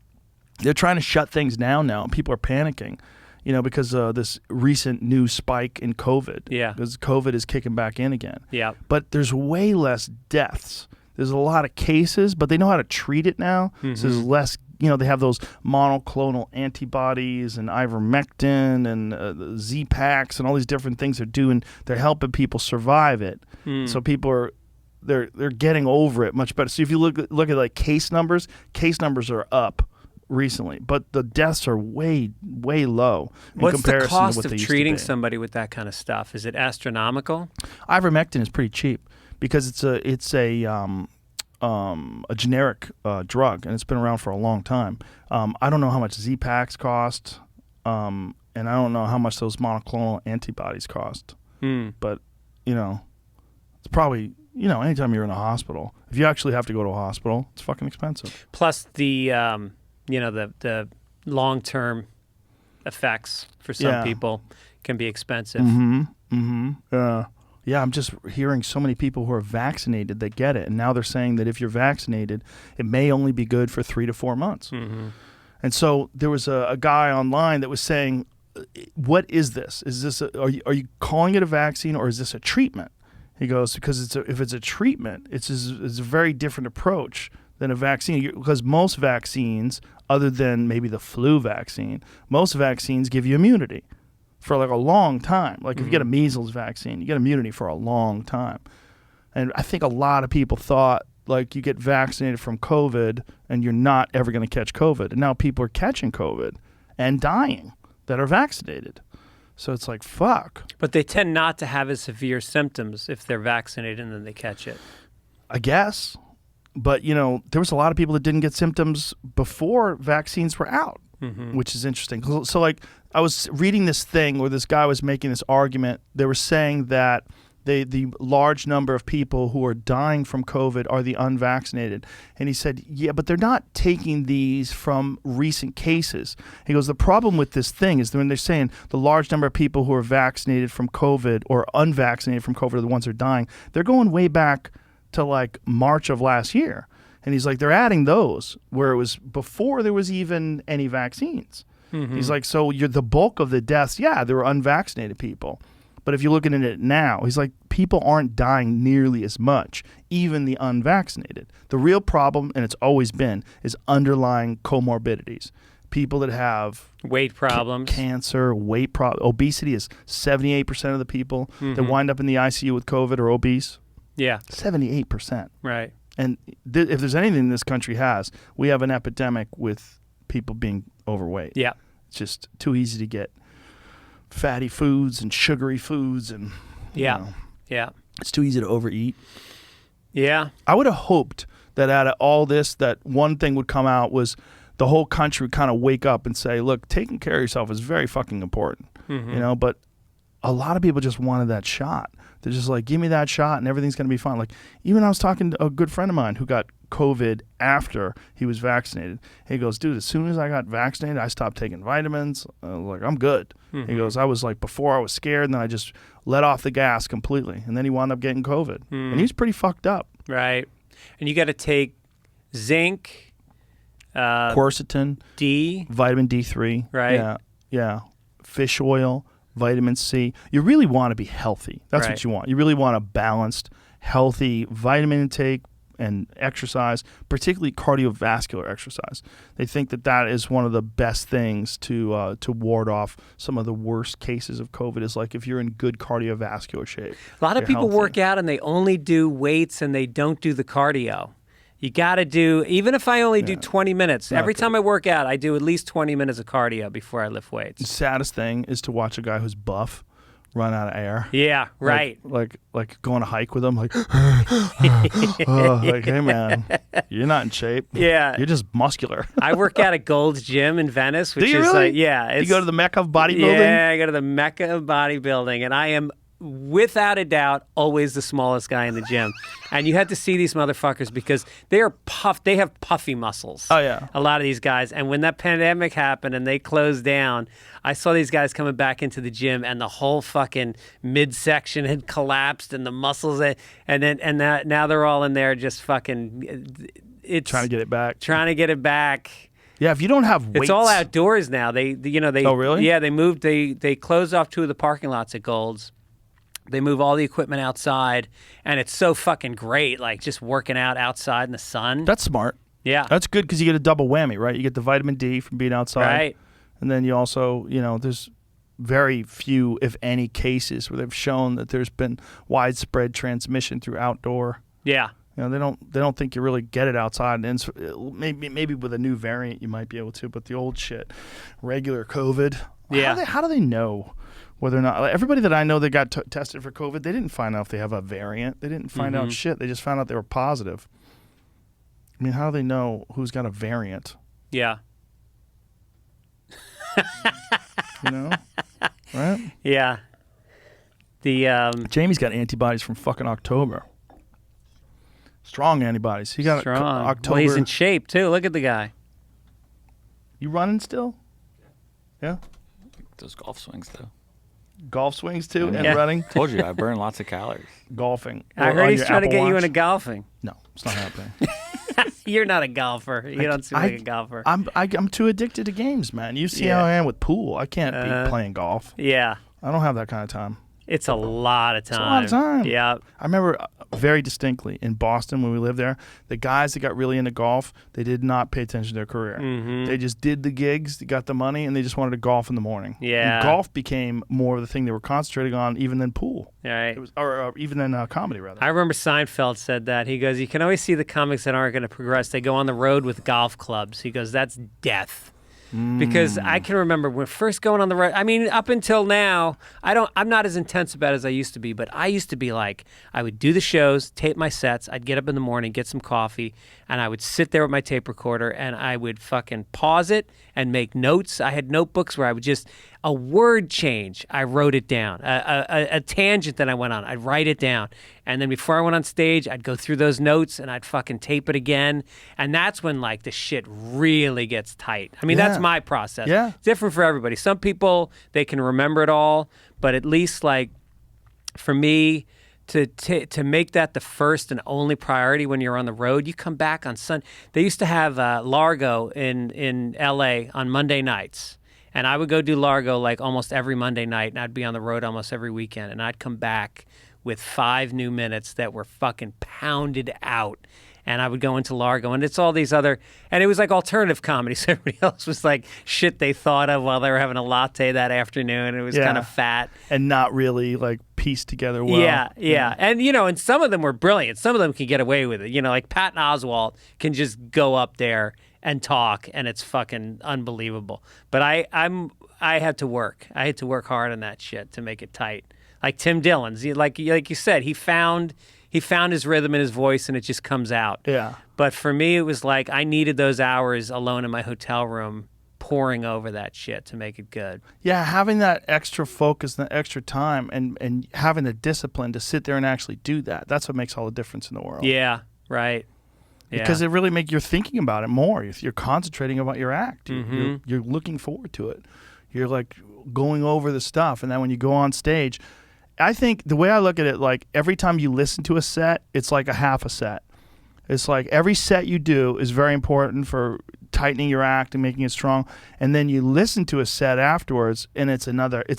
[SPEAKER 4] they're trying to shut things down now, and people are panicking. Because this recent new spike in COVID. Yeah. Because COVID is kicking back in again.
[SPEAKER 5] Yeah.
[SPEAKER 4] But there's way less deaths. There's a lot of cases, but they know how to treat it now. So there's less, they have those monoclonal antibodies and ivermectin and Z-Packs and all these different things they're doing. They're helping people survive it. So people are, they're getting over it much better. So if you look at like case numbers are up recently, but the deaths are way low in
[SPEAKER 5] What's
[SPEAKER 4] comparison
[SPEAKER 5] the cost
[SPEAKER 4] to what
[SPEAKER 5] of
[SPEAKER 4] they
[SPEAKER 5] treating
[SPEAKER 4] used to be.
[SPEAKER 5] somebody with that kind of stuff? Is it astronomical?
[SPEAKER 4] Ivermectin is pretty cheap. because it's a generic drug, and it's been around for a long time. I don't know how much Z-Paks cost, and I don't know how much those monoclonal antibodies cost. But, it's probably, anytime you're in a hospital, if you actually have to go to a hospital, it's fucking expensive.
[SPEAKER 5] Plus the, the long-term effects for some people can be expensive.
[SPEAKER 4] Yeah, I'm just hearing so many people who are vaccinated that get it, and now they're saying that if you're vaccinated, it may only be good for 3 to 4 months. And so there was a guy online that was saying, "What is this? Is this are you calling it a vaccine, or is this a treatment?" He goes, "Because if it's a treatment, it's a very different approach than a vaccine, because most vaccines, other than maybe the flu vaccine, most vaccines give you immunity for like a long time. Like if you get a measles vaccine, you get immunity for a long time. And I think a lot of people thought like you get vaccinated from COVID and you're not ever going to catch COVID. And now people are catching COVID and dying that are vaccinated. So it's like, fuck.
[SPEAKER 5] But they tend not to have as severe symptoms if they're vaccinated and then they catch it.
[SPEAKER 4] I guess. But, there was a lot of people that didn't get symptoms before vaccines were out, which is interesting. So, like, I was reading this thing where this guy was making this argument. They were saying that the large number of people who are dying from COVID are the unvaccinated. And he said, yeah, but they're not taking these from recent cases. He goes, the problem with this thing is that when they're saying the large number of people who are vaccinated from COVID or unvaccinated from COVID are the ones who are dying, they're going way back to like March of last year. And he's like, they're adding those where it was before there was even any vaccines. He's like, so you're the bulk of the deaths, there were unvaccinated people. But if you're looking at it now, he's like, people aren't dying nearly as much, even the unvaccinated. The real problem, and it's always been, is underlying comorbidities. People that have
[SPEAKER 5] weight problems,
[SPEAKER 4] cancer, obesity is 78% of the people that wind up in the ICU with COVID are obese.
[SPEAKER 5] Yeah.
[SPEAKER 4] 78%.
[SPEAKER 5] Right.
[SPEAKER 4] And if there's anything this country has, we have an epidemic with people being overweight.
[SPEAKER 5] Yeah.
[SPEAKER 4] It's just too easy to get fatty foods and sugary foods and
[SPEAKER 5] yeah.
[SPEAKER 4] It's too easy to overeat.
[SPEAKER 5] Yeah.
[SPEAKER 4] I would have hoped that out of all this, that one thing would come out was the whole country would kind of wake up and say, look, taking care of yourself is very fucking important. But a lot of people just wanted that shot. They're just like, give me that shot and everything's going to be fine. Like, even I was talking to a good friend of mine who got COVID after he was vaccinated. He goes, dude, as soon as I got vaccinated, I stopped taking vitamins. Like, I'm good. He goes, I was like, before I was scared, and then I just let off the gas completely. And then he wound up getting COVID. And he's pretty fucked up.
[SPEAKER 5] Right. And you got to take zinc,
[SPEAKER 4] quercetin,
[SPEAKER 5] D,
[SPEAKER 4] vitamin D3.
[SPEAKER 5] Right.
[SPEAKER 4] Yeah. Fish oil, vitamin C. You really want to be healthy. That's what you want. You really want a balanced, healthy vitamin intake and exercise, particularly cardiovascular exercise. They think that is one of the best things to ward off some of the worst cases of COVID, is like if you're in good cardiovascular shape.
[SPEAKER 5] A lot of people work out and they only do weights and they don't do the cardio. You got to do, even if I only do 20 minutes, every time I work out, I do at least 20 minutes of cardio before I lift weights.
[SPEAKER 4] The saddest thing is to watch a guy who's buff run out of air.
[SPEAKER 5] Yeah, right.
[SPEAKER 4] Like go on a hike with him, like, like, hey man, you're not in shape.
[SPEAKER 5] Yeah.
[SPEAKER 4] You're just muscular.
[SPEAKER 5] I work out at Gold's Gym in Venice, which
[SPEAKER 4] Do you
[SPEAKER 5] is
[SPEAKER 4] really?
[SPEAKER 5] like, yeah.
[SPEAKER 4] You go to the Mecca of bodybuilding?
[SPEAKER 5] Yeah, I go to the Mecca of bodybuilding, and I am, without a doubt, always the smallest guy in the gym. And you had to see these motherfuckers because they are puffed. They have puffy muscles.
[SPEAKER 4] Oh, yeah.
[SPEAKER 5] A lot of these guys. And when that pandemic happened and they closed down, I saw these guys coming back into the gym and the whole fucking midsection had collapsed and the muscles. Now they're all in there just fucking. It's
[SPEAKER 4] trying to get it back.
[SPEAKER 5] Trying to get it back.
[SPEAKER 4] Yeah, if you don't have weights.
[SPEAKER 5] It's all outdoors now. They.
[SPEAKER 4] Oh, really?
[SPEAKER 5] Yeah, they moved. They closed off 2 of the parking lots at Gold's. They move all the equipment outside, and it's so fucking great, like just working out outside in the sun.
[SPEAKER 4] That's smart.
[SPEAKER 5] Yeah.
[SPEAKER 4] That's good because you get a double whammy, right? You get the vitamin D from being outside.
[SPEAKER 5] Right.
[SPEAKER 4] And then you also, there's very few, if any, cases where they've shown that there's been widespread transmission through outdoor.
[SPEAKER 5] Yeah.
[SPEAKER 4] They don't think you really get it outside. And maybe with a new variant you might be able to, but the old shit, regular COVID.
[SPEAKER 5] Yeah.
[SPEAKER 4] How do they know whether or not everybody that I know that got tested for COVID, they didn't find out if they have a variant. They didn't find out shit. They just found out they were positive. I mean, how do they know who's got a variant?
[SPEAKER 5] Yeah.
[SPEAKER 4] You know, right?
[SPEAKER 5] Yeah.
[SPEAKER 4] Jamie's got antibodies from fucking October. Strong antibodies. He got
[SPEAKER 5] Strong.
[SPEAKER 4] October.
[SPEAKER 5] Well, he's in shape too. Look at the guy.
[SPEAKER 4] You running still? Yeah.
[SPEAKER 6] Those golf swings, though.
[SPEAKER 4] Golf swings too, and
[SPEAKER 5] Yeah.
[SPEAKER 4] running.
[SPEAKER 6] Told you, I burn lots of calories.
[SPEAKER 4] Golfing.
[SPEAKER 5] I
[SPEAKER 4] Or
[SPEAKER 5] heard
[SPEAKER 4] on
[SPEAKER 5] he's
[SPEAKER 4] your
[SPEAKER 5] trying to
[SPEAKER 4] Apple
[SPEAKER 5] get you
[SPEAKER 4] Watch.
[SPEAKER 5] into golfing.
[SPEAKER 4] No, it's not happening.
[SPEAKER 5] You're not a golfer. You don't seem like a golfer.
[SPEAKER 4] I'm too addicted to games, man. You see how I am with pool. I can't be playing golf.
[SPEAKER 5] Yeah.
[SPEAKER 4] I don't have that kind of time.
[SPEAKER 5] It's a lot of time.
[SPEAKER 4] It's a lot of time.
[SPEAKER 5] Yeah.
[SPEAKER 4] I remember very distinctly in Boston when we lived there, the guys that got really into golf, they did not pay attention to their career.
[SPEAKER 5] Mm-hmm.
[SPEAKER 4] They just did the gigs, they got the money, and they just wanted to golf in the morning.
[SPEAKER 5] Yeah.
[SPEAKER 4] And golf became more of the thing they were concentrating on even than pool.
[SPEAKER 5] Right.
[SPEAKER 4] It was, or even than comedy, rather.
[SPEAKER 5] I remember Seinfeld said that. He goes, you can always see the comics that aren't going to progress. They go on the road with golf clubs. He goes, that's death. Because I can remember when first going on the road. I mean, up until now, I'm not as intense about it as I used to be, but I used to be like, I would do the shows, tape my sets, I'd get up in the morning, get some coffee, and I would sit there with my tape recorder and I would fucking pause it and make notes. I had notebooks where I would just, a word change, I wrote it down. A tangent that I went on, I'd write it down. And then before I went on stage, I'd go through those notes and I'd fucking tape it again. And that's when like the shit really gets tight. I mean, that's my process.
[SPEAKER 4] Yeah.
[SPEAKER 5] It's different for everybody. Some people, they can remember it all, but at least like for me, to make that the first and only priority when you're on the road, you come back on Sunday. They used to have Largo in L.A. on Monday nights. And I would go do Largo like almost every Monday night, and I'd be on the road almost every weekend. And I'd come back with 5 new minutes that were fucking pounded out. And I would go into Largo, and it's all these other, and it was like alternative comedy. So everybody else was like shit they thought of while they were having a latte that afternoon. It was kind of fat.
[SPEAKER 4] And not really like pieced together well.
[SPEAKER 5] Yeah. And, you know, and some of them were brilliant. Some of them can get away with it. You know, like Patton Oswalt can just go up there and talk, and it's fucking unbelievable. But I had to work. I had to work hard on that shit to make it tight. Like Tim Dillon's, like you said, he found his rhythm in his voice, and it just comes out.
[SPEAKER 4] Yeah.
[SPEAKER 5] But for me, it was like I needed those hours alone in my hotel room, poring over that shit to make it good.
[SPEAKER 4] Yeah, having that extra focus and the extra time and having the discipline to sit there and actually do that. That's what makes all the difference in the world.
[SPEAKER 5] Yeah, right. Yeah.
[SPEAKER 4] Because it really you're thinking about it more. You're concentrating about your act. You're looking forward to it. You're like going over the stuff. And then when you go on stage, I think the way I look at it, like every time you listen to a set, it's like a half a set. It's like every set you do is very important for tightening your act and making it strong. And then you listen to a set afterwards, and it's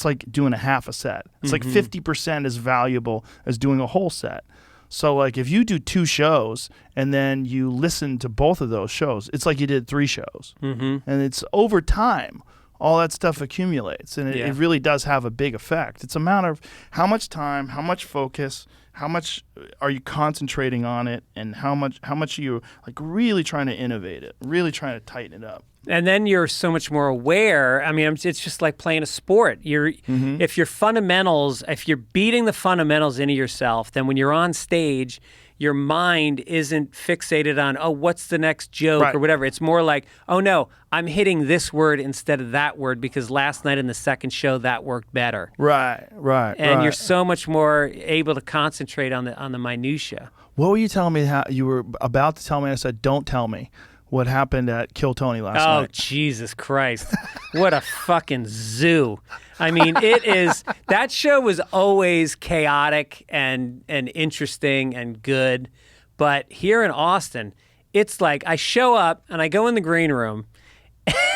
[SPEAKER 4] like doing a half a set. It's like 50% as valuable as doing a whole set. So like if you do 2 shows and then you listen to both of those shows, it's like you did 3 shows. And it's over time, all that stuff accumulates, and it really does have a big effect. It's a matter of how much time, how much focus, how much are you concentrating on it, and how much are you like really trying to innovate it, really trying to tighten it up.
[SPEAKER 5] And then you're so much more aware. I mean, it's just like playing a sport. If your fundamentals, if you're beating the fundamentals into yourself, then when you're on stage, your mind isn't fixated on, oh, what's the next joke or whatever. It's more like, oh, no, I'm hitting this word instead of that word because last night in the second show that worked better.
[SPEAKER 4] Right.
[SPEAKER 5] And you're so much more able to concentrate on the minutia.
[SPEAKER 4] What were you telling me? How you were about to tell me? I said, don't tell me what happened at Kill Tony last night.
[SPEAKER 5] Oh, Jesus Christ. What a fucking zoo. I mean, that show was always chaotic and interesting and good. But here in Austin, it's like I show up and I go in the green room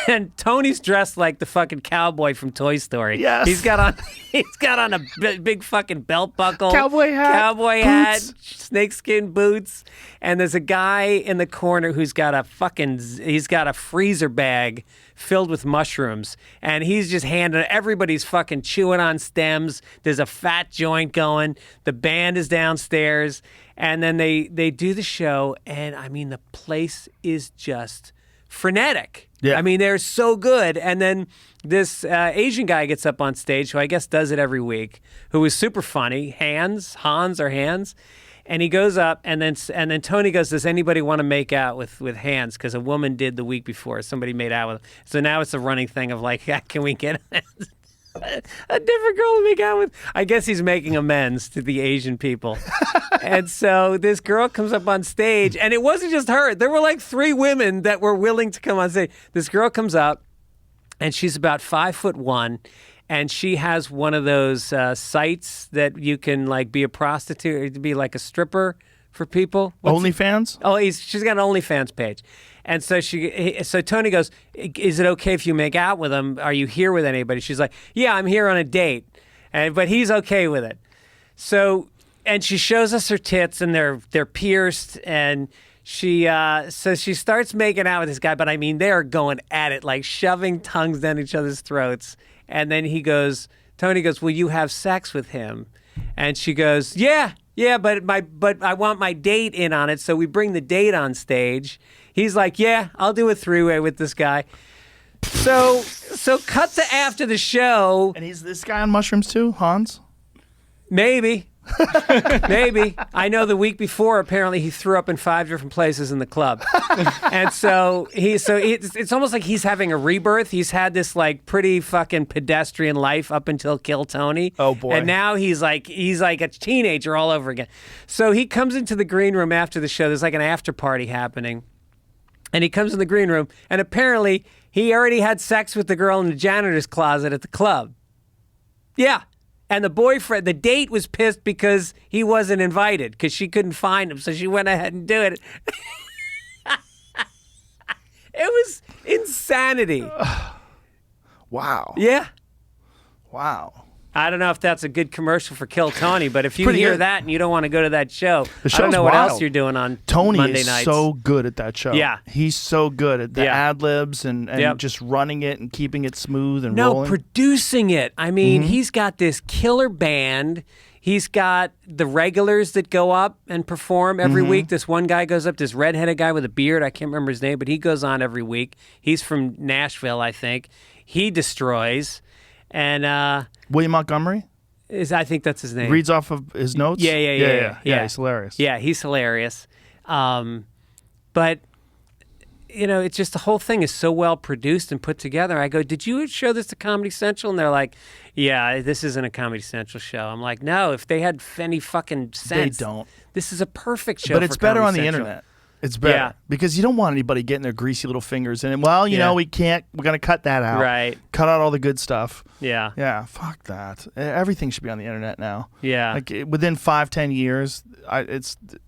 [SPEAKER 5] and Tony's dressed like the fucking cowboy from Toy Story.
[SPEAKER 4] Yes.
[SPEAKER 5] He's got on a big fucking belt buckle.
[SPEAKER 4] Cowboy hat.
[SPEAKER 5] Snakeskin boots. And there's a guy in the corner who's got he's got a freezer bag filled with mushrooms. And he's just everybody's fucking chewing on stems. There's a fat joint going. The band is downstairs. And then they do the show. And I mean, the place is just frenetic.
[SPEAKER 4] Yeah.
[SPEAKER 5] I mean, they're so good. And then this Asian guy gets up on stage, who I guess does it every week, who is super funny. Hans, and he goes up, and then Tony goes, "Does anybody want to make out with Hans? Because a woman did the week before. Somebody made out with him. So now it's a running thing of like, can we get a different girl to make out with?" I guess he's making amends to the Asian people. And so this girl comes up on stage, and it wasn't just her. There were like 3 women that were willing to come on stage. This girl comes up, and she's about 5'1", and she has one of those sites that you can like be a prostitute or be like a stripper for people.
[SPEAKER 4] OnlyFans?
[SPEAKER 5] Oh, she's got an OnlyFans page. And so so Tony goes, "Is it okay if you make out with him? Are you here with anybody?" She's like, "Yeah, I'm here on a date." But he's okay with it. So, and she shows us her tits, and they're pierced, and she starts making out with this guy, but I mean, they're going at it, like shoving tongues down each other's throats. And then Tony goes, "Will you have sex with him?" And she goes, Yeah, but I want my date in on it. So we bring the date on stage. He's like, "Yeah, I'll do a 3-way with this guy." So cut to after the show.
[SPEAKER 4] And he's this guy on mushrooms too, Hans?
[SPEAKER 5] Maybe. Maybe. I know the week before, apparently he threw up in 5 different places in the club. And so it's almost like he's having a rebirth. He's had this like pretty fucking pedestrian life up until Kill Tony.
[SPEAKER 4] Oh boy.
[SPEAKER 5] And now he's like a teenager all over again. So he comes into the green room after the show. There's like an after party happening. And he comes in the green room, and apparently he already had sex with the girl in the janitor's closet at the club. Yeah. And the date was pissed because he wasn't invited because she couldn't find him. So she went ahead and did it. It was insanity.
[SPEAKER 4] Wow.
[SPEAKER 5] Yeah.
[SPEAKER 4] Wow.
[SPEAKER 5] I don't know if that's a good commercial for Kill Tony, but if you
[SPEAKER 4] Pretty
[SPEAKER 5] hear
[SPEAKER 4] good.
[SPEAKER 5] that and you don't want to go to that show,
[SPEAKER 4] The
[SPEAKER 5] I don't
[SPEAKER 4] show's
[SPEAKER 5] know what
[SPEAKER 4] wild.
[SPEAKER 5] else you're doing on
[SPEAKER 4] Tony
[SPEAKER 5] Monday
[SPEAKER 4] is
[SPEAKER 5] nights.
[SPEAKER 4] so good at that show.
[SPEAKER 5] Yeah.
[SPEAKER 4] He's so good at the ad-libs and
[SPEAKER 5] Yep.
[SPEAKER 4] just running it and keeping it smooth and
[SPEAKER 5] No,
[SPEAKER 4] rolling.
[SPEAKER 5] producing it. I mean, he's got this killer band. He's got the regulars that go up and perform every week. This one guy goes up, this redheaded guy with a beard. I can't remember his name, but he goes on every week. He's from Nashville, I think. He destroys. And
[SPEAKER 4] William Montgomery?
[SPEAKER 5] I think that's his name.
[SPEAKER 4] Reads off of his notes?
[SPEAKER 5] Yeah.
[SPEAKER 4] He's hilarious.
[SPEAKER 5] Yeah, he's hilarious. But, you know, it's just the whole thing is so well produced and put together. I go, "Did you show this to Comedy Central?" And they're like, "Yeah, this isn't a Comedy Central show." I'm like, "No, if they had any fucking sense.
[SPEAKER 4] They don't.
[SPEAKER 5] This is a perfect show
[SPEAKER 4] But
[SPEAKER 5] for
[SPEAKER 4] it's better
[SPEAKER 5] Comedy
[SPEAKER 4] on the
[SPEAKER 5] Central.
[SPEAKER 4] internet. It's better.
[SPEAKER 5] Yeah.
[SPEAKER 4] Because you don't want anybody getting their greasy little fingers in it. Well, you know, we're going to cut that out.
[SPEAKER 5] Going
[SPEAKER 4] Cut out all the good stuff.
[SPEAKER 5] Yeah.
[SPEAKER 4] Yeah, fuck that. Everything should be on the internet now.
[SPEAKER 5] Yeah.
[SPEAKER 4] Like within 5-10 years,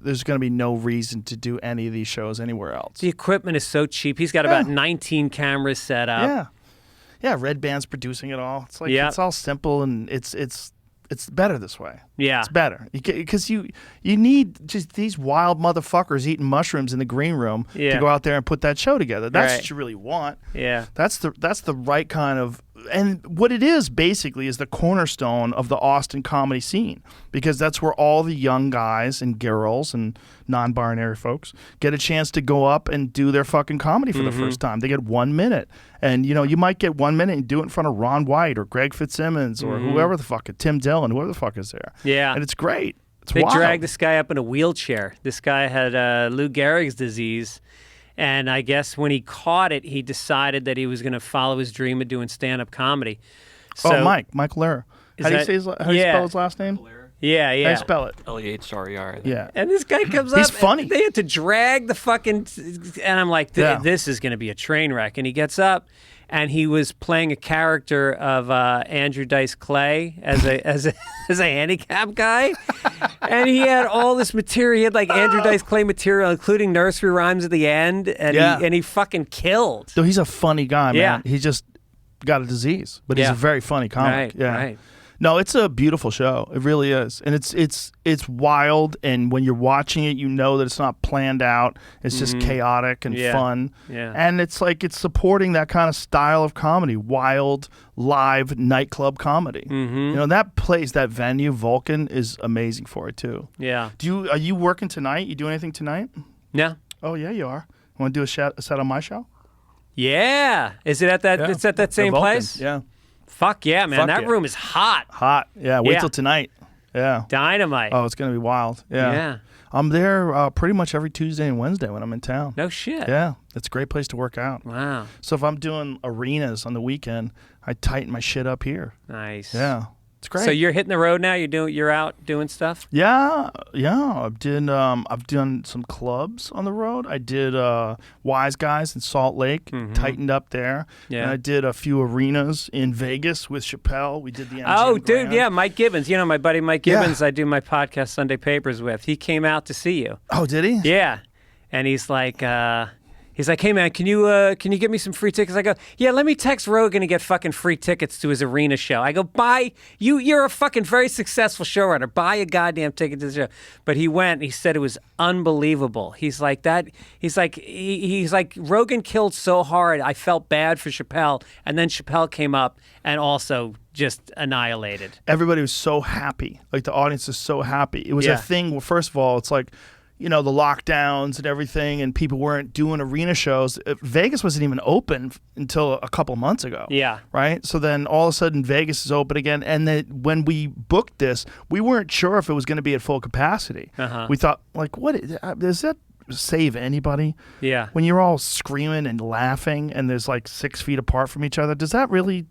[SPEAKER 4] there's going to be no reason to do any of these shows anywhere else.
[SPEAKER 5] The equipment is so cheap. He's got about 19 cameras set up.
[SPEAKER 4] Yeah, Red Band's producing it all. It's like
[SPEAKER 5] Yeah.
[SPEAKER 4] it's all simple and it's better this way.
[SPEAKER 5] Yeah.
[SPEAKER 4] It's better because you need just these wild motherfuckers eating mushrooms in the green room to go out there and put that show together. That's what you really want.
[SPEAKER 5] Yeah.
[SPEAKER 4] That's the right kind of, and what it is basically is the cornerstone of the Austin comedy scene, because that's where all the young guys and girls and non-binary folks get a chance to go up and do their fucking comedy for the first time. They get 1 minute, and you know, you might get 1 minute and do it in front of Ron White or Greg Fitzsimmons or whoever the fuck, Tim Dillon, whoever the fuck is there.
[SPEAKER 5] Yeah.
[SPEAKER 4] And it's great. It's
[SPEAKER 5] They
[SPEAKER 4] wild.
[SPEAKER 5] dragged this guy up in a wheelchair. This guy had Lou Gehrig's disease. And I guess when he caught it, he decided that he was going to follow his dream of doing stand-up comedy. So,
[SPEAKER 4] Mike Lehrer. How do you spell his last name?
[SPEAKER 5] Yeah.
[SPEAKER 4] How do you spell it?
[SPEAKER 6] Lehrer.
[SPEAKER 4] Yeah.
[SPEAKER 5] And this guy comes up.
[SPEAKER 4] He's funny.
[SPEAKER 5] And they had to drag the fucking... And I'm like, this is going to be a train wreck. And he gets up, and he was playing a character of Andrew Dice Clay as a handicap guy. And he had all this material. He had like Andrew Dice Clay material, including nursery rhymes at the end. And he fucking killed.
[SPEAKER 4] So he's a funny guy, man.
[SPEAKER 5] Yeah.
[SPEAKER 4] He just got a disease, but he's a very funny comic.
[SPEAKER 5] Right.
[SPEAKER 4] No, it's a beautiful show. It really is, and it's wild. And when you're watching it, you know that it's not planned out. It's just chaotic and fun.
[SPEAKER 5] Yeah.
[SPEAKER 4] And it's like it's supporting that kind of style of comedy, wild, live nightclub comedy. You know, that place, that venue, Vulcan, is amazing for it too.
[SPEAKER 5] Yeah.
[SPEAKER 4] Are you working tonight? You do anything tonight?
[SPEAKER 5] No.
[SPEAKER 4] Oh yeah, you are. Want to do a set on my show?
[SPEAKER 5] Yeah. Is it at that?
[SPEAKER 4] Yeah.
[SPEAKER 5] It's at that same
[SPEAKER 4] The Vulcan.
[SPEAKER 5] place.
[SPEAKER 4] Yeah.
[SPEAKER 5] Fuck yeah, man.
[SPEAKER 4] Fuck
[SPEAKER 5] That
[SPEAKER 4] yeah.
[SPEAKER 5] room is hot.
[SPEAKER 4] Hot. Yeah. Wait
[SPEAKER 5] Yeah.
[SPEAKER 4] till tonight. Yeah.
[SPEAKER 5] Dynamite.
[SPEAKER 4] Oh, it's gonna be wild. Yeah.
[SPEAKER 5] Yeah.
[SPEAKER 4] I'm there pretty much every Tuesday and Wednesday when I'm in town.
[SPEAKER 5] No shit.
[SPEAKER 4] Yeah. It's a great place to work out.
[SPEAKER 5] Wow.
[SPEAKER 4] So if I'm doing arenas on the weekend, I tighten my shit up here.
[SPEAKER 5] Nice.
[SPEAKER 4] Yeah. It's great.
[SPEAKER 5] So you're hitting the road now. You're out doing stuff.
[SPEAKER 4] Yeah. I've done some clubs on the road. I did Wise Guys in Salt Lake, tightened up there.
[SPEAKER 5] Yeah.
[SPEAKER 4] And I did a few arenas in Vegas with Chappelle. We did the MGM
[SPEAKER 5] Oh, dude,
[SPEAKER 4] Grand.
[SPEAKER 5] yeah, Mike Gibbons. You know my buddy Mike
[SPEAKER 4] Yeah.
[SPEAKER 5] Gibbons. I do my podcast Sunday Papers with. He came out to see you.
[SPEAKER 4] Oh, did he?
[SPEAKER 5] Yeah, and he's like, hey man, can you get me some free tickets? I go, yeah, let me text Rogan and get fucking free tickets to his arena show. I go, buy you're a fucking very successful showrunner. Buy a goddamn ticket to the show. But he went. And he said it was unbelievable. He's like that. He's like Rogan killed so hard. I felt bad for Chappelle, and then Chappelle came up and also just annihilated.
[SPEAKER 4] Everybody was so happy. Like the audience is so happy. It was
[SPEAKER 5] Yeah.
[SPEAKER 4] a thing. Well, first of all, it's like, the lockdowns and everything, and people weren't doing arena shows. Vegas wasn't even open until a couple months ago.
[SPEAKER 5] Yeah.
[SPEAKER 4] Right? So then all of a sudden Vegas is open again. And then when we booked this, we weren't sure if it was going to be at full capacity. We thought, like, does that save anybody?
[SPEAKER 5] Yeah.
[SPEAKER 4] When you're all screaming and laughing and there's like 6 feet apart from each other, does that really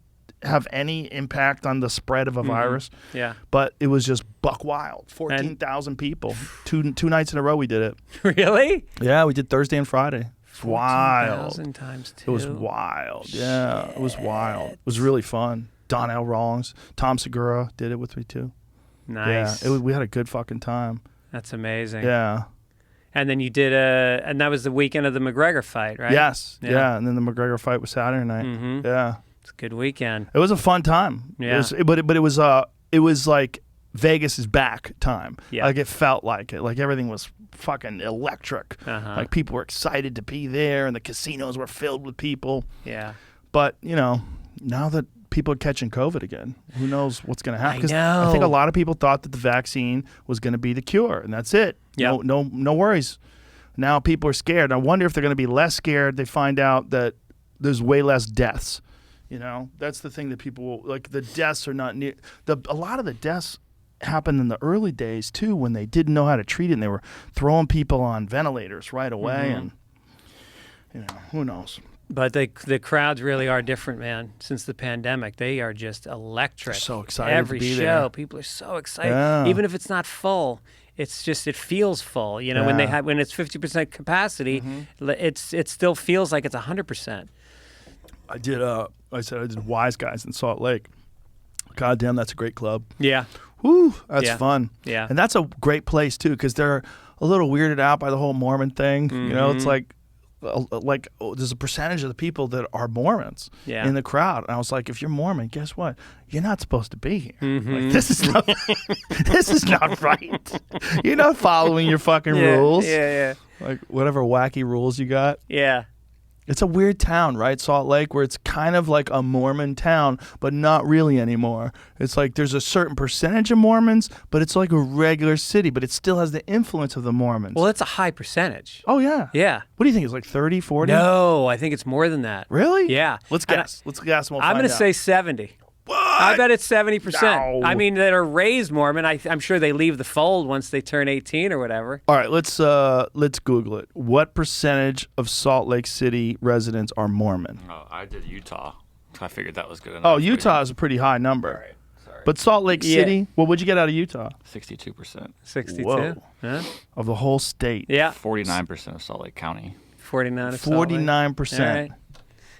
[SPEAKER 4] have any impact on the spread of a virus?
[SPEAKER 5] Yeah.
[SPEAKER 4] But it was just buck wild. 14,000 people. Two nights in a row we did it.
[SPEAKER 5] Really?
[SPEAKER 4] Yeah, we did Thursday and Friday. It's wild.
[SPEAKER 5] 14,000 times 2.
[SPEAKER 4] It was wild. Yeah, it was wild. It was really fun. Donnell Rawlings, Tom Segura did it with me too.
[SPEAKER 5] Nice.
[SPEAKER 4] Yeah, we had a good fucking time.
[SPEAKER 5] That's amazing.
[SPEAKER 4] Yeah.
[SPEAKER 5] And then you did and that was the weekend of the McGregor fight, right?
[SPEAKER 4] Yes.
[SPEAKER 5] Yeah.
[SPEAKER 4] Yeah. And then the McGregor fight was Saturday night.
[SPEAKER 5] Mhm.
[SPEAKER 4] Yeah.
[SPEAKER 5] It's a good weekend.
[SPEAKER 4] It was a fun time.
[SPEAKER 5] Yeah.
[SPEAKER 4] But it was like Vegas is back time.
[SPEAKER 5] Yeah.
[SPEAKER 4] Like it felt like it. Like everything was fucking electric. Like people were excited to be there, and the casinos were filled with people.
[SPEAKER 5] Yeah.
[SPEAKER 4] But now that people are catching COVID again, who knows what's going to happen?
[SPEAKER 5] I
[SPEAKER 4] 'Cause
[SPEAKER 5] know.
[SPEAKER 4] I think a lot of people thought that the vaccine was going to be the cure, and that's it.
[SPEAKER 5] Yep.
[SPEAKER 4] No worries. Now people are scared. I wonder if they're going to be less scared. They find out that there's way less deaths. That's the thing that people like. The deaths are not near. A lot of the deaths happened in the early days too, when they didn't know how to treat it, and they were throwing people on ventilators right away, and who knows.
[SPEAKER 5] But the crowds really are different, man. Since the pandemic, they are just electric.
[SPEAKER 4] They're so excited to
[SPEAKER 5] Every
[SPEAKER 4] be
[SPEAKER 5] show,
[SPEAKER 4] there.
[SPEAKER 5] people are so excited.
[SPEAKER 4] Yeah.
[SPEAKER 5] Even if it's not full, it's just it feels full. When
[SPEAKER 4] Yeah.
[SPEAKER 5] when it's 50% capacity, it still feels like it's 100%.
[SPEAKER 4] I did I did Wise Guys in Salt Lake. God damn, that's a great club.
[SPEAKER 5] Yeah.
[SPEAKER 4] Whew, that's
[SPEAKER 5] Yeah.
[SPEAKER 4] fun.
[SPEAKER 5] Yeah.
[SPEAKER 4] And that's a great place too, because they're a little weirded out by the whole Mormon thing. It's like there's a percentage of the people that are Mormons
[SPEAKER 5] Yeah.
[SPEAKER 4] in the crowd, and I was like, if you're Mormon, guess what? You're not supposed to be here. Like, this is not this is not right. You're not following your fucking rules.
[SPEAKER 5] Yeah.
[SPEAKER 4] Like whatever wacky rules you got.
[SPEAKER 5] Yeah.
[SPEAKER 4] It's a weird town, right? Salt Lake, where it's kind of like a Mormon town, but not really anymore. It's like there's a certain percentage of Mormons, but it's like a regular city, but it still has the influence of the Mormons.
[SPEAKER 5] Well, it's a high percentage.
[SPEAKER 4] Oh, yeah.
[SPEAKER 5] Yeah.
[SPEAKER 4] What do you think? It's like 30, 40?
[SPEAKER 5] No, I think it's more than that.
[SPEAKER 4] Really?
[SPEAKER 5] Yeah.
[SPEAKER 4] Let's
[SPEAKER 5] And
[SPEAKER 4] guess. Let's guess and we'll
[SPEAKER 5] I'm
[SPEAKER 4] find
[SPEAKER 5] going to
[SPEAKER 4] out.
[SPEAKER 5] say 70.
[SPEAKER 4] What?
[SPEAKER 5] I bet it's 70%.
[SPEAKER 4] No.
[SPEAKER 5] I mean, that are raised Mormon. I'm sure they leave the fold once they turn 18 or whatever.
[SPEAKER 4] All right, let's Google it. What percentage of Salt Lake City residents are Mormon?
[SPEAKER 6] Oh, I did Utah. I figured that was good enough.
[SPEAKER 4] Oh, Utah is a pretty high number.
[SPEAKER 6] All right. Sorry.
[SPEAKER 4] But Salt Lake
[SPEAKER 5] Yeah.
[SPEAKER 4] City, what would you get out of Utah?
[SPEAKER 6] 62%.
[SPEAKER 5] 62.
[SPEAKER 4] Whoa.
[SPEAKER 5] Huh?
[SPEAKER 4] Of the whole state?
[SPEAKER 5] Yeah.
[SPEAKER 6] 49% of Salt Lake County.
[SPEAKER 5] 49 of Salt Lake.
[SPEAKER 4] 49%.
[SPEAKER 5] All right.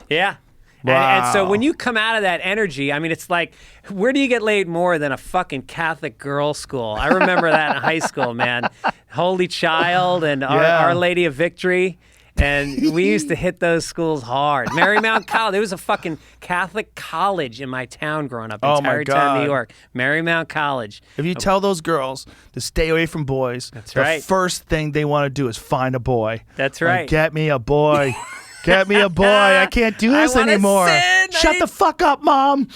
[SPEAKER 5] Yeah.
[SPEAKER 4] Wow.
[SPEAKER 5] And so when you come out of that energy, I mean, it's like, where do you get laid more than a fucking Catholic girls' school? I remember that in high school, man. Holy Child and
[SPEAKER 4] Yeah.
[SPEAKER 5] Our Lady of Victory. And we used to hit those schools hard. Marymount College. There was a fucking Catholic college in my town growing up in
[SPEAKER 4] Oh, my
[SPEAKER 5] Tarrytown, New
[SPEAKER 4] God.
[SPEAKER 5] York. Marymount College.
[SPEAKER 4] If you tell those girls to stay away from boys,
[SPEAKER 5] That's
[SPEAKER 4] the
[SPEAKER 5] right.
[SPEAKER 4] first thing they want to do is find a boy.
[SPEAKER 5] That's
[SPEAKER 4] Like,
[SPEAKER 5] right.
[SPEAKER 4] get me a boy. Get me a boy. I can't do
[SPEAKER 5] I
[SPEAKER 4] this
[SPEAKER 5] wanna
[SPEAKER 4] anymore.
[SPEAKER 5] sin.
[SPEAKER 4] Shut the fuck up, Mom.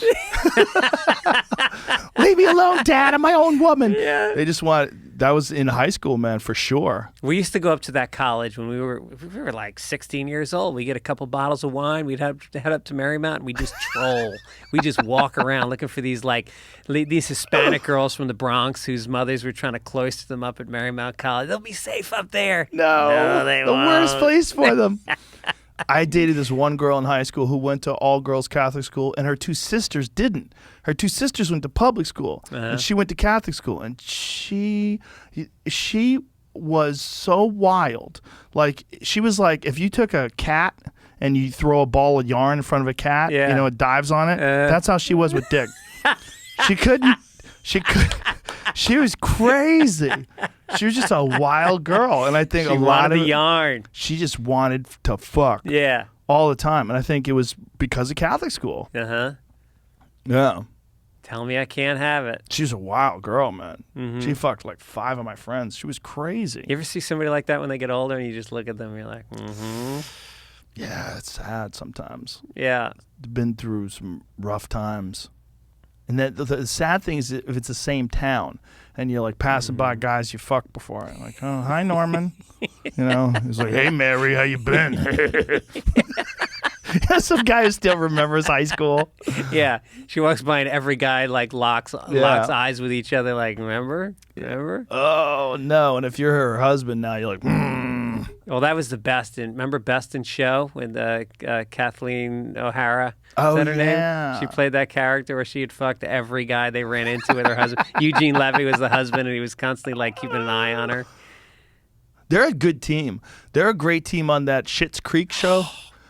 [SPEAKER 4] Leave me alone, Dad. I'm my own woman.
[SPEAKER 5] Yeah.
[SPEAKER 4] They just want that was in high school, man, for sure.
[SPEAKER 5] We used to go up to that college when we were like 16 years old. We get a couple bottles of wine. We'd head up to Marymount and we just troll. We just walk around looking for these Hispanic girls from the Bronx whose mothers were trying to cloister them up at Marymount College. They'll be safe up there.
[SPEAKER 4] No,
[SPEAKER 5] they
[SPEAKER 4] the
[SPEAKER 5] won't.
[SPEAKER 4] worst place for them. I dated this one girl in high school who went to all-girls Catholic school, and her two sisters didn't. Her two sisters went to public school, and she went to Catholic school, and she was so wild. Like, she was like, if you took a cat and you throw a ball of yarn in front of a cat, it dives on it. That's how she was with dick. She was crazy. She was just a wild girl, and I think
[SPEAKER 5] She
[SPEAKER 4] a lot
[SPEAKER 5] wanted
[SPEAKER 4] of
[SPEAKER 5] the yarn.
[SPEAKER 4] She just wanted to fuck.
[SPEAKER 5] Yeah.
[SPEAKER 4] All the time, and I think it was because of Catholic school. Yeah.
[SPEAKER 5] Tell me I can't have it.
[SPEAKER 4] She's a wild girl, man. She fucked like 5 of my friends. She was crazy.
[SPEAKER 5] You ever see somebody like that when they get older and you just look at them and you're like,
[SPEAKER 4] Yeah, it's sad sometimes.
[SPEAKER 5] Yeah.
[SPEAKER 4] Been through some rough times. And the sad thing is if it's the same town and you're like passing by guys you fucked before, and like, oh, hi, Norman. He's like, hey, Mary, how you been? Some guy who still remembers high school.
[SPEAKER 5] Yeah. She walks by and every guy like locks eyes with each other like, remember?
[SPEAKER 4] Oh, no. And if you're her husband now, you're like,
[SPEAKER 5] Well, that was the Best in. Remember Best in Show with Kathleen O'Hara?
[SPEAKER 4] Oh,
[SPEAKER 5] Is that her
[SPEAKER 4] yeah.
[SPEAKER 5] name? She played that character where she had fucked every guy they ran into with her husband. Eugene Levy was the husband, and he was constantly like keeping an eye on her.
[SPEAKER 4] They're a good team. They're a great team on that Schitt's Creek show.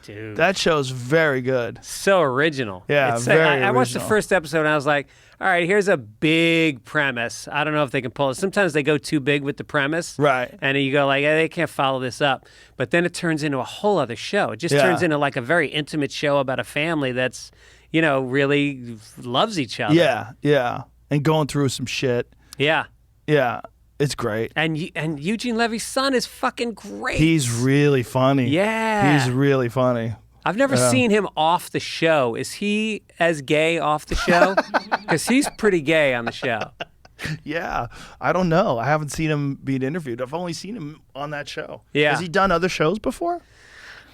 [SPEAKER 5] Dude.
[SPEAKER 4] That show's very good.
[SPEAKER 5] So original.
[SPEAKER 4] Yeah,
[SPEAKER 5] It's,
[SPEAKER 4] very
[SPEAKER 5] I watched the
[SPEAKER 4] original.
[SPEAKER 5] first episode and I was like, all right, here's a big premise. I don't know if they can pull it. Sometimes they go too big with the premise.
[SPEAKER 4] Right.
[SPEAKER 5] And you go like, they can't follow this up. But then it turns into a whole other show. It just
[SPEAKER 4] Yeah.
[SPEAKER 5] turns into like a very intimate show about a family that's, really loves each other.
[SPEAKER 4] Yeah. And going through some shit.
[SPEAKER 5] Yeah.
[SPEAKER 4] Yeah. It's great.
[SPEAKER 5] And Eugene Levy's son is fucking great.
[SPEAKER 4] He's really funny.
[SPEAKER 5] Yeah.
[SPEAKER 4] He's really funny.
[SPEAKER 5] I've never seen him off the show. Is he as gay off the show? Because he's pretty gay on the show.
[SPEAKER 4] Yeah. I don't know. I haven't seen him being interviewed. I've only seen him on that show.
[SPEAKER 5] Yeah.
[SPEAKER 4] Has he done other shows before?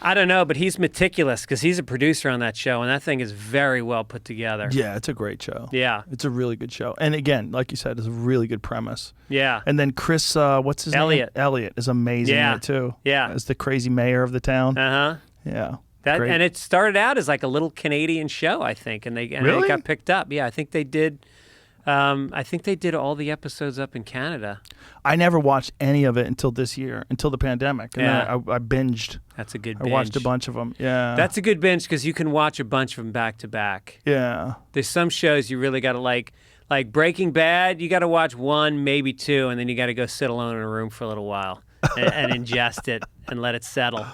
[SPEAKER 5] I don't know, but he's meticulous because he's a producer on that show, and that thing is very well put together.
[SPEAKER 4] Yeah, it's a great show.
[SPEAKER 5] Yeah.
[SPEAKER 4] It's a really good show. And again, like you said, it's a really good premise.
[SPEAKER 5] Yeah.
[SPEAKER 4] And then Chris, what's his
[SPEAKER 5] Elliott.
[SPEAKER 4] name? Elliott is amazing in it too.
[SPEAKER 5] Yeah.
[SPEAKER 4] As the crazy mayor of the town.
[SPEAKER 5] Uh-huh.
[SPEAKER 4] Yeah.
[SPEAKER 5] And
[SPEAKER 4] Great.
[SPEAKER 5] it started out as like a little Canadian show, I think, and it
[SPEAKER 4] Really?
[SPEAKER 5] got picked up. Yeah, I think they did. I think they did all the episodes up in Canada.
[SPEAKER 4] I never watched any of it until this year, until the pandemic. And
[SPEAKER 5] Yeah.
[SPEAKER 4] then I binged.
[SPEAKER 5] That's a good
[SPEAKER 4] I
[SPEAKER 5] binge.
[SPEAKER 4] watched a bunch of them. Yeah.
[SPEAKER 5] That's a good binge because you can watch a bunch of them back to back.
[SPEAKER 4] Yeah.
[SPEAKER 5] There's some shows you really got to like Breaking Bad, you got to watch 1, maybe 2, and then you got to go sit alone in a room for a little while and ingest it and let it settle.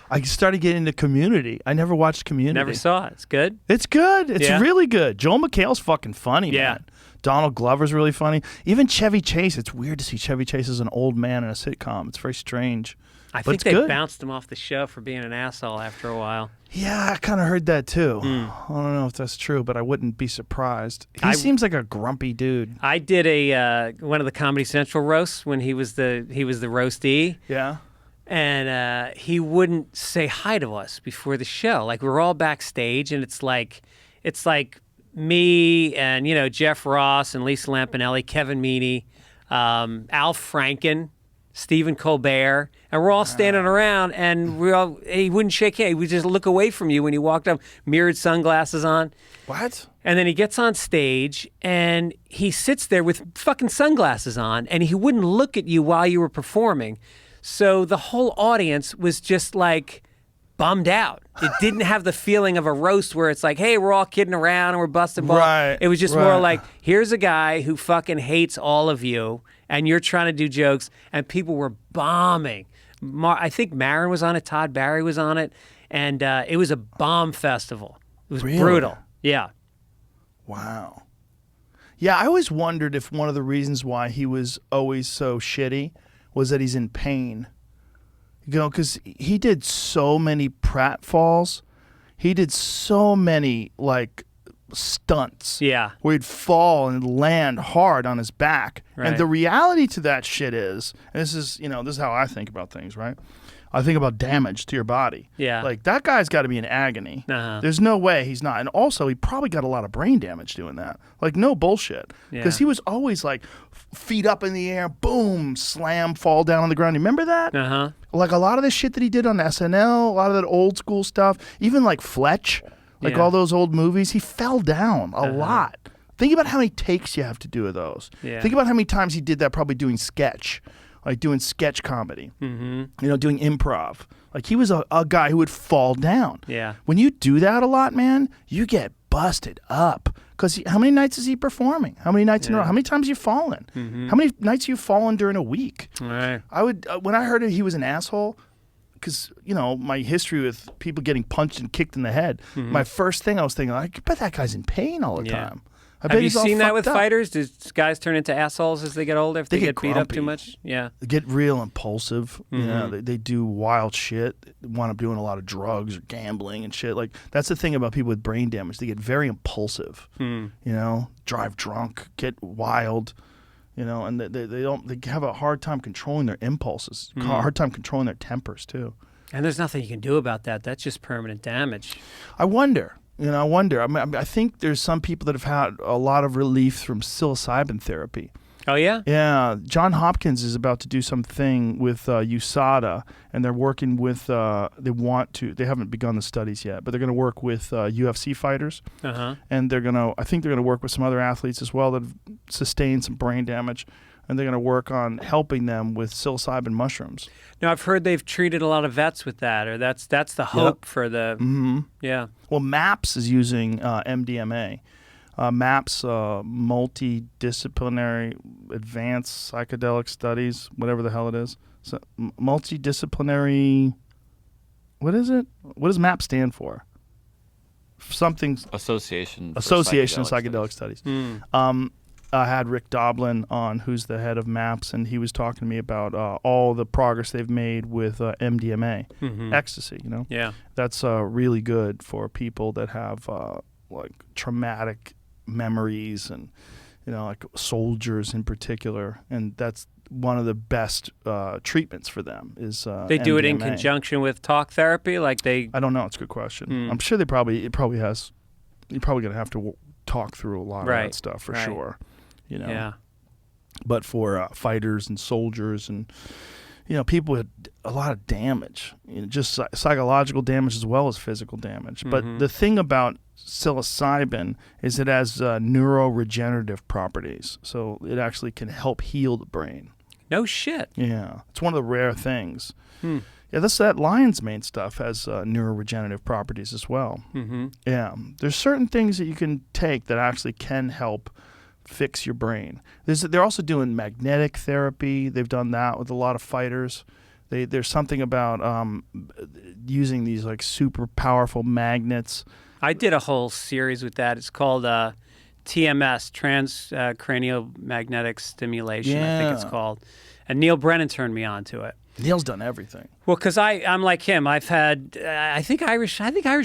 [SPEAKER 4] I started getting into Community. I never watched Community.
[SPEAKER 5] Never saw it. It's good.
[SPEAKER 4] It's good. It's
[SPEAKER 5] Yeah.
[SPEAKER 4] really good. Joel McHale's fucking funny,
[SPEAKER 5] Yeah.
[SPEAKER 4] man. Donald Glover's really funny. Even Chevy Chase. It's weird to see Chevy Chase as an old man in a sitcom. It's very strange.
[SPEAKER 5] I
[SPEAKER 4] But
[SPEAKER 5] think
[SPEAKER 4] it's
[SPEAKER 5] they
[SPEAKER 4] good.
[SPEAKER 5] bounced him off the show for being an asshole after a while.
[SPEAKER 4] Yeah, I kind of heard that too.
[SPEAKER 5] Hmm.
[SPEAKER 4] I don't know if that's true, but I wouldn't be surprised. He seems like a grumpy dude.
[SPEAKER 5] I did one of the Comedy Central roasts when he was the roastee.
[SPEAKER 4] Yeah.
[SPEAKER 5] And he wouldn't say hi to us before the show. Like, we were all backstage, and it's like me and, Jeff Ross and Lisa Lampanelli, Kevin Meaney, Al Franken, Stephen Colbert, and we're all standing around, and he wouldn't shake hands. He would just look away from you when you walked up, mirrored sunglasses on.
[SPEAKER 4] What?
[SPEAKER 5] And then he gets on stage, and he sits there with fucking sunglasses on, and he wouldn't look at you while you were performing. So the whole audience was just like bummed out. It didn't have the feeling of a roast where it's like, hey, we're all kidding around and we're busting balls.
[SPEAKER 4] Right,
[SPEAKER 5] It was just
[SPEAKER 4] right.
[SPEAKER 5] more like, here's a guy who fucking hates all of you, and you're trying to do jokes, and people were bombing. I think Maron was on it, Todd Barry was on it, and it was a bomb festival. It was
[SPEAKER 4] Really?
[SPEAKER 5] brutal. Yeah.
[SPEAKER 4] Wow. Yeah, I always wondered if one of the reasons why he was always so shitty was that he's in pain. Because he did so many pratfalls. He did so many, stunts.
[SPEAKER 5] Yeah.
[SPEAKER 4] Where he'd fall and land hard on his back.
[SPEAKER 5] Right.
[SPEAKER 4] And the reality to that shit is, and this is how I think about things, right? I think about damage to your body.
[SPEAKER 5] Yeah.
[SPEAKER 4] Like, that guy's got to be in agony.
[SPEAKER 5] Uh-huh.
[SPEAKER 4] There's no way he's not. And also, he probably got a lot of brain damage doing that. Like, no bullshit. Because he was always, like, feet up in the air, boom, slam, fall down on the ground. You remember that?
[SPEAKER 5] Uh-huh.
[SPEAKER 4] Like, a lot of the shit that he did on SNL, a lot of that old school stuff, even, like, Fletch, like all those old movies, he fell down a lot. Think about how many takes you have to do of those.
[SPEAKER 5] Yeah.
[SPEAKER 4] Think about how many times he did that probably doing sketch. Like doing sketch comedy, doing improv. Like, he was a guy who would fall down.
[SPEAKER 5] Yeah.
[SPEAKER 4] When you do that a lot, man, you get busted up. Because how many nights is he performing? How many nights in a row? How many times you fallen? How many nights you fallen during a week?
[SPEAKER 5] Right.
[SPEAKER 4] I would when I heard he was an asshole, because my history with people getting punched and kicked in the head. My first thing I was thinking, I bet that guy's in pain all the time.
[SPEAKER 5] Have you seen that with fighters? Do guys turn into assholes as they get older if they get beat up too much? Yeah.
[SPEAKER 4] They get real impulsive. They do wild shit. They wind up doing a lot of drugs or gambling and shit. Like, that's the thing about people with brain damage. They get very impulsive. Drive drunk, get wild. And they have a hard time controlling their impulses. Hard time controlling their tempers too.
[SPEAKER 5] And there's nothing you can do about that. That's just permanent damage.
[SPEAKER 4] I wonder. I think there's some people that have had a lot of relief from psilocybin therapy.
[SPEAKER 5] Oh, yeah?
[SPEAKER 4] Yeah. John Hopkins is about to do something with USADA, and they're working with, they haven't begun the studies yet, but they're going to work with UFC fighters.
[SPEAKER 5] Uh-huh.
[SPEAKER 4] And I think they're going to work with some other athletes as well that have sustained some brain damage. And they're going to work on helping them with psilocybin mushrooms.
[SPEAKER 5] Now, I've heard they've treated a lot of vets with that, or that's the hope for the... Yeah.
[SPEAKER 4] Well, MAPS is using MDMA. MAPS, Multidisciplinary Advanced Psychedelic Studies, whatever the hell it is. So, multidisciplinary... What is it? What does MAPS stand for? Something...
[SPEAKER 6] Association of
[SPEAKER 4] Psychedelic Studies. I had Rick Doblin on, who's the head of MAPS, and he was talking to me about all the progress they've made with MDMA, ecstasy.
[SPEAKER 5] Yeah,
[SPEAKER 4] that's really good for people that have like traumatic memories, and like soldiers in particular, and that's one of the best treatments for them. Is
[SPEAKER 5] they do
[SPEAKER 4] MDMA.
[SPEAKER 5] it in conjunction with talk therapy, like they?
[SPEAKER 4] I don't know. It's a good question. I'm sure it probably has. You're probably gonna have to talk through a lot of that stuff for sure.
[SPEAKER 5] Yeah.
[SPEAKER 4] But for fighters and soldiers and people with a lot of damage, just psychological damage as well as physical damage. But the thing about psilocybin is it has neuroregenerative properties, so it actually can help heal the brain.
[SPEAKER 5] No shit.
[SPEAKER 4] Yeah, it's one of the rare things. Yeah, that lion's mane stuff has neuroregenerative properties as well. Yeah, there's certain things that you can take that actually can help fix your brain. They're also doing magnetic therapy. They've done that with a lot of fighters. There's something about using these like super powerful magnets.
[SPEAKER 5] I did a whole series with that. It's called TMS, transcranial magnetic stimulation, I think it's called. And Neil Brennan turned me on to it.
[SPEAKER 4] Neil's done everything.
[SPEAKER 5] Well, because I'm like him. I've had, I think Irish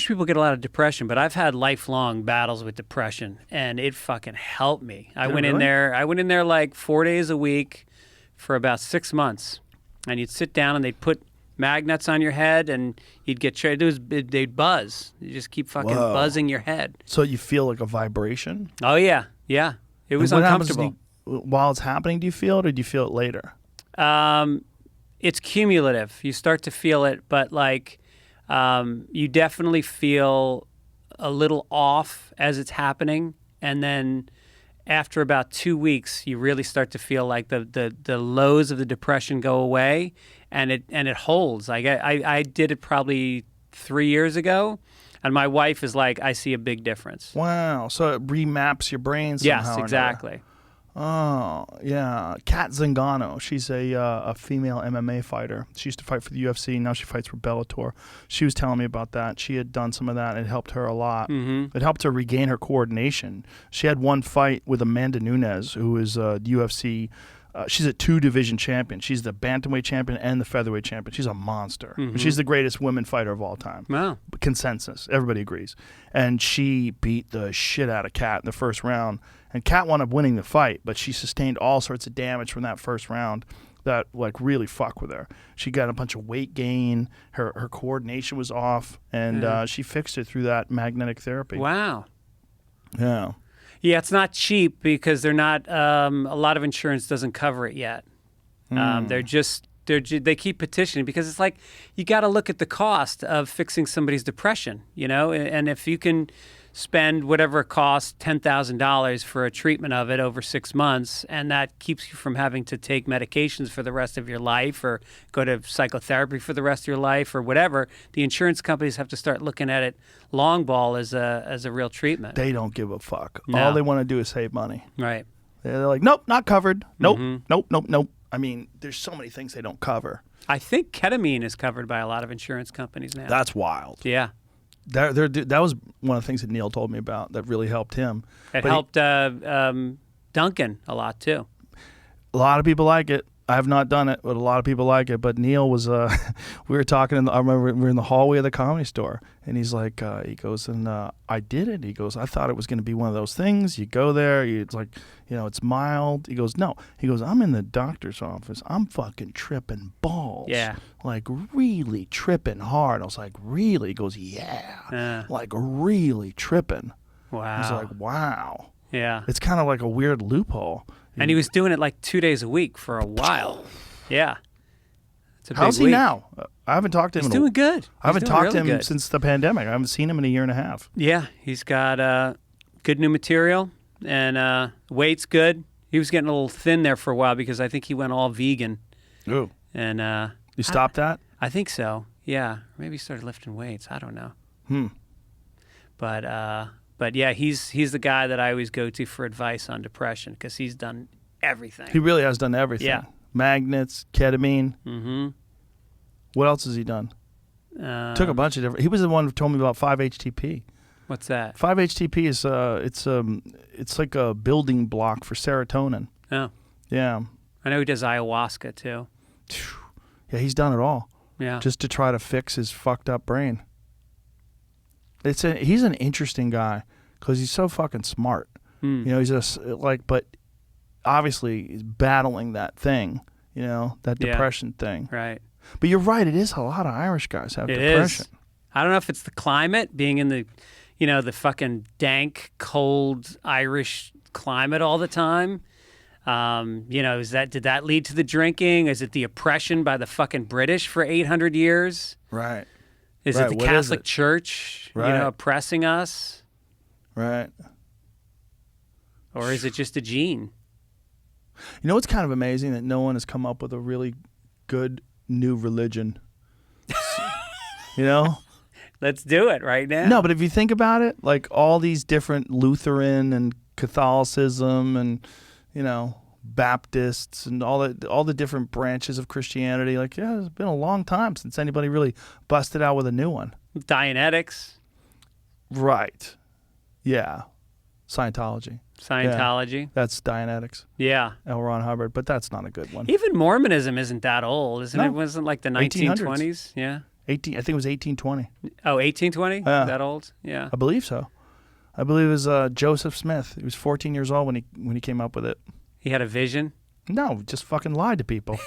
[SPEAKER 5] people get a lot of depression, but I've had lifelong battles with depression, and it fucking helped me. I went in there like 4 days a week for about 6 months, and you'd sit down and they'd put magnets on your head, and you'd get they'd buzz. You just keep fucking buzzing your head.
[SPEAKER 4] So you feel like a vibration?
[SPEAKER 5] Oh yeah. It was uncomfortable.
[SPEAKER 4] While it's happening, do you feel it, or do you feel it later?
[SPEAKER 5] It's cumulative. You start to feel it, but like you definitely feel a little off as it's happening, and then after about 2 weeks, you really start to feel like the lows of the depression go away, and it holds. Like I did it probably 3 years ago, and my wife is like, I see a big difference.
[SPEAKER 4] Wow! So it remaps your brain somehow.
[SPEAKER 5] Yes, exactly.
[SPEAKER 4] Oh, yeah. Kat Zingano. She's a female MMA fighter. She used to fight for the UFC. Now she fights for Bellator. She was telling me about that. She had done some of that, and it helped her a lot. It helped her regain her coordination. She had one fight with Amanda Nunes, who is a UFC she's a 2-division champion. She's the bantamweight champion and the featherweight champion. She's a monster. She's the greatest women fighter of all time.
[SPEAKER 5] Wow.
[SPEAKER 4] Consensus. Everybody agrees. And she beat the shit out of Kat in the first round. And Kat wound up winning the fight, but she sustained all sorts of damage from that first round that like really fuck with her. She got a bunch of weight gain. Her coordination was off, and she fixed it through that magnetic therapy.
[SPEAKER 5] Wow.
[SPEAKER 4] Yeah.
[SPEAKER 5] Yeah, it's not cheap because they're not. A lot of insurance doesn't cover it yet. They keep petitioning because it's like you got to look at the cost of fixing somebody's depression, and if you can spend whatever it costs, $10,000 for a treatment of it over 6 months, and that keeps you from having to take medications for the rest of your life or go to psychotherapy for the rest of your life or whatever, the insurance companies have to start looking at it long ball as a real treatment.
[SPEAKER 4] They don't give a fuck.
[SPEAKER 5] No.
[SPEAKER 4] All they want to do is save money.
[SPEAKER 5] Right.
[SPEAKER 4] They're like, nope, not covered. Nope, nope. I mean, there's so many things they don't cover.
[SPEAKER 5] I think ketamine is covered by a lot of insurance companies now.
[SPEAKER 4] That's wild.
[SPEAKER 5] Yeah.
[SPEAKER 4] That was one of the things that Neil told me about that really helped him.
[SPEAKER 5] It helped Duncan a lot, too.
[SPEAKER 4] A lot of people like it. I have not done it, but a lot of people like it. But Neil was, we were talking, I remember we were in the hallway of the Comedy Store, and he's like, he goes, and I did it. He goes, I thought it was going to be one of those things. You go there, it's like, it's mild. He goes, no. He goes, I'm in the doctor's office. I'm fucking tripping balls.
[SPEAKER 5] Yeah.
[SPEAKER 4] Like really tripping hard. I was like, really? He goes, yeah. Like really tripping.
[SPEAKER 5] Wow.
[SPEAKER 4] He's like, wow.
[SPEAKER 5] Yeah.
[SPEAKER 4] It's kind of like a weird loophole.
[SPEAKER 5] And he was doing it like 2 days a week for a while. Yeah. It's a
[SPEAKER 4] How's
[SPEAKER 5] big
[SPEAKER 4] he
[SPEAKER 5] week.
[SPEAKER 4] now? I haven't talked to him.
[SPEAKER 5] He's doing good.
[SPEAKER 4] I haven't
[SPEAKER 5] He's
[SPEAKER 4] talked
[SPEAKER 5] doing
[SPEAKER 4] to him
[SPEAKER 5] really good.
[SPEAKER 4] since the pandemic. I haven't seen him in a year and a half.
[SPEAKER 5] Yeah. He's got good new material and weight's good. He was getting a little thin there for a while because I think he went all vegan.
[SPEAKER 4] Ooh.
[SPEAKER 5] And
[SPEAKER 4] You stopped that?
[SPEAKER 5] I think so. Yeah. Maybe he started lifting weights. I don't know. But yeah, he's the guy that I always go to for advice on depression because he's done everything.
[SPEAKER 4] He really has done everything.
[SPEAKER 5] Yeah.
[SPEAKER 4] Magnets, ketamine.
[SPEAKER 5] Mm-hmm.
[SPEAKER 4] What else has he done? Took a bunch of different. He was the one who told me about 5-HTP.
[SPEAKER 5] What's that?
[SPEAKER 4] 5-HTP is it's like a building block for serotonin.
[SPEAKER 5] Oh.
[SPEAKER 4] Yeah.
[SPEAKER 5] I know he does ayahuasca too.
[SPEAKER 4] Yeah, he's done it all.
[SPEAKER 5] Yeah.
[SPEAKER 4] Just to try to fix his fucked up brain. He's an interesting guy because he's so fucking smart. He's just but obviously he's battling that thing, that depression thing.
[SPEAKER 5] Right.
[SPEAKER 4] But you're right, it is a lot of Irish guys have depression.
[SPEAKER 5] Is. I don't know if it's the climate, being in the, the fucking dank, cold Irish climate all the time. Did that lead to the drinking? Is it the oppression by the fucking British for 800 years?
[SPEAKER 4] Right.
[SPEAKER 5] Is
[SPEAKER 4] Right,
[SPEAKER 5] it the
[SPEAKER 4] what is
[SPEAKER 5] Catholic
[SPEAKER 4] it?
[SPEAKER 5] Church,
[SPEAKER 4] Right.
[SPEAKER 5] oppressing us?
[SPEAKER 4] Right.
[SPEAKER 5] Or is it just a gene?
[SPEAKER 4] You know what's kind of amazing that no one has come up with a really good new religion.
[SPEAKER 5] Let's do it right now.
[SPEAKER 4] No, but if you think about it, like all these different Lutheran and Catholicism and Baptists and all the different branches of Christianity, it's been a long time since anybody really busted out with a new one.
[SPEAKER 5] Dianetics.
[SPEAKER 4] Right. Yeah. Scientology.
[SPEAKER 5] Scientology.
[SPEAKER 4] Yeah. That's Dianetics.
[SPEAKER 5] Yeah.
[SPEAKER 4] L. Ron Hubbard, but that's not a good one.
[SPEAKER 5] Even Mormonism isn't that old, isn't it? It wasn't like the 1920s. Yeah.
[SPEAKER 4] I think it was 1820.
[SPEAKER 5] Oh, 1820?
[SPEAKER 4] Yeah.
[SPEAKER 5] That old? Yeah.
[SPEAKER 4] I believe so. I believe it was Joseph Smith. He was 14 years old when he came up with it.
[SPEAKER 5] He had a vision?
[SPEAKER 4] No, just fucking lied to people.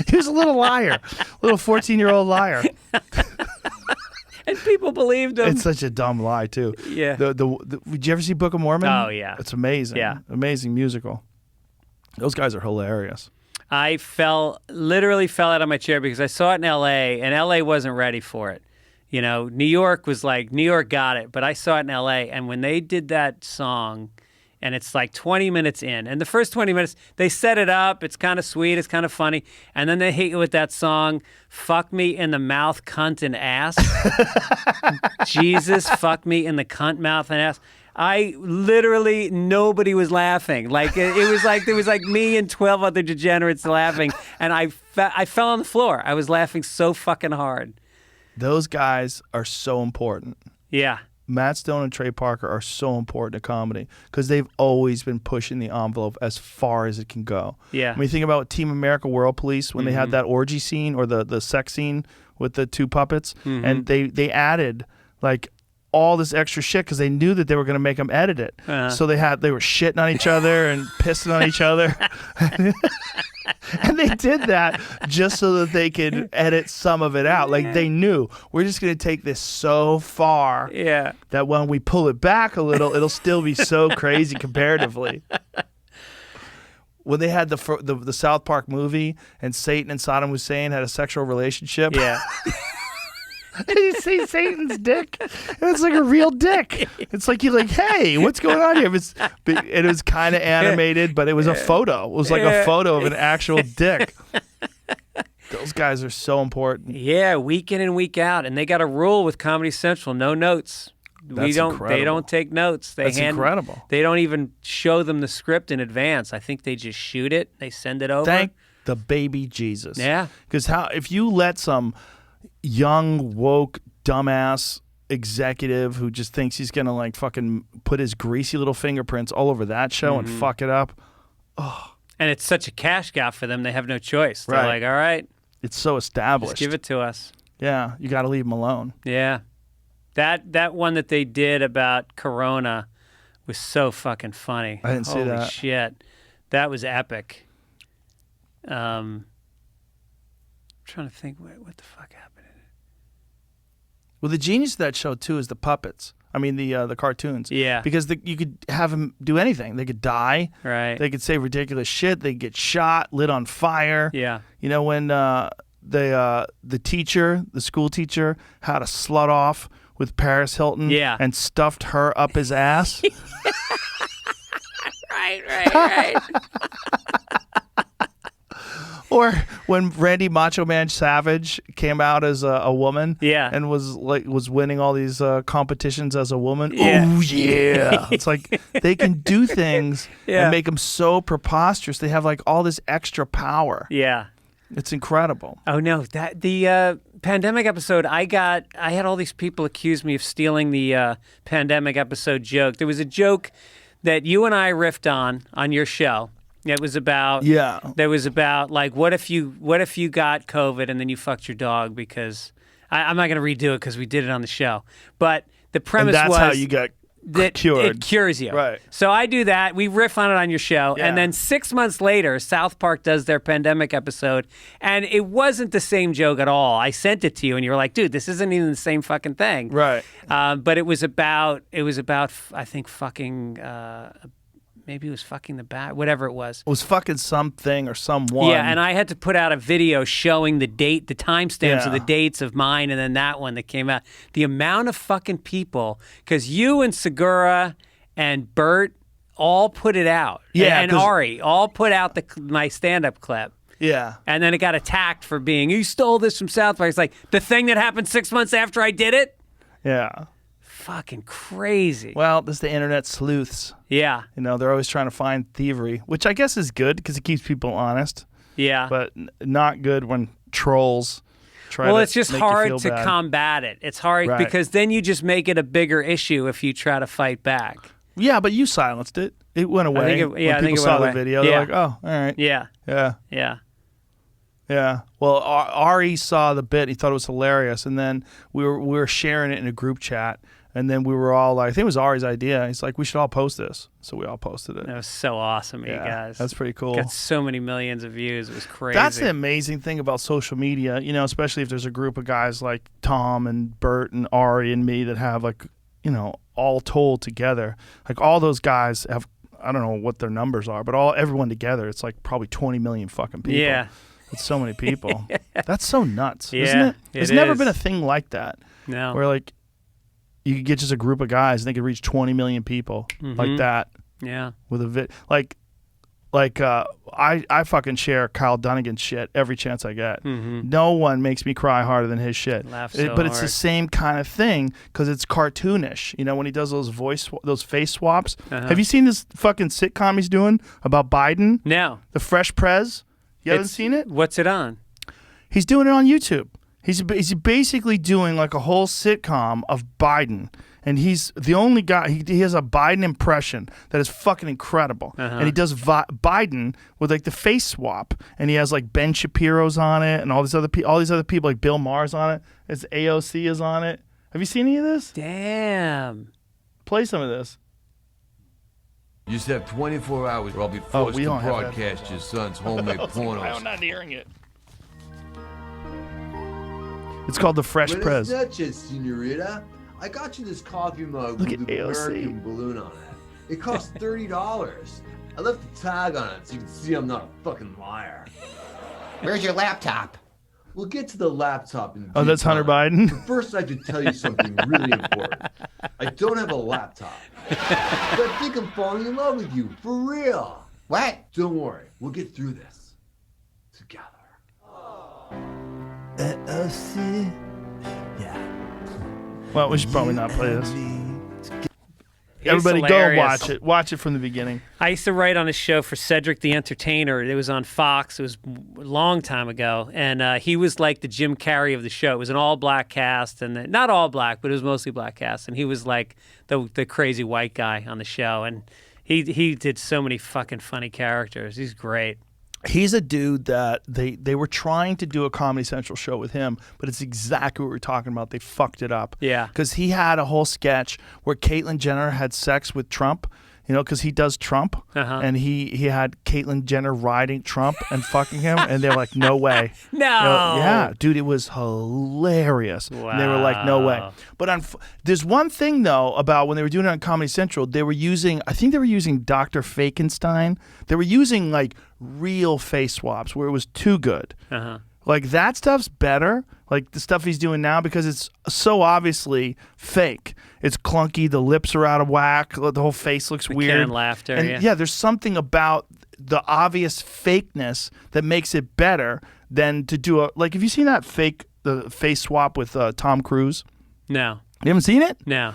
[SPEAKER 4] He was a little liar. Little 14-year-old liar.
[SPEAKER 5] And people believed him.
[SPEAKER 4] It's such a dumb lie, too.
[SPEAKER 5] Yeah.
[SPEAKER 4] Did you ever see Book of Mormon?
[SPEAKER 5] Oh, yeah.
[SPEAKER 4] It's amazing.
[SPEAKER 5] Yeah.
[SPEAKER 4] Amazing musical. Those guys are hilarious.
[SPEAKER 5] I literally fell out of my chair because I saw it in L.A., and L.A. wasn't ready for it. New York was like, New York got it, but I saw it in L.A., and when they did that song, and it's like 20 minutes in, and the first 20 minutes, they set it up, it's kind of sweet, it's kind of funny, and then they hit you with that song, fuck me in the mouth, cunt, and ass. Jesus, fuck me in the cunt, mouth, and ass. Nobody was laughing. It was like there was like me and 12 other degenerates laughing, and I fell on the floor. I was laughing so fucking hard.
[SPEAKER 4] Those guys are so important.
[SPEAKER 5] Yeah.
[SPEAKER 4] Matt Stone and Trey Parker are so important to comedy because they've always been pushing the envelope as far as it can go.
[SPEAKER 5] Yeah.
[SPEAKER 4] When you think about Team America World Police, when they had that orgy scene or the sex scene with the two puppets, and they added like all this extra shit because they knew that they were going to make them edit it. So they were shitting on each other and pissing on each other. And they did that just so that they could edit some of it out. Like they knew we're just going to take this so far that when we pull it back a little, it'll still be so crazy comparatively. When they had the South Park movie and Satan and Saddam Hussein had a sexual relationship.
[SPEAKER 5] Yeah.
[SPEAKER 4] And you see Satan's dick, and it's like a real dick. It's like you're like, hey, what's going on here? It was kind of animated, but it was a photo. It was like a photo of an actual dick. Those guys are so important.
[SPEAKER 5] Yeah, week in and week out, and they got a rule with Comedy Central: no notes.
[SPEAKER 4] Incredible.
[SPEAKER 5] They don't take notes.
[SPEAKER 4] That's incredible.
[SPEAKER 5] They don't even show them the script in advance. I think they just shoot it. They send it over.
[SPEAKER 4] Thank the baby Jesus.
[SPEAKER 5] Yeah.
[SPEAKER 4] Because if you let some young, woke, dumbass executive who just thinks he's going to like fucking put his greasy little fingerprints all over that show and fuck it up. Oh.
[SPEAKER 5] And it's such a cash cow for them, they have no choice. They're like, all right.
[SPEAKER 4] It's so established.
[SPEAKER 5] Just give it to us.
[SPEAKER 4] Yeah, you got to leave them alone.
[SPEAKER 5] Yeah. That one that they did about Corona was so fucking funny.
[SPEAKER 4] I didn't see that.
[SPEAKER 5] Holy shit. That was epic. I'm trying to think what the fuck happened.
[SPEAKER 4] Well, the genius of that show too is the puppets. I mean the cartoons.
[SPEAKER 5] Yeah.
[SPEAKER 4] Because you could have them do anything. They could die.
[SPEAKER 5] Right.
[SPEAKER 4] They could say ridiculous shit. They could get shot, lit on fire.
[SPEAKER 5] Yeah.
[SPEAKER 4] You know when the teacher, the school teacher, had a slut off with Paris Hilton.
[SPEAKER 5] Yeah.
[SPEAKER 4] And stuffed her up his ass.
[SPEAKER 5] Right.
[SPEAKER 4] Or when Randy Macho Man Savage came out as a woman, and was winning all these competitions as a woman.
[SPEAKER 5] Yeah.
[SPEAKER 4] Oh yeah, it's like they can do things and make them so preposterous. They have like all this extra power.
[SPEAKER 5] Yeah,
[SPEAKER 4] it's incredible.
[SPEAKER 5] Oh no, that the pandemic episode, I had all these people accuse me of stealing the pandemic episode joke. There was a joke that you and I riffed on your show. It was about There was about like what if you got COVID and then you fucked your dog because I'm not going to redo it because we did it on the show. But the premise
[SPEAKER 4] and that's
[SPEAKER 5] was
[SPEAKER 4] how you got cured.
[SPEAKER 5] It cures you.
[SPEAKER 4] Right.
[SPEAKER 5] So I do that. We riff on it on your show, and then 6 months later, South Park does their pandemic episode, and it wasn't the same joke at all. I sent it to you, and you were like, "Dude, this isn't even the same fucking thing."
[SPEAKER 4] Right.
[SPEAKER 5] But it was about I think fucking. Maybe it was fucking the bat, whatever it was.
[SPEAKER 4] It was fucking something or someone.
[SPEAKER 5] Yeah, and I had to put out a video showing the date, the timestamps of the dates of mine and then that one that came out. The amount of fucking people, because you and Segura and Bert all put it out.
[SPEAKER 4] Yeah,
[SPEAKER 5] and Ari all put out my stand-up clip.
[SPEAKER 4] Yeah.
[SPEAKER 5] And then it got attacked for being, you stole this from South Park. It's like, the thing that happened 6 months after I did it?
[SPEAKER 4] Yeah.
[SPEAKER 5] Fucking crazy.
[SPEAKER 4] Well, this is the internet sleuths.
[SPEAKER 5] Yeah.
[SPEAKER 4] You know, they're always trying to find thievery, which I guess is good because it keeps people honest.
[SPEAKER 5] Yeah.
[SPEAKER 4] But not good when trolls try to
[SPEAKER 5] Well, it's just
[SPEAKER 4] make you
[SPEAKER 5] hard
[SPEAKER 4] feel
[SPEAKER 5] to
[SPEAKER 4] bad.
[SPEAKER 5] combat it. It's hard
[SPEAKER 4] Right.
[SPEAKER 5] because then you just make it a bigger issue if you try to fight back.
[SPEAKER 4] Yeah, but you silenced it. It went away.
[SPEAKER 5] I think
[SPEAKER 4] when people saw the video, they're like, oh, all right.
[SPEAKER 5] Yeah.
[SPEAKER 4] Yeah.
[SPEAKER 5] Yeah.
[SPEAKER 4] Yeah. Well, Ari saw the bit. He thought it was hilarious. And then we were sharing it in a group chat. And then we were all like, I think it was Ari's idea. He's like, we should all post this. So we all posted it.
[SPEAKER 5] That was so awesome, you guys.
[SPEAKER 4] That's pretty cool.
[SPEAKER 5] Got so many millions of views. It was crazy.
[SPEAKER 4] That's the amazing thing about social media, you know, especially if there's a group of guys like Tom and Bert and Ari and me that have like, you know, all told together. Like all those guys have, I don't know what their numbers are, but everyone together, it's like probably 20 million fucking people.
[SPEAKER 5] Yeah.
[SPEAKER 4] It's so many people. That's so nuts,
[SPEAKER 5] Yeah,
[SPEAKER 4] isn't it? There's never
[SPEAKER 5] is.
[SPEAKER 4] been a thing like that.
[SPEAKER 5] No.
[SPEAKER 4] Where like you could get just a group of guys and they could reach 20 million people like that.
[SPEAKER 5] Yeah.
[SPEAKER 4] With a I fucking share Kyle Dunnigan's shit every chance I get. No one makes me cry harder than his shit.
[SPEAKER 5] Laugh so
[SPEAKER 4] but it's the
[SPEAKER 5] hard.
[SPEAKER 4] same kind of thing because it's cartoonish. You know, when he does those face swaps. Have you seen this fucking sitcom he's doing about Biden?
[SPEAKER 5] No.
[SPEAKER 4] The Fresh Prez? You haven't seen it?
[SPEAKER 5] What's it on?
[SPEAKER 4] He's doing it on YouTube. He's basically doing like a whole sitcom of Biden, and he's the only guy. He has a Biden impression that is fucking incredible, and he does Biden with like the face swap, and he has like Ben Shapiro's on it, and all these other people like Bill Maher's on it. It's AOC is on it. Have you seen any of this?
[SPEAKER 5] Damn.
[SPEAKER 4] Play some of this.
[SPEAKER 7] You just have 24 hours or I'll be forced to broadcast your son's homemade pornos.
[SPEAKER 4] I'm not hearing it. It's called the Fresh Prez.
[SPEAKER 7] Buenas noches, senorita. I got you this coffee mug with the American balloon on it. It cost $30. I left the tag on it so you can see I'm not a fucking liar.
[SPEAKER 3] Where's your laptop?
[SPEAKER 7] We'll get to the laptop in
[SPEAKER 4] Oh, that's Hunter Biden?
[SPEAKER 7] But first, I have to tell you something really important. I don't have a laptop. But I think I'm falling in love with you, for real.
[SPEAKER 3] What?
[SPEAKER 7] Don't worry, we'll get through this together.
[SPEAKER 3] See? Yeah.
[SPEAKER 4] Well, we should probably not play this.
[SPEAKER 5] He's
[SPEAKER 4] Everybody
[SPEAKER 5] hilarious.
[SPEAKER 4] go watch it. Watch it from the beginning.
[SPEAKER 5] I used to write on a show for Cedric the Entertainer. It was on Fox. It was a long time ago. And he was like the Jim Carrey of the show. It was an all-black cast. And not all black, but it was mostly black cast. And he was like the crazy white guy on the show. And he did so many fucking funny characters. He's great.
[SPEAKER 4] He's a dude that they were trying to do a Comedy Central show with him, but it's exactly what we're talking about. They fucked it up.
[SPEAKER 5] Yeah.
[SPEAKER 4] Because he had a whole sketch where Caitlyn Jenner had sex with Trump, because he does Trump. And he had Caitlyn Jenner riding Trump and fucking him, and they were like, no way.
[SPEAKER 5] No.
[SPEAKER 4] Yeah, dude, it was hilarious.
[SPEAKER 5] Wow.
[SPEAKER 4] And they were like, no way. But there's one thing, though, about when they were doing it on Comedy Central, I think they were using Dr. Fakenstein. They were using, like, real face swaps where it was too good. Like, that stuff's better, like the stuff he's doing now, because it's so obviously fake. It's clunky, the lips are out of whack, the whole face looks weird.
[SPEAKER 5] Canned laughter,
[SPEAKER 4] and
[SPEAKER 5] yeah.
[SPEAKER 4] There's something about the obvious fakeness that makes it better than to do have you seen that the face swap with Tom Cruise?
[SPEAKER 5] No.
[SPEAKER 4] You haven't seen it?
[SPEAKER 5] No.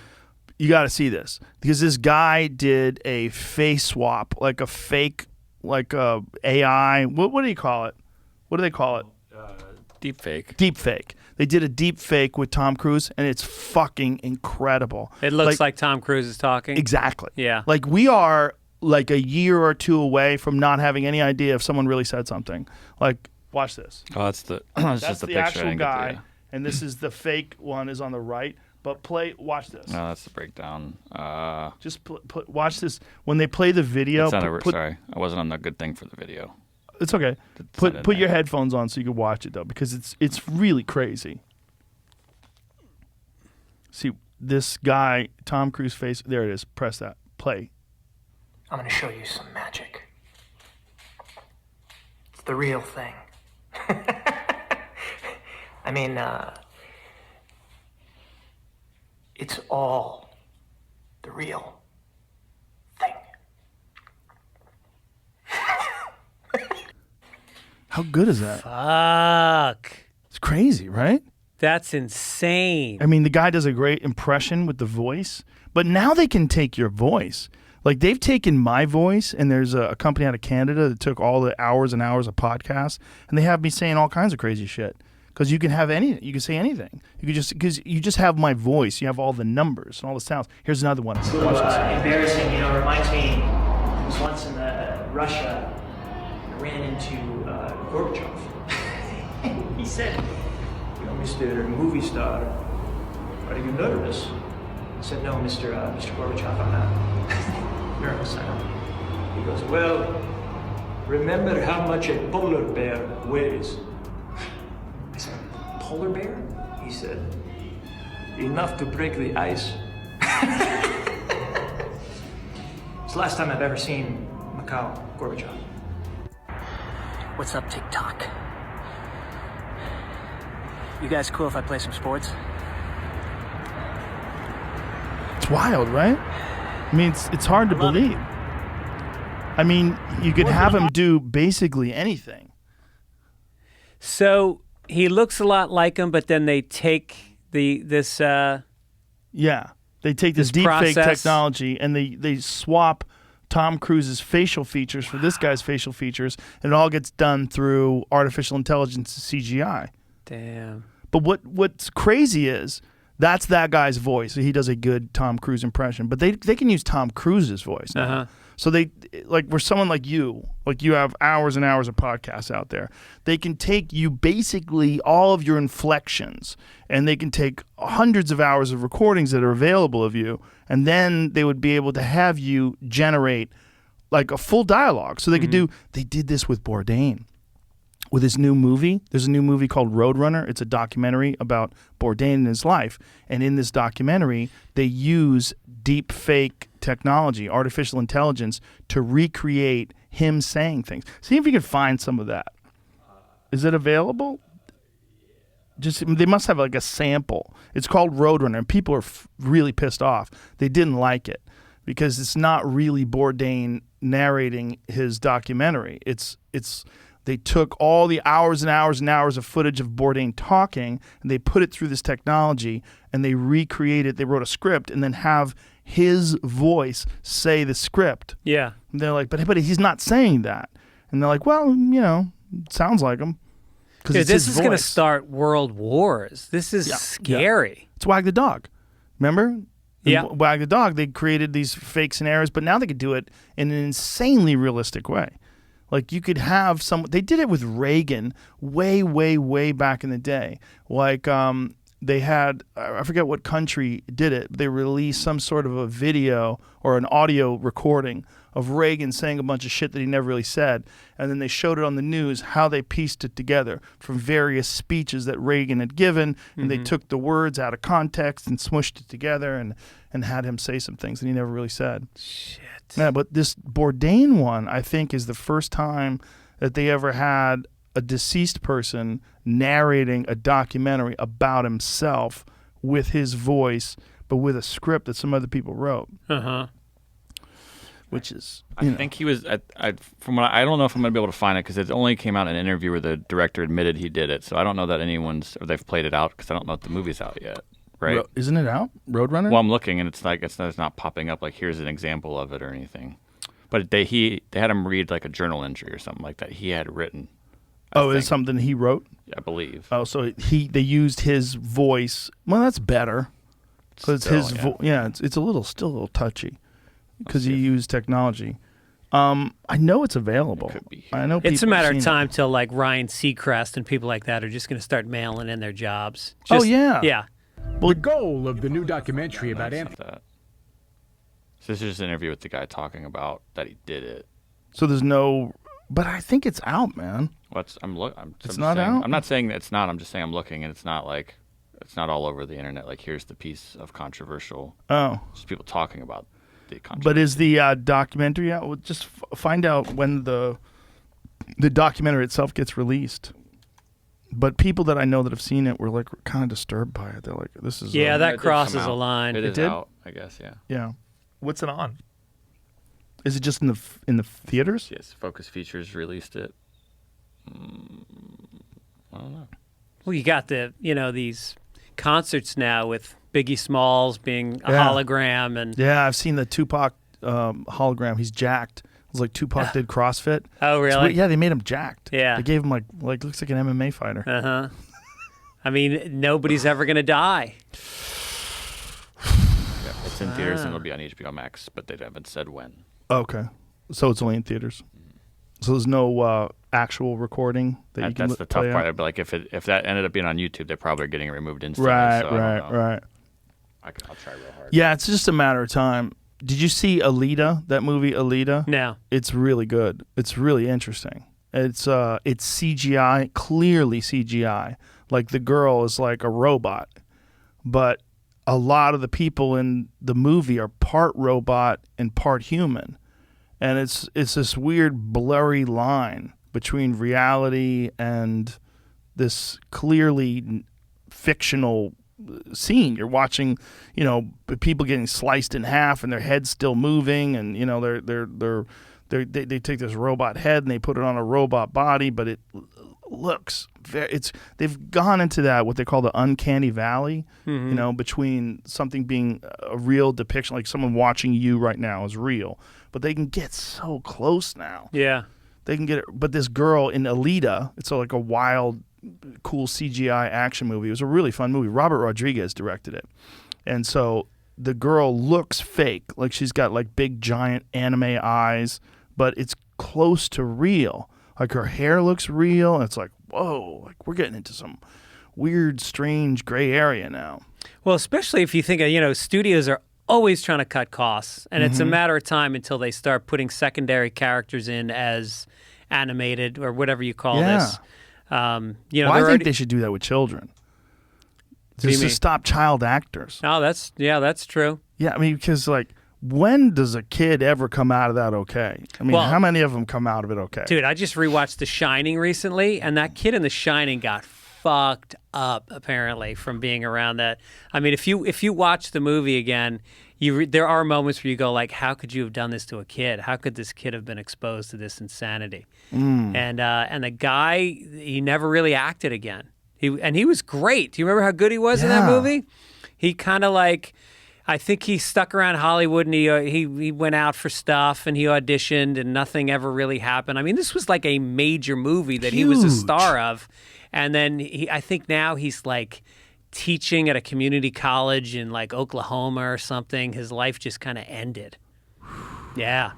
[SPEAKER 4] You got to see this, because this guy did a face swap, like a fake, like a AI. What do you call it? What do they call it?
[SPEAKER 6] Deep fake.
[SPEAKER 4] Deep fake. They did a deep fake with Tom Cruise, and it's fucking incredible.
[SPEAKER 5] It looks like Tom Cruise is talking.
[SPEAKER 4] Exactly.
[SPEAKER 5] Yeah.
[SPEAKER 4] Like, we are like a year or two away from not having any idea if someone really said something. Like, watch this.
[SPEAKER 6] Oh, that's just
[SPEAKER 4] That's
[SPEAKER 6] the
[SPEAKER 4] the
[SPEAKER 6] picture.
[SPEAKER 4] actual guy, and this is the fake one is on the right. But watch this.
[SPEAKER 6] No, that's the breakdown.
[SPEAKER 4] Just watch this. When they play the video,
[SPEAKER 6] sorry, I wasn't on the good thing for the video.
[SPEAKER 4] It's okay. Put your headphones on so you can watch it, though, because it's really crazy. See, this guy, Tom Cruise face, there it is. Press that. Play.
[SPEAKER 8] I'm going to show you some magic. It's the real thing. I mean, it's all the real thing.
[SPEAKER 4] How good is that?
[SPEAKER 5] Fuck.
[SPEAKER 4] It's crazy, right?
[SPEAKER 5] That's insane.
[SPEAKER 4] I mean, the guy does a great impression with the voice, but now they can take your voice. Like, they've taken my voice, and there's a company out of Canada that took all the hours and hours of podcasts, and they have me saying all kinds of crazy shit. Because you can have you can say anything. Because you just have my voice. You have all the numbers and all the sounds. Here's another one. Watch this.
[SPEAKER 8] Embarrassing, reminds me, it was once in Russia, I ran into Gorbachev. He said, Mr. Movie Star, are you nervous? I said, no, Mr. Gorbachev, I'm not nervous. He goes, well, remember how much a polar bear weighs? I said, polar bear? He said, enough to break the ice. It's the last time I've ever seen Mikhail Gorbachev. What's up, TikTok? You guys cool if I play some sports?
[SPEAKER 4] It's wild, right? I mean, it's hard to believe. I mean, you could have him do basically anything.
[SPEAKER 5] So he looks a lot like him, but then they take this.
[SPEAKER 4] Yeah, they take this deep fake technology and they swap Tom Cruise's facial features for this guy's facial features, and it all gets done through artificial intelligence CGI.
[SPEAKER 5] Damn.
[SPEAKER 4] But what's crazy is That's that guy's voice. He does a good Tom Cruise impression, but they can use Tom Cruise's voice now.
[SPEAKER 5] Uh-huh.
[SPEAKER 4] So they, like, for someone like you have hours and hours of podcasts out there. They can take you basically all of your inflections, and they can take hundreds of hours of recordings that are available of you, and then they would be able to have you generate like a full dialogue. So they could do. They did this with Bourdain. With his new movie, there's a new movie called Roadrunner. It's a documentary about Bourdain and his life. And in this documentary, they use deep fake technology, artificial intelligence, to recreate him saying things. See if you can find some of that. Is it available? They must have like a sample. It's called Roadrunner, and people are really pissed off. They didn't like it because it's not really Bourdain narrating his documentary. They took all the hours and hours and hours of footage of Bourdain talking, and they put it through this technology, and they recreated. They wrote a script, and then have his voice say the script.
[SPEAKER 5] Yeah.
[SPEAKER 4] And they're like, but he's not saying that. And they're like, well, it sounds like him.
[SPEAKER 5] Dude, this is going to start world wars. This is scary.
[SPEAKER 4] Yeah. It's Wag the Dog. Remember?
[SPEAKER 5] Yeah.
[SPEAKER 4] Wag the Dog, they created these fake scenarios, but now they could do it in an insanely realistic way. Like you could have they did it with Reagan way, way, way back in the day. Like they had, I forget what country did it. They released some sort of a video or an audio recording of Reagan saying a bunch of shit that he never really said. And then they showed it on the news, how they pieced it together from various speeches that Reagan had given. And they took the words out of context and smushed it together and had him say some things that he never really said.
[SPEAKER 5] Shit.
[SPEAKER 4] Yeah, but this Bourdain one, I think, is the first time that they ever had a deceased person narrating a documentary about himself with his voice, but with a script that some other people wrote.
[SPEAKER 5] Uh-huh.
[SPEAKER 4] Which is,
[SPEAKER 6] I think he was. From what I don't know if I'm going to be able to find it because it only came out in an interview where the director admitted he did it. So I don't know that they've played it out because I don't know if the movie's out yet. Right?
[SPEAKER 4] Isn't it out? Roadrunner?
[SPEAKER 6] Well, I'm looking and it's not popping up like here's an example of it or anything. But they had him read like a journal entry or something like that he had written.
[SPEAKER 4] It's something he wrote?
[SPEAKER 6] I believe.
[SPEAKER 4] Oh, so they used his voice. Well, that's better. Because his voice, it's still a little touchy because he used technology. I know it's available.
[SPEAKER 6] It could be.
[SPEAKER 4] I know
[SPEAKER 5] it's a matter of time till like Ryan Seacrest and people like that are just going to start mailing in their jobs. Yeah.
[SPEAKER 3] Well, the goal of the new documentary about Anthony.
[SPEAKER 6] So this is just an interview with the guy talking about that he did it.
[SPEAKER 4] So there's no, but I think it's out, man.
[SPEAKER 6] It's
[SPEAKER 4] not out?
[SPEAKER 6] I'm not saying that it's not. I'm just saying I'm looking, and it's not all over the internet. Like here's the piece of controversial.
[SPEAKER 4] Oh,
[SPEAKER 6] just people talking about the controversy.
[SPEAKER 4] But is the documentary out? Well, just find out when the documentary itself gets released. But people that I know that have seen it were like kind of disturbed by it. They're like, "This is
[SPEAKER 5] that crosses a line."
[SPEAKER 6] It is out, I guess. Yeah.
[SPEAKER 4] Yeah.
[SPEAKER 9] What's it on?
[SPEAKER 4] Is it just in the theaters?
[SPEAKER 6] Yes. Focus Features released it. I don't know.
[SPEAKER 5] Well, you got these concerts now with Biggie Smalls being a hologram and
[SPEAKER 4] I've seen the Tupac hologram. He's jacked. It was like Tupac did CrossFit.
[SPEAKER 5] Oh, really?
[SPEAKER 4] Yeah, they made him jacked.
[SPEAKER 5] Yeah.
[SPEAKER 4] They gave him like looks like an MMA fighter.
[SPEAKER 5] Uh-huh. I mean, nobody's ever going to die.
[SPEAKER 6] Yeah, it's in theaters and it'll be on HBO Max, but they haven't said when.
[SPEAKER 4] Okay. So it's only in theaters. So there's no actual recording that you can
[SPEAKER 6] That's the tough
[SPEAKER 4] play
[SPEAKER 6] part.
[SPEAKER 4] out?
[SPEAKER 6] But like if that ended up being on YouTube, they probably are getting it removed instantly.
[SPEAKER 4] Right,
[SPEAKER 6] so
[SPEAKER 4] right.
[SPEAKER 6] I'll try real hard.
[SPEAKER 4] Yeah, it's just a matter of time. Did you see Alita? That movie Alita?
[SPEAKER 5] No.
[SPEAKER 4] It's really good. It's really interesting. It's CGI, clearly CGI. Like the girl is like a robot, but a lot of the people in the movie are part robot and part human. And it's this weird blurry line between reality and this clearly fictional scene. You're watching, people getting sliced in half and their head's still moving, and they take this robot head and they put it on a robot body, but it looks they've gone into that what they call the uncanny valley, between something being a real depiction, like someone watching you right now is real, but they can get so close now.
[SPEAKER 5] Yeah.
[SPEAKER 4] They can get it, but this girl in Alita, it's like a wild cool CGI action movie. It was a really fun movie. Robert Rodriguez directed it. And so the girl looks fake. Like she's got like big giant anime eyes, but it's close to real. Like her hair looks real, and it's like, whoa, like we're getting into some weird, strange gray area now.
[SPEAKER 5] Well, especially if you think of, studios are always trying to cut costs, and it's a matter of time until they start putting secondary characters in as animated or whatever you call this.
[SPEAKER 4] I think they should do that with children. Just to stop child actors.
[SPEAKER 5] Oh, that's true.
[SPEAKER 4] Yeah, I mean, because like, when does a kid ever come out of that okay? I mean, how many of them come out of it okay?
[SPEAKER 5] Dude, I just rewatched The Shining recently, and that kid in The Shining got fucked up apparently from being around that. I mean, if you watch the movie again, there are moments where you go like, how could you have done this to a kid? How could this kid have been exposed to this insanity? And the guy, he never really acted again. He was great. Do you remember how good he was in that movie? He kind of like, I think he stuck around Hollywood and he went out for stuff and he auditioned and nothing ever really happened. I mean, this was like a major movie that he was a star of. And then I think now he's like teaching at a community college in like Oklahoma or something. His life just kind of ended. Yeah.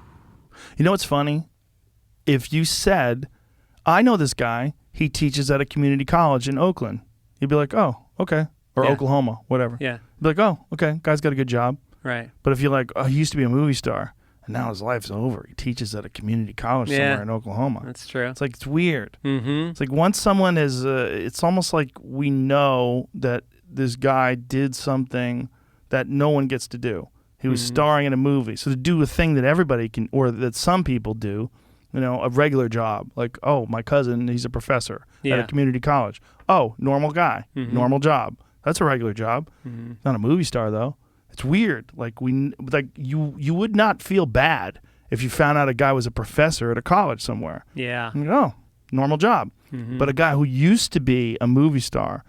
[SPEAKER 4] You know what's funny? If you said, I know this guy, he teaches at a community college in Oakland, you'd be like, oh, okay. Or Oklahoma, whatever.
[SPEAKER 5] Yeah.
[SPEAKER 4] Be like, oh, okay, guy's got a good job.
[SPEAKER 5] Right.
[SPEAKER 4] But if you're like, oh, he used to be a movie star, and now his life's over. He teaches at a community college somewhere in Oklahoma.
[SPEAKER 5] That's true.
[SPEAKER 4] It's like, it's weird. Mm-hmm. It's like once someone is, it's almost like we know that this guy did something that no one gets to do. He was starring in a movie. So to do a thing that everybody can, or that some people do, a regular job. Like, oh, my cousin, he's a professor at a community college. Oh, normal guy, normal job. That's a regular job. Not a movie star though. It's weird. Like you would not feel bad if you found out a guy was a professor at a college somewhere.
[SPEAKER 5] Yeah.
[SPEAKER 4] Oh, normal job. But a guy who used to be a movie star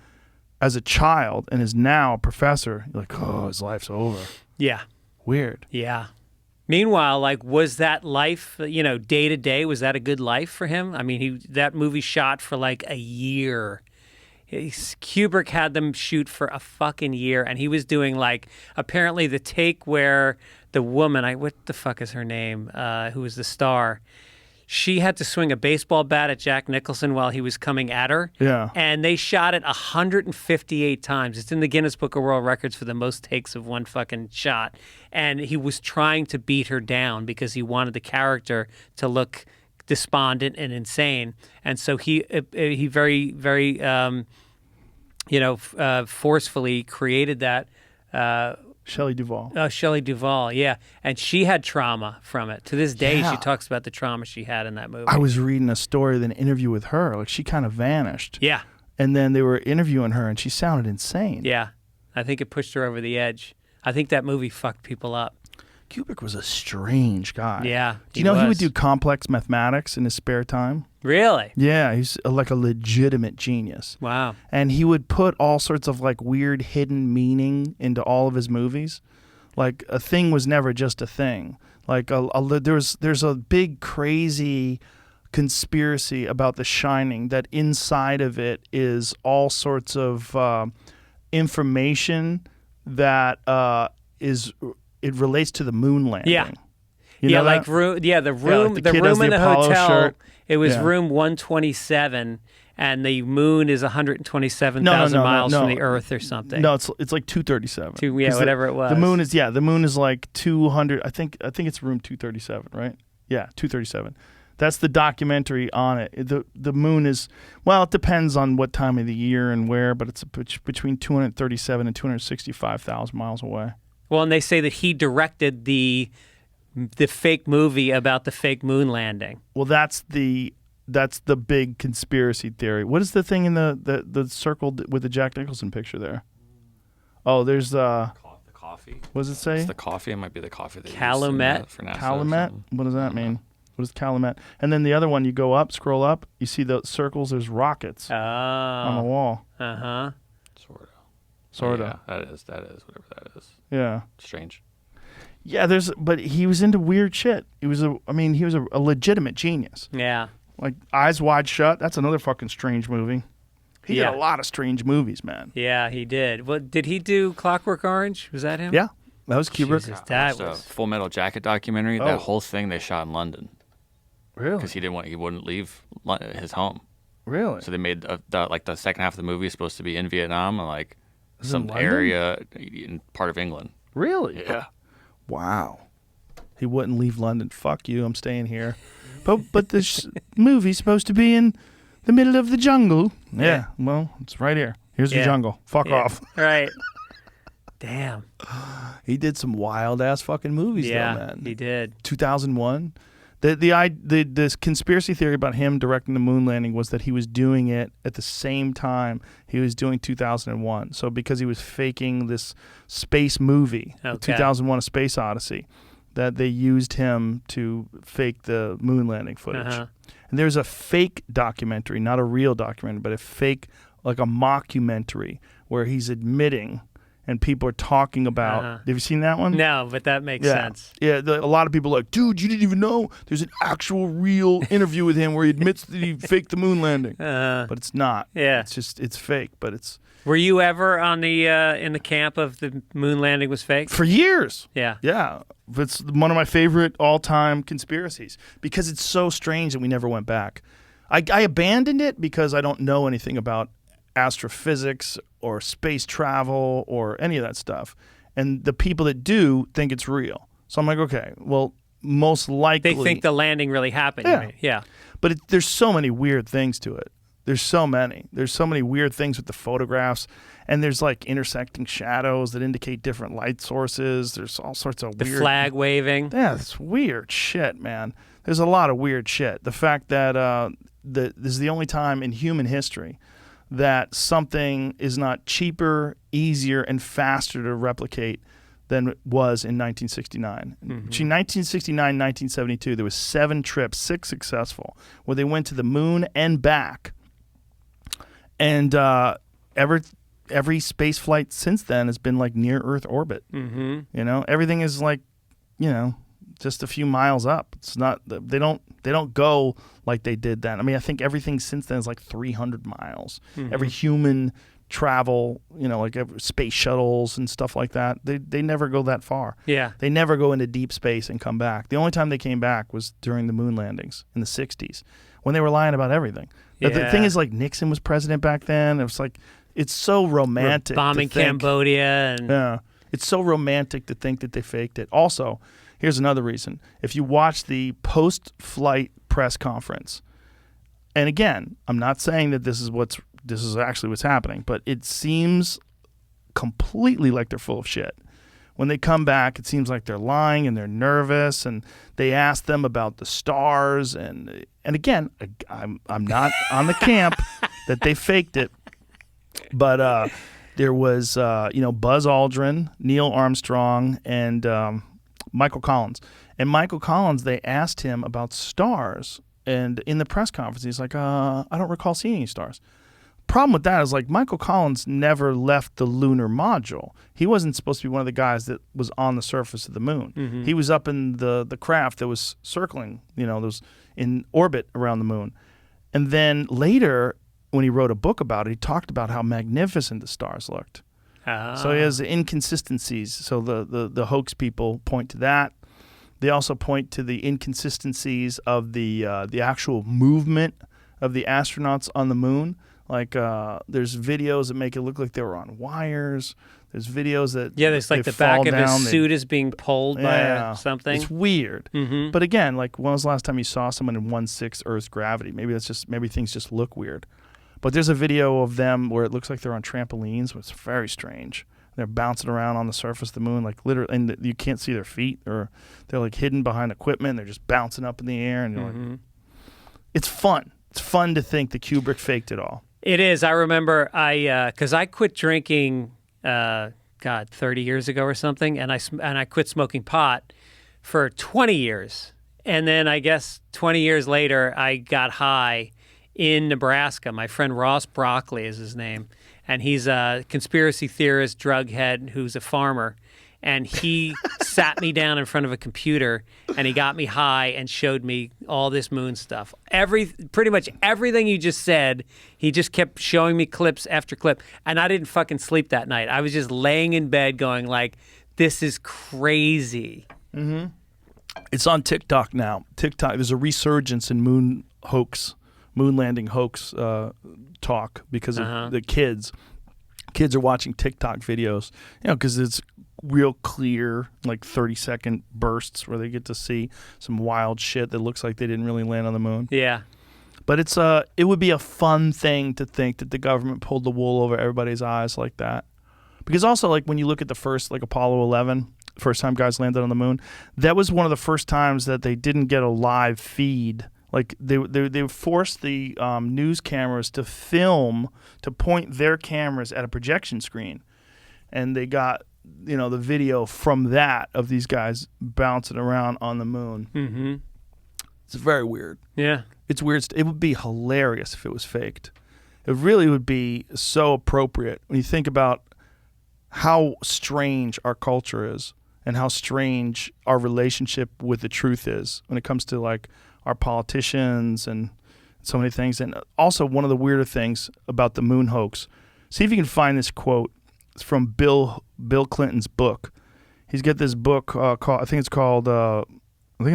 [SPEAKER 4] as a child and is now a professor, you're like, oh, his life's over.
[SPEAKER 5] Yeah.
[SPEAKER 4] Weird.
[SPEAKER 5] Yeah. Meanwhile, like, was that life, day to day, was that a good life for him? I mean, that movie shot for like a year. Kubrick had them shoot for a fucking year, and he was doing like apparently the take where the woman, what the fuck is her name, who was the star, she had to swing a baseball bat at Jack Nicholson while he was coming at her.
[SPEAKER 4] Yeah.
[SPEAKER 5] And they shot it 158 times. It's in the Guinness Book of World Records for the most takes of one fucking shot. And he was trying to beat her down because he wanted the character to look despondent and insane. And so he very, very, forcefully created that.
[SPEAKER 4] Shelley Duvall.
[SPEAKER 5] Oh, Shelley Duvall, yeah. And she had trauma from it. To this day, she talks about the trauma she had in that movie.
[SPEAKER 4] I was reading a story, an interview with her. Like, she kind of vanished.
[SPEAKER 5] Yeah.
[SPEAKER 4] And then they were interviewing her, and she sounded insane.
[SPEAKER 5] Yeah. I think it pushed her over the edge. I think that movie fucked people up.
[SPEAKER 4] Kubrick was a strange guy.
[SPEAKER 5] Yeah,
[SPEAKER 4] do you know he would do complex mathematics in his spare time?
[SPEAKER 5] Really?
[SPEAKER 4] Yeah, he's like a legitimate genius.
[SPEAKER 5] Wow.
[SPEAKER 4] And he would put all sorts of like weird hidden meaning into all of his movies. Like a thing was never just a thing. Like there's a big crazy conspiracy about The Shining that inside of it is all sorts of information that it relates to the moon landing.
[SPEAKER 5] Yeah.
[SPEAKER 4] You know
[SPEAKER 5] like
[SPEAKER 4] that?
[SPEAKER 5] the room
[SPEAKER 4] like
[SPEAKER 5] the room in the
[SPEAKER 4] Apollo
[SPEAKER 5] hotel.
[SPEAKER 4] Shirt.
[SPEAKER 5] It was room 127, and the moon is 127,000 miles from the Earth or something.
[SPEAKER 4] No, it's like 237.
[SPEAKER 5] Whatever it was.
[SPEAKER 4] The moon is like 200. I think it's room 237, right? Yeah, 237. That's the documentary on it. The moon is, well, it depends on what time of the year and where, but it's between 237 and 265,000 miles away.
[SPEAKER 5] Well, and they say that he directed the fake movie about the fake moon landing.
[SPEAKER 4] Well, that's the big conspiracy theory. What is the thing in the circle with the Jack Nicholson picture there? Oh, there's
[SPEAKER 6] the coffee.
[SPEAKER 4] What does it say?
[SPEAKER 6] It's the coffee. It might be the coffee they
[SPEAKER 5] Calumet.
[SPEAKER 6] use for NASA.
[SPEAKER 4] Calumet? What does that mean? What is Calumet? And then the other one, you go up, scroll up, you see the circles. There's rockets on the wall.
[SPEAKER 5] Uh-huh.
[SPEAKER 4] Sort of.
[SPEAKER 6] Yeah, that is whatever that is.
[SPEAKER 4] Yeah.
[SPEAKER 6] Strange.
[SPEAKER 4] Yeah, but he was into weird shit. He was a legitimate genius.
[SPEAKER 5] Yeah.
[SPEAKER 4] Like Eyes Wide Shut. That's another fucking strange movie. He did a lot of strange movies, man.
[SPEAKER 5] Yeah, he did. Well, did he do Clockwork Orange? Was that him?
[SPEAKER 4] Yeah, that was Kubrick.
[SPEAKER 5] Jesus, that
[SPEAKER 6] Watched
[SPEAKER 5] was...
[SPEAKER 6] a Full Metal Jacket documentary. That whole thing they shot in London.
[SPEAKER 4] Really?
[SPEAKER 6] Because he wouldn't leave his home.
[SPEAKER 4] Really?
[SPEAKER 6] So they made the second half of the movie is supposed to be in Vietnam and like
[SPEAKER 4] Is it
[SPEAKER 6] some
[SPEAKER 4] in London?
[SPEAKER 6] area in part of England.
[SPEAKER 4] Really?
[SPEAKER 6] Yeah.
[SPEAKER 4] Wow. He wouldn't leave London. Fuck you. I'm staying here. But this movie's supposed to be in the middle of the jungle. Yeah. Well, it's right here. Here's the jungle. Fuck off.
[SPEAKER 5] Right. Damn.
[SPEAKER 4] He did some wild ass fucking movies, though, man.
[SPEAKER 5] He did.
[SPEAKER 4] 2001. This conspiracy theory about him directing the moon landing was that he was doing it at the same time he was doing 2001. So because he was faking this space movie, 2001: A Space Odyssey, that they used him to fake the moon landing footage. And there's a fake documentary, not a real documentary, but a fake, like a mockumentary, where he's admitting and people are talking about. Have you seen that one?
[SPEAKER 5] No, but that makes sense.
[SPEAKER 4] Yeah, a lot of people are like, dude, you didn't even know there's an actual real interview with him where he admits that he faked the moon landing. But it's not.
[SPEAKER 5] Yeah.
[SPEAKER 4] It's fake, but it's...
[SPEAKER 5] Were you ever on the in the camp of the moon landing was fake?
[SPEAKER 4] For years.
[SPEAKER 5] Yeah.
[SPEAKER 4] Yeah. It's one of my favorite all-time conspiracies because it's so strange that we never went back. I abandoned it because I don't know anything about astrophysics or space travel or any of that stuff. And the people that do think it's real. So I'm like, okay, well, most likely...
[SPEAKER 5] They think the landing really happened.
[SPEAKER 4] Yeah.
[SPEAKER 5] Right? Yeah.
[SPEAKER 4] But there's so many weird things to it. There's so many. There's so many weird things with the photographs. And there's like intersecting shadows that indicate different light sources. There's all sorts of weird...
[SPEAKER 5] The flag waving.
[SPEAKER 4] Yeah, it's weird shit, man. There's a lot of weird shit. The fact that this is the only time in human history that something is not cheaper, easier, and faster to replicate than it was in 1969. Between 1969 and 1972, there was 7 trips, 6 successful, where they went to the moon and back. And every space flight since then has been like near Earth orbit. You know, everything is like, you know, just a few miles up. It's not, they don't go like they did then. I mean, I think everything since then is like 300 miles. Every human travel, you know, like space shuttles and stuff like that, they never go that far.
[SPEAKER 5] Yeah.
[SPEAKER 4] They never go into deep space and come back. The only time they came back was during the moon landings in the 60s when they were lying about everything. But the thing is, like, Nixon was president back then. It was like, it's so romantic.
[SPEAKER 5] Bombing Cambodia. And
[SPEAKER 4] yeah. It's so romantic to think that they faked it. Also, here's another reason. If you watch the post-flight press conference, and again, I'm not saying that this is actually what's happening, but it seems completely like they're full of shit. When they come back, it seems like they're lying and they're nervous, and they ask them about the stars. And again, I'm not on the camp that they faked it, but there was Buzz Aldrin, Neil Armstrong, and Michael Collins. And Michael Collins, they asked him about stars, and in the press conference, he's like, I don't recall seeing any stars. Problem with that is, like, Michael Collins never left the lunar module. He wasn't supposed to be one of the guys that was on the surface of the moon. He was up in the craft that was circling, that was in orbit around the moon. And then later, when he wrote a book about it, he talked about how magnificent the stars looked. So he has inconsistencies. So the hoax people point to that. They also point to the inconsistencies of the actual movement of the astronauts on the moon. Like, there's videos that make it look like they were on wires. There's videos that
[SPEAKER 5] there's like the back of his suit is being pulled by something.
[SPEAKER 4] It's weird. But again, like, when was the last time you saw someone in 1/6 Earth's gravity? Maybe things just look weird. But there's a video of them where it looks like they're on trampolines. It's very strange. They're bouncing around on the surface of the moon, like literally, and you can't see their feet, or they're like hidden behind equipment. They're just bouncing up in the air, and you're like, it's fun. It's fun to think that Kubrick faked it all.
[SPEAKER 5] It is. I remember because I quit drinking, 30 years ago or something, and I quit smoking pot for 20 years. And then I guess 20 years later, I got high in Nebraska. My friend Ross Broccoli is his name, and he's a conspiracy theorist, drug head who's a farmer. and he sat me down in front of a computer, and he got me high and showed me all this moon stuff. Pretty much everything you just said, he just kept showing me clips after clip, and I didn't fucking sleep that night. I was just laying in bed going like, this is crazy.
[SPEAKER 4] Mm-hmm. It's on TikTok now. TikTok, there's a resurgence in moon landing hoax talk because of the kids. Kids are watching TikTok videos, because it's real clear, like 30-second bursts where they get to see some wild shit that looks like they didn't really land on the moon.
[SPEAKER 5] Yeah.
[SPEAKER 4] But it would be a fun thing to think that the government pulled the wool over everybody's eyes like that. Because also, like, when you look at the first, like, Apollo 11, first time guys landed on the moon, that was one of the first times that they didn't get a live feed. Like, they forced the news cameras to film, to point their cameras at a projection screen. And they got, the video from that of these guys bouncing around on the moon.
[SPEAKER 5] Mm-hmm.
[SPEAKER 4] It's very weird.
[SPEAKER 5] Yeah.
[SPEAKER 4] It's weird. It would be hilarious if it was faked. It really would be so appropriate when you think about how strange our culture is and how strange our relationship with the truth is when it comes to, like, our politicians and so many things. And also, one of the weirder things about the moon hoax, see if you can find this quote. It's from Bill Clinton's book. He's got this book called, I think it's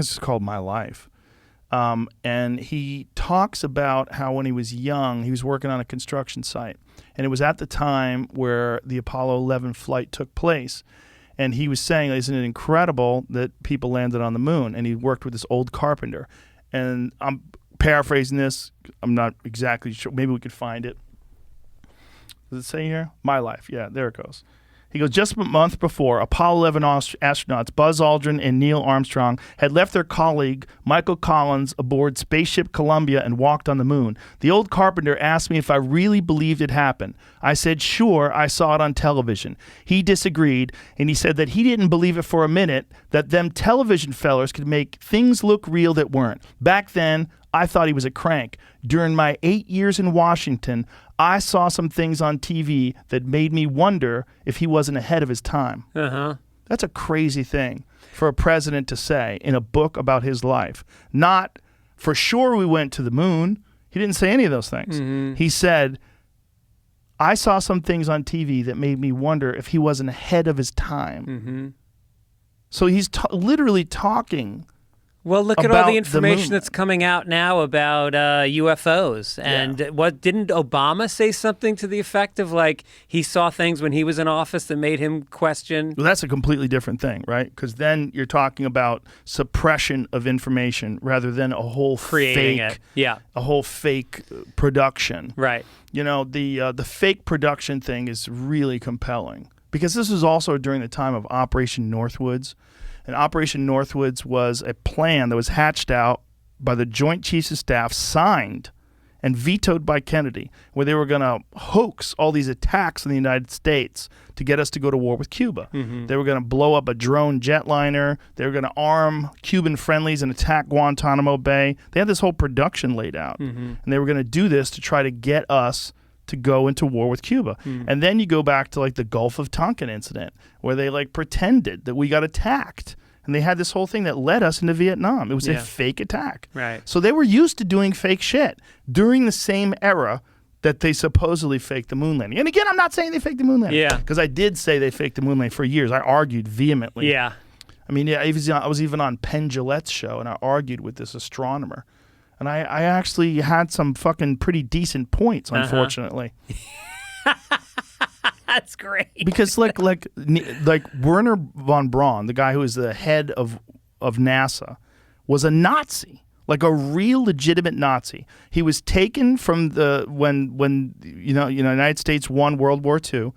[SPEAKER 4] just called My Life. And he talks about how when he was young, he was working on a construction site. And it was at the time where the Apollo 11 flight took place. And he was saying, isn't it incredible that people landed on the moon? And he worked with this old carpenter. And I'm paraphrasing this. I'm not exactly sure. Maybe we could find it. Does it say here? My Life. Yeah, there it goes. He goes, just a month before, Apollo 11 astronauts Buzz Aldrin and Neil Armstrong had left their colleague, Michael Collins, aboard Spaceship Columbia and walked on the moon. The old carpenter asked me if I really believed it happened. I said, sure, I saw it on television. He disagreed, and he said that he didn't believe it for a minute, that them television fellers could make things look real that weren't. Back then, I thought he was a crank. During my 8 years in Washington, I saw some things on TV that made me wonder if he wasn't ahead of his time.
[SPEAKER 5] Uh-huh.
[SPEAKER 4] That's a crazy thing for a president to say in a book about his life. Not, for sure we went to the moon. He didn't say any of those things. Mm-hmm. He said, I saw some things on TV that made me wonder if he wasn't ahead of his time.
[SPEAKER 5] Mm-hmm.
[SPEAKER 4] So he's literally talking.
[SPEAKER 5] Well, look at all the information that's coming out now about UFOs. And didn't Obama say something to the effect of, like, he saw things when he was in office that made him question?
[SPEAKER 4] Well, that's a completely different thing, right? Because then you're talking about suppression of information rather than a whole fake production.
[SPEAKER 5] Right.
[SPEAKER 4] The fake production thing is really compelling because this was also during the time of Operation Northwoods. And Operation Northwoods was a plan that was hatched out by the Joint Chiefs of Staff, signed and vetoed by Kennedy, where they were going to hoax all these attacks in the United States to get us to go to war with Cuba. Mm-hmm. They were going to blow up a drone jetliner. They were going to arm Cuban friendlies and attack Guantanamo Bay. They had this whole production laid out. Mm-hmm. And they were going to do this to try to get us to go into war with Cuba. And then you go back to, like, the Gulf of Tonkin incident where they, like, pretended that we got attacked. And they had this whole thing that led us into Vietnam. It was a fake attack.
[SPEAKER 5] Right.
[SPEAKER 4] So they were used to doing fake shit during the same era that they supposedly faked the moon landing. And again, I'm not saying they faked the moon landing.
[SPEAKER 5] Yeah.
[SPEAKER 4] Because I did say they faked the moon landing for years. I argued vehemently.
[SPEAKER 5] Yeah.
[SPEAKER 4] I mean, I was even on Penn Jillette's show, and I argued with this astronomer. And I actually had some fucking pretty decent points, unfortunately.
[SPEAKER 5] That's great.
[SPEAKER 4] Because like Werner von Braun, the guy who is the head of NASA, was a Nazi, like a real legitimate Nazi. He was taken from when United States won World War II.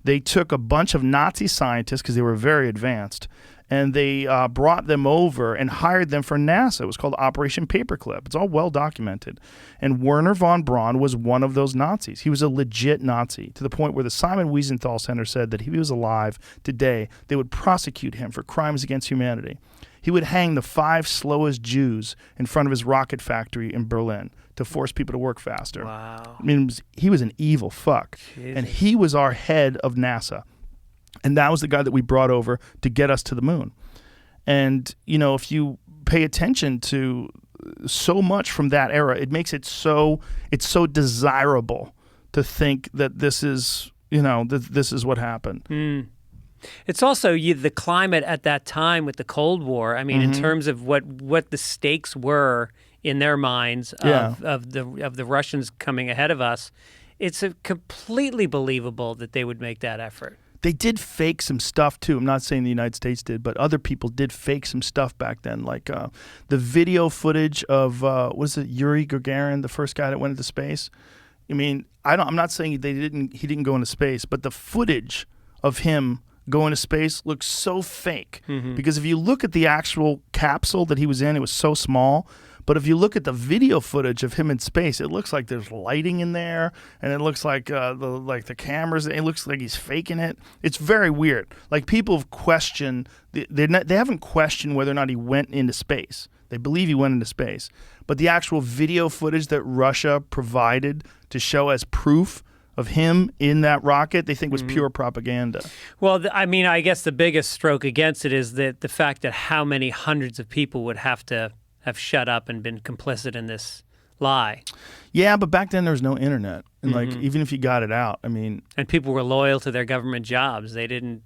[SPEAKER 4] They took a bunch of Nazi scientists because they were very advanced, and they brought them over and hired them for NASA. It was called Operation Paperclip. It's all well documented. And Werner von Braun was one of those Nazis. He was a legit Nazi, to the point where the Simon Wiesenthal Center said that if he was alive today, they would prosecute him for crimes against humanity. He would hang the 5 slowest Jews in front of his rocket factory in Berlin to force people to work faster.
[SPEAKER 5] Wow.
[SPEAKER 4] I mean, he was an evil fuck.
[SPEAKER 5] Jesus.
[SPEAKER 4] And he was our head of NASA. And that was the guy that we brought over to get us to the moon. And, if you pay attention to so much from that era, it makes it's so desirable to think that this is, this is what happened.
[SPEAKER 5] It's also the climate at that time with the Cold War. I mean, in terms of what the stakes were in their minds of the Russians coming ahead of us, it's completely believable that they would make that effort.
[SPEAKER 4] They did fake some stuff, too. I'm not saying the United States did, but other people did fake some stuff back then. Like the video footage of, Yuri Gagarin, the first guy that went into space? I mean, I'm not saying he didn't go into space, but the footage of him going to space looks so fake. Because if you look at the actual capsule that he was in, it was so small. But if you look at the video footage of him in space, it looks like there's lighting in there, and it looks like the cameras. It looks like he's faking it. It's very weird. Like, people have questioned. They haven't questioned whether or not he went into space. They believe he went into space, but the actual video footage that Russia provided to show as proof of him in that rocket, they think was pure propaganda.
[SPEAKER 5] Well, I guess the biggest stroke against it is that the fact that how many hundreds of people would have to have shut up and been complicit in this lie.
[SPEAKER 4] Yeah, but back then there was no internet, and even if you got it out, and
[SPEAKER 5] people were loyal to their government jobs. They didn't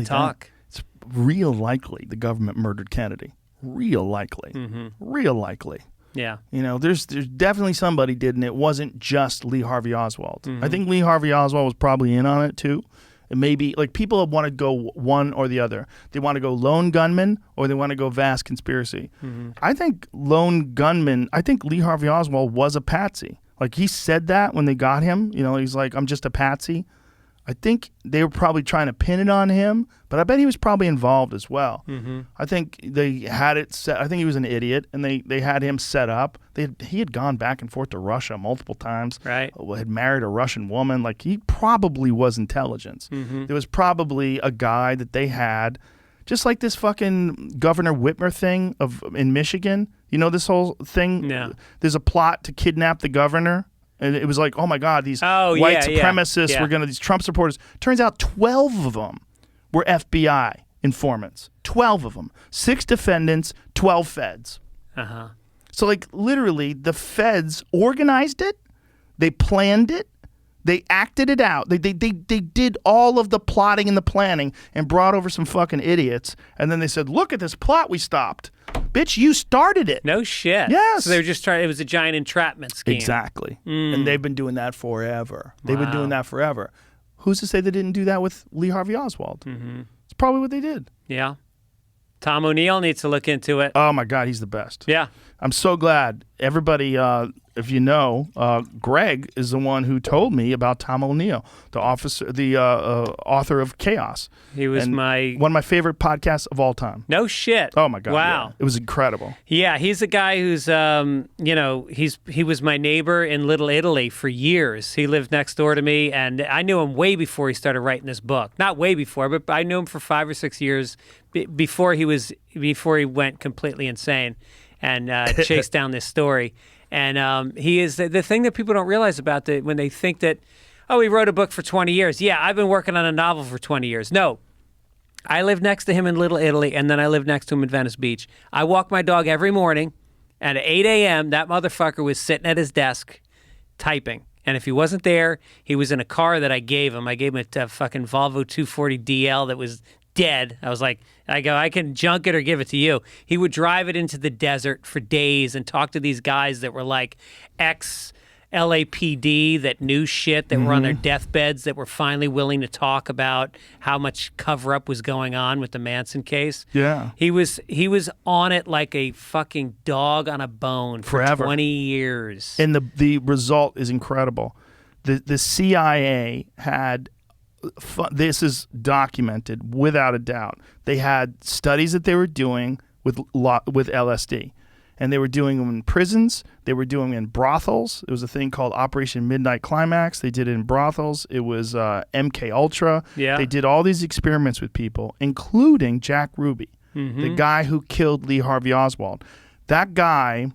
[SPEAKER 5] talk.
[SPEAKER 4] It's real likely the government murdered Kennedy. Real likely. Real likely.
[SPEAKER 5] Yeah.
[SPEAKER 4] There's definitely somebody did, and it wasn't just Lee Harvey Oswald. I think Lee Harvey Oswald was probably in on it too. And maybe, people want to go one or the other. They want to go lone gunman or they want to go vast conspiracy. I think lone gunman, I think Lee Harvey Oswald was a patsy. Like, he said that when they got him. He's like, I'm just a patsy. I think they were probably trying to pin it on him, but I bet he was probably involved as well. I think they had it set. I think he was an idiot, and they had him set up. He had gone back and forth to Russia multiple times.
[SPEAKER 5] Right.
[SPEAKER 4] Had married a Russian woman. Like, he probably was intelligence. There was probably a guy that they had, just like this fucking Governor Whitmer thing in Michigan. This whole thing?
[SPEAKER 5] Yeah.
[SPEAKER 4] There's a plot to kidnap the governor. And it was like, oh my God, these white supremacists were these Trump supporters. Turns out 12 of them were FBI informants. 12 of them. 6 defendants, 12 feds. So, literally, the feds organized it. They planned it. They acted it out. They did all of the plotting and the planning and brought over some fucking idiots. And then they said, look at this plot we stopped. Bitch, you started it.
[SPEAKER 5] No shit.
[SPEAKER 4] Yes.
[SPEAKER 5] So they were just trying, it was a giant entrapment scheme.
[SPEAKER 4] Exactly. And they've been doing that forever. They've been doing that forever. Who's to say they didn't do that with Lee Harvey Oswald? It's probably what they did.
[SPEAKER 5] Yeah. Tom O'Neill needs to look into it.
[SPEAKER 4] Oh my God, he's the best.
[SPEAKER 5] Yeah.
[SPEAKER 4] I'm so glad. Everybody, if you know, Greg is the one who told me about Tom O'Neill, the author of Chaos.
[SPEAKER 5] He was
[SPEAKER 4] one of my favorite podcasts of all time.
[SPEAKER 5] No shit.
[SPEAKER 4] Oh my God.
[SPEAKER 5] Wow.
[SPEAKER 4] Yeah. It was incredible.
[SPEAKER 5] Yeah, he's a guy who's, he was my neighbor in Little Italy for years. He lived next door to me, and I knew him way before he started writing this book. Not way before, but I knew him for 5 or 6 years before he went completely insane and chased down this story. And he is the thing that people don't realize about when they think that, oh, he wrote a book for 20 years. Yeah, I've been working on a novel for 20 years. No. I lived next to him in Little Italy, and then I lived next to him in Venice Beach. I walk my dog every morning, and at 8 a.m., that motherfucker was sitting at his desk typing. And if he wasn't there, he was in a car that I gave him. I gave him a fucking Volvo 240 DL that was dead. I was like, I can junk it or give it to you. He would drive it into the desert for days and talk to these guys that were like ex-LAPD that knew shit, that were on their deathbeds, that were finally willing to talk about how much cover-up was going on with the Manson case.
[SPEAKER 4] Yeah.
[SPEAKER 5] He was on it like a fucking dog on a bone for
[SPEAKER 4] forever.
[SPEAKER 5] 20 years.
[SPEAKER 4] And the result is incredible. The CIA had... This is documented without a doubt. They had studies that they were doing with LSD, and they were doing them in prisons. They were doing them in brothels. It was a thing called Operation Midnight Climax. They did it in brothels. It was MK Ultra.
[SPEAKER 5] Yeah.
[SPEAKER 4] They did all these experiments with people, including Jack Ruby, the guy who killed Lee Harvey Oswald. That guy,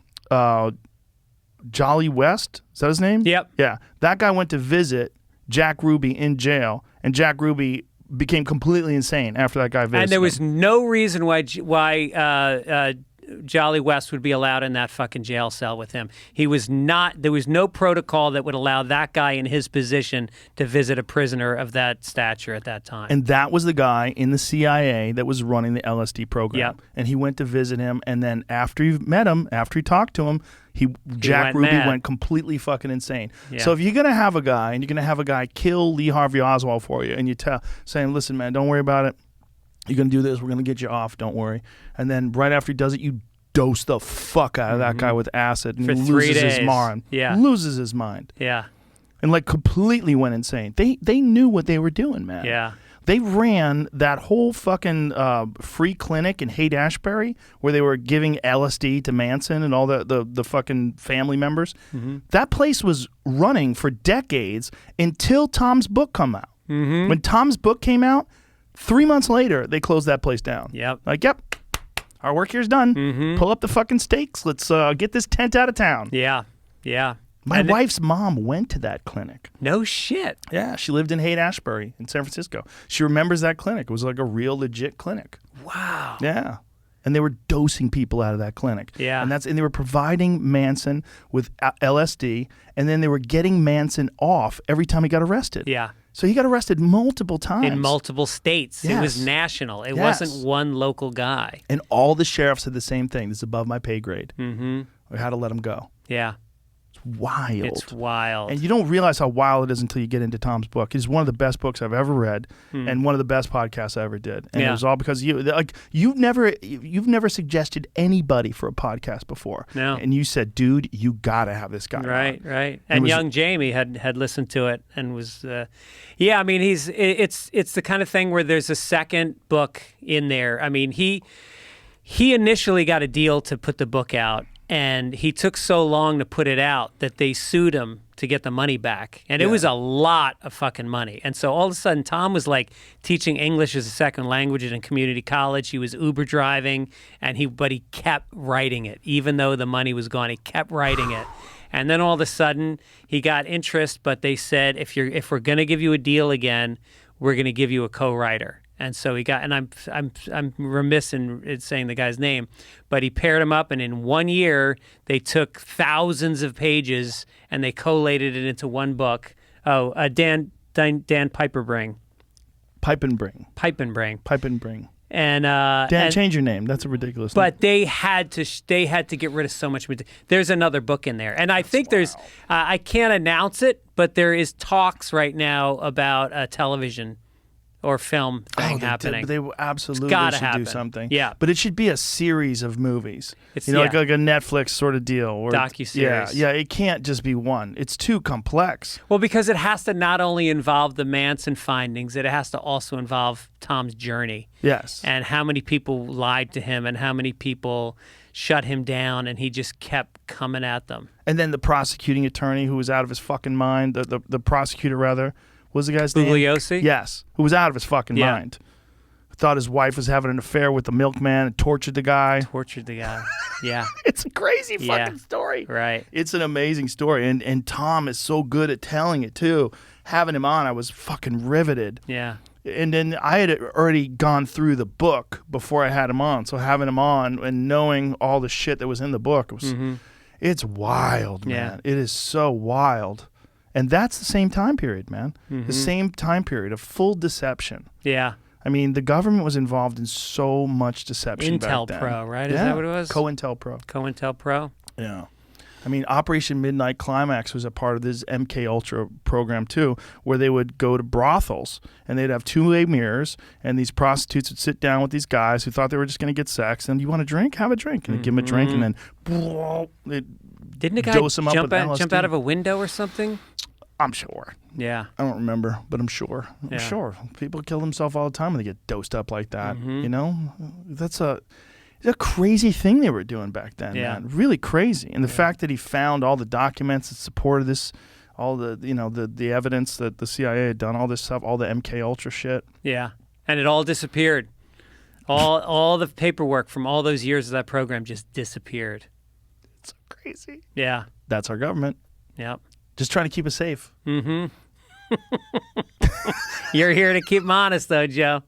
[SPEAKER 4] Jolly West, is that his name?
[SPEAKER 5] Yep.
[SPEAKER 4] Yeah. That guy went to visit Jack Ruby in jail, and Jack Ruby became completely insane after that guy visited.
[SPEAKER 5] And there was no reason why Jolly West would be allowed in that fucking jail cell with him. He was not. There was no protocol that would allow that guy in his position to visit a prisoner of that stature at that time.
[SPEAKER 4] And that was the guy in the CIA that was running the LSD program.
[SPEAKER 5] Yep.
[SPEAKER 4] And he went to visit him, and then after he met him, after he talked to him, Jack Ruby went completely fucking insane.
[SPEAKER 5] Yeah.
[SPEAKER 4] So if you're gonna have a guy, and you're gonna have a guy kill Lee Harvey Oswald for you, and you saying, listen, man, don't worry about it. You're going to do this. We're going to get you off. Don't worry. And then right after he does it, you dose the fuck out of that guy with acid. And
[SPEAKER 5] For
[SPEAKER 4] he
[SPEAKER 5] 3
[SPEAKER 4] loses
[SPEAKER 5] days.
[SPEAKER 4] his mind.
[SPEAKER 5] Yeah.
[SPEAKER 4] Loses his mind.
[SPEAKER 5] Yeah.
[SPEAKER 4] And like completely went insane. They knew what they were doing, man.
[SPEAKER 5] Yeah.
[SPEAKER 4] They ran that whole fucking free clinic in Haight-Ashbury where they were giving LSD to Manson and all the fucking family members. Mm-hmm. That place was running for decades until Tom's book come out. Mm-hmm. When Tom's book came out, 3 months later, they closed that place down.
[SPEAKER 5] Yep.
[SPEAKER 4] Like, yep, our work here's done.
[SPEAKER 5] Mm-hmm.
[SPEAKER 4] Pull up the fucking stakes. Let's get this tent out of town.
[SPEAKER 5] Yeah. Yeah.
[SPEAKER 4] My wife's mom went to that clinic.
[SPEAKER 5] No shit.
[SPEAKER 4] Yeah, she lived in Haight-Ashbury in San Francisco. She remembers that clinic. It was like a real legit clinic.
[SPEAKER 5] Wow.
[SPEAKER 4] Yeah. And they were dosing people out of that clinic.
[SPEAKER 5] Yeah.
[SPEAKER 4] And they were providing Manson with LSD, and then they were getting Manson off every time he got arrested.
[SPEAKER 5] Yeah.
[SPEAKER 4] So he got arrested multiple times.
[SPEAKER 5] In multiple states.
[SPEAKER 4] Yes.
[SPEAKER 5] It was national. It
[SPEAKER 4] Yes.
[SPEAKER 5] wasn't one local guy.
[SPEAKER 4] And all the sheriffs said the same thing. This is above my pay grade.
[SPEAKER 5] Mm-hmm.
[SPEAKER 4] We had to let him go.
[SPEAKER 5] Yeah.
[SPEAKER 4] It's wild.
[SPEAKER 5] It's wild.
[SPEAKER 4] And you don't realize how wild it is until you get into Tom's book. It's one of the best books I've ever read, and one of the best podcasts I ever did. And it was all because you've never suggested anybody for a podcast before.
[SPEAKER 5] No.
[SPEAKER 4] And you said, dude, you gotta have this guy.
[SPEAKER 5] Right,
[SPEAKER 4] on.
[SPEAKER 5] right. And young Jamie had listened to it and was, yeah. I mean, it's the kind of thing where there's a second book in there. I mean, he initially got a deal to put the book out. And he took so long to put it out that they sued him to get the money back. And it was a lot of fucking money. And so all of a sudden, Tom was like teaching English as a second language at a community college. He was Uber driving, but he kept writing it. Even though the money was gone, he kept writing it. And then all of a sudden, he got interest, but they said, if we're going to give you a deal again, we're going to give you a co-writer. And so he got, and I'm remiss in saying the guy's name, but he paired him up, and in 1 year they took thousands of pages and they collated it into one book. Dan Pipenbring. And
[SPEAKER 4] Dan, change your name. That's a ridiculous name.
[SPEAKER 5] But they had to get rid of so much material. There's another book in there, and I think there's. I can't announce it, but there is talks right now about a television or film thing happening.
[SPEAKER 4] They absolutely should do something.
[SPEAKER 5] Yeah.
[SPEAKER 4] But it should be a series of movies.
[SPEAKER 5] It's
[SPEAKER 4] like a Netflix sort of deal. Or
[SPEAKER 5] docuseries.
[SPEAKER 4] Yeah, it can't just be one. It's too complex.
[SPEAKER 5] Well, because it has to not only involve the Manson findings, it has to also involve Tom's journey.
[SPEAKER 4] Yes.
[SPEAKER 5] And how many people lied to him and how many people shut him down, and he just kept coming at them.
[SPEAKER 4] And then the prosecuting attorney who was out of his fucking mind, the prosecutor rather, what was the guy's name?
[SPEAKER 5] Bugliosi?
[SPEAKER 4] Yes, who was out of his fucking mind. Thought his wife was having an affair with the milkman and tortured the guy. Yeah. It's a crazy fucking story.
[SPEAKER 5] Right.
[SPEAKER 4] It's an amazing story. And Tom is so good at telling it, too. Having him on, I was fucking riveted.
[SPEAKER 5] Yeah.
[SPEAKER 4] And then I had already gone through the book before I had him on. So having him on and knowing all the shit that was in the book, it's wild, man. It is so wild. And that's the same time period, man. The same time period of full deception.
[SPEAKER 5] Yeah.
[SPEAKER 4] I mean, the government was involved in so much deception
[SPEAKER 5] Intel
[SPEAKER 4] back then.
[SPEAKER 5] Pro, right? Is that what it was?
[SPEAKER 4] COINTELPRO. Yeah. I mean, Operation Midnight Climax was a part of this MK Ultra program, too, where they would go to brothels, and they'd have two-way mirrors, and these prostitutes would sit down with these guys who thought they were just going to get sex, and you want a drink? Have a drink. And they'd give them a drink, and then
[SPEAKER 5] didn't a guy
[SPEAKER 4] dose them
[SPEAKER 5] jump
[SPEAKER 4] up
[SPEAKER 5] out of a window or something?
[SPEAKER 4] I'm sure.
[SPEAKER 5] Yeah.
[SPEAKER 4] I don't remember, but I'm sure. I'm sure. People kill themselves all the time when they get dosed up like that. You know? That's a crazy thing they were doing back then, man. Really crazy. And the fact that he found all the documents that supported this, all the, the evidence that the CIA had done, all this stuff, all the MK Ultra shit.
[SPEAKER 5] Yeah. And it all disappeared. All the paperwork from all those years of that program just disappeared.
[SPEAKER 4] It's so crazy.
[SPEAKER 5] Yeah.
[SPEAKER 4] That's our government.
[SPEAKER 5] Yep.
[SPEAKER 4] Just trying to keep us safe.
[SPEAKER 5] Mm-hmm. You're here to keep him honest, though, Joe.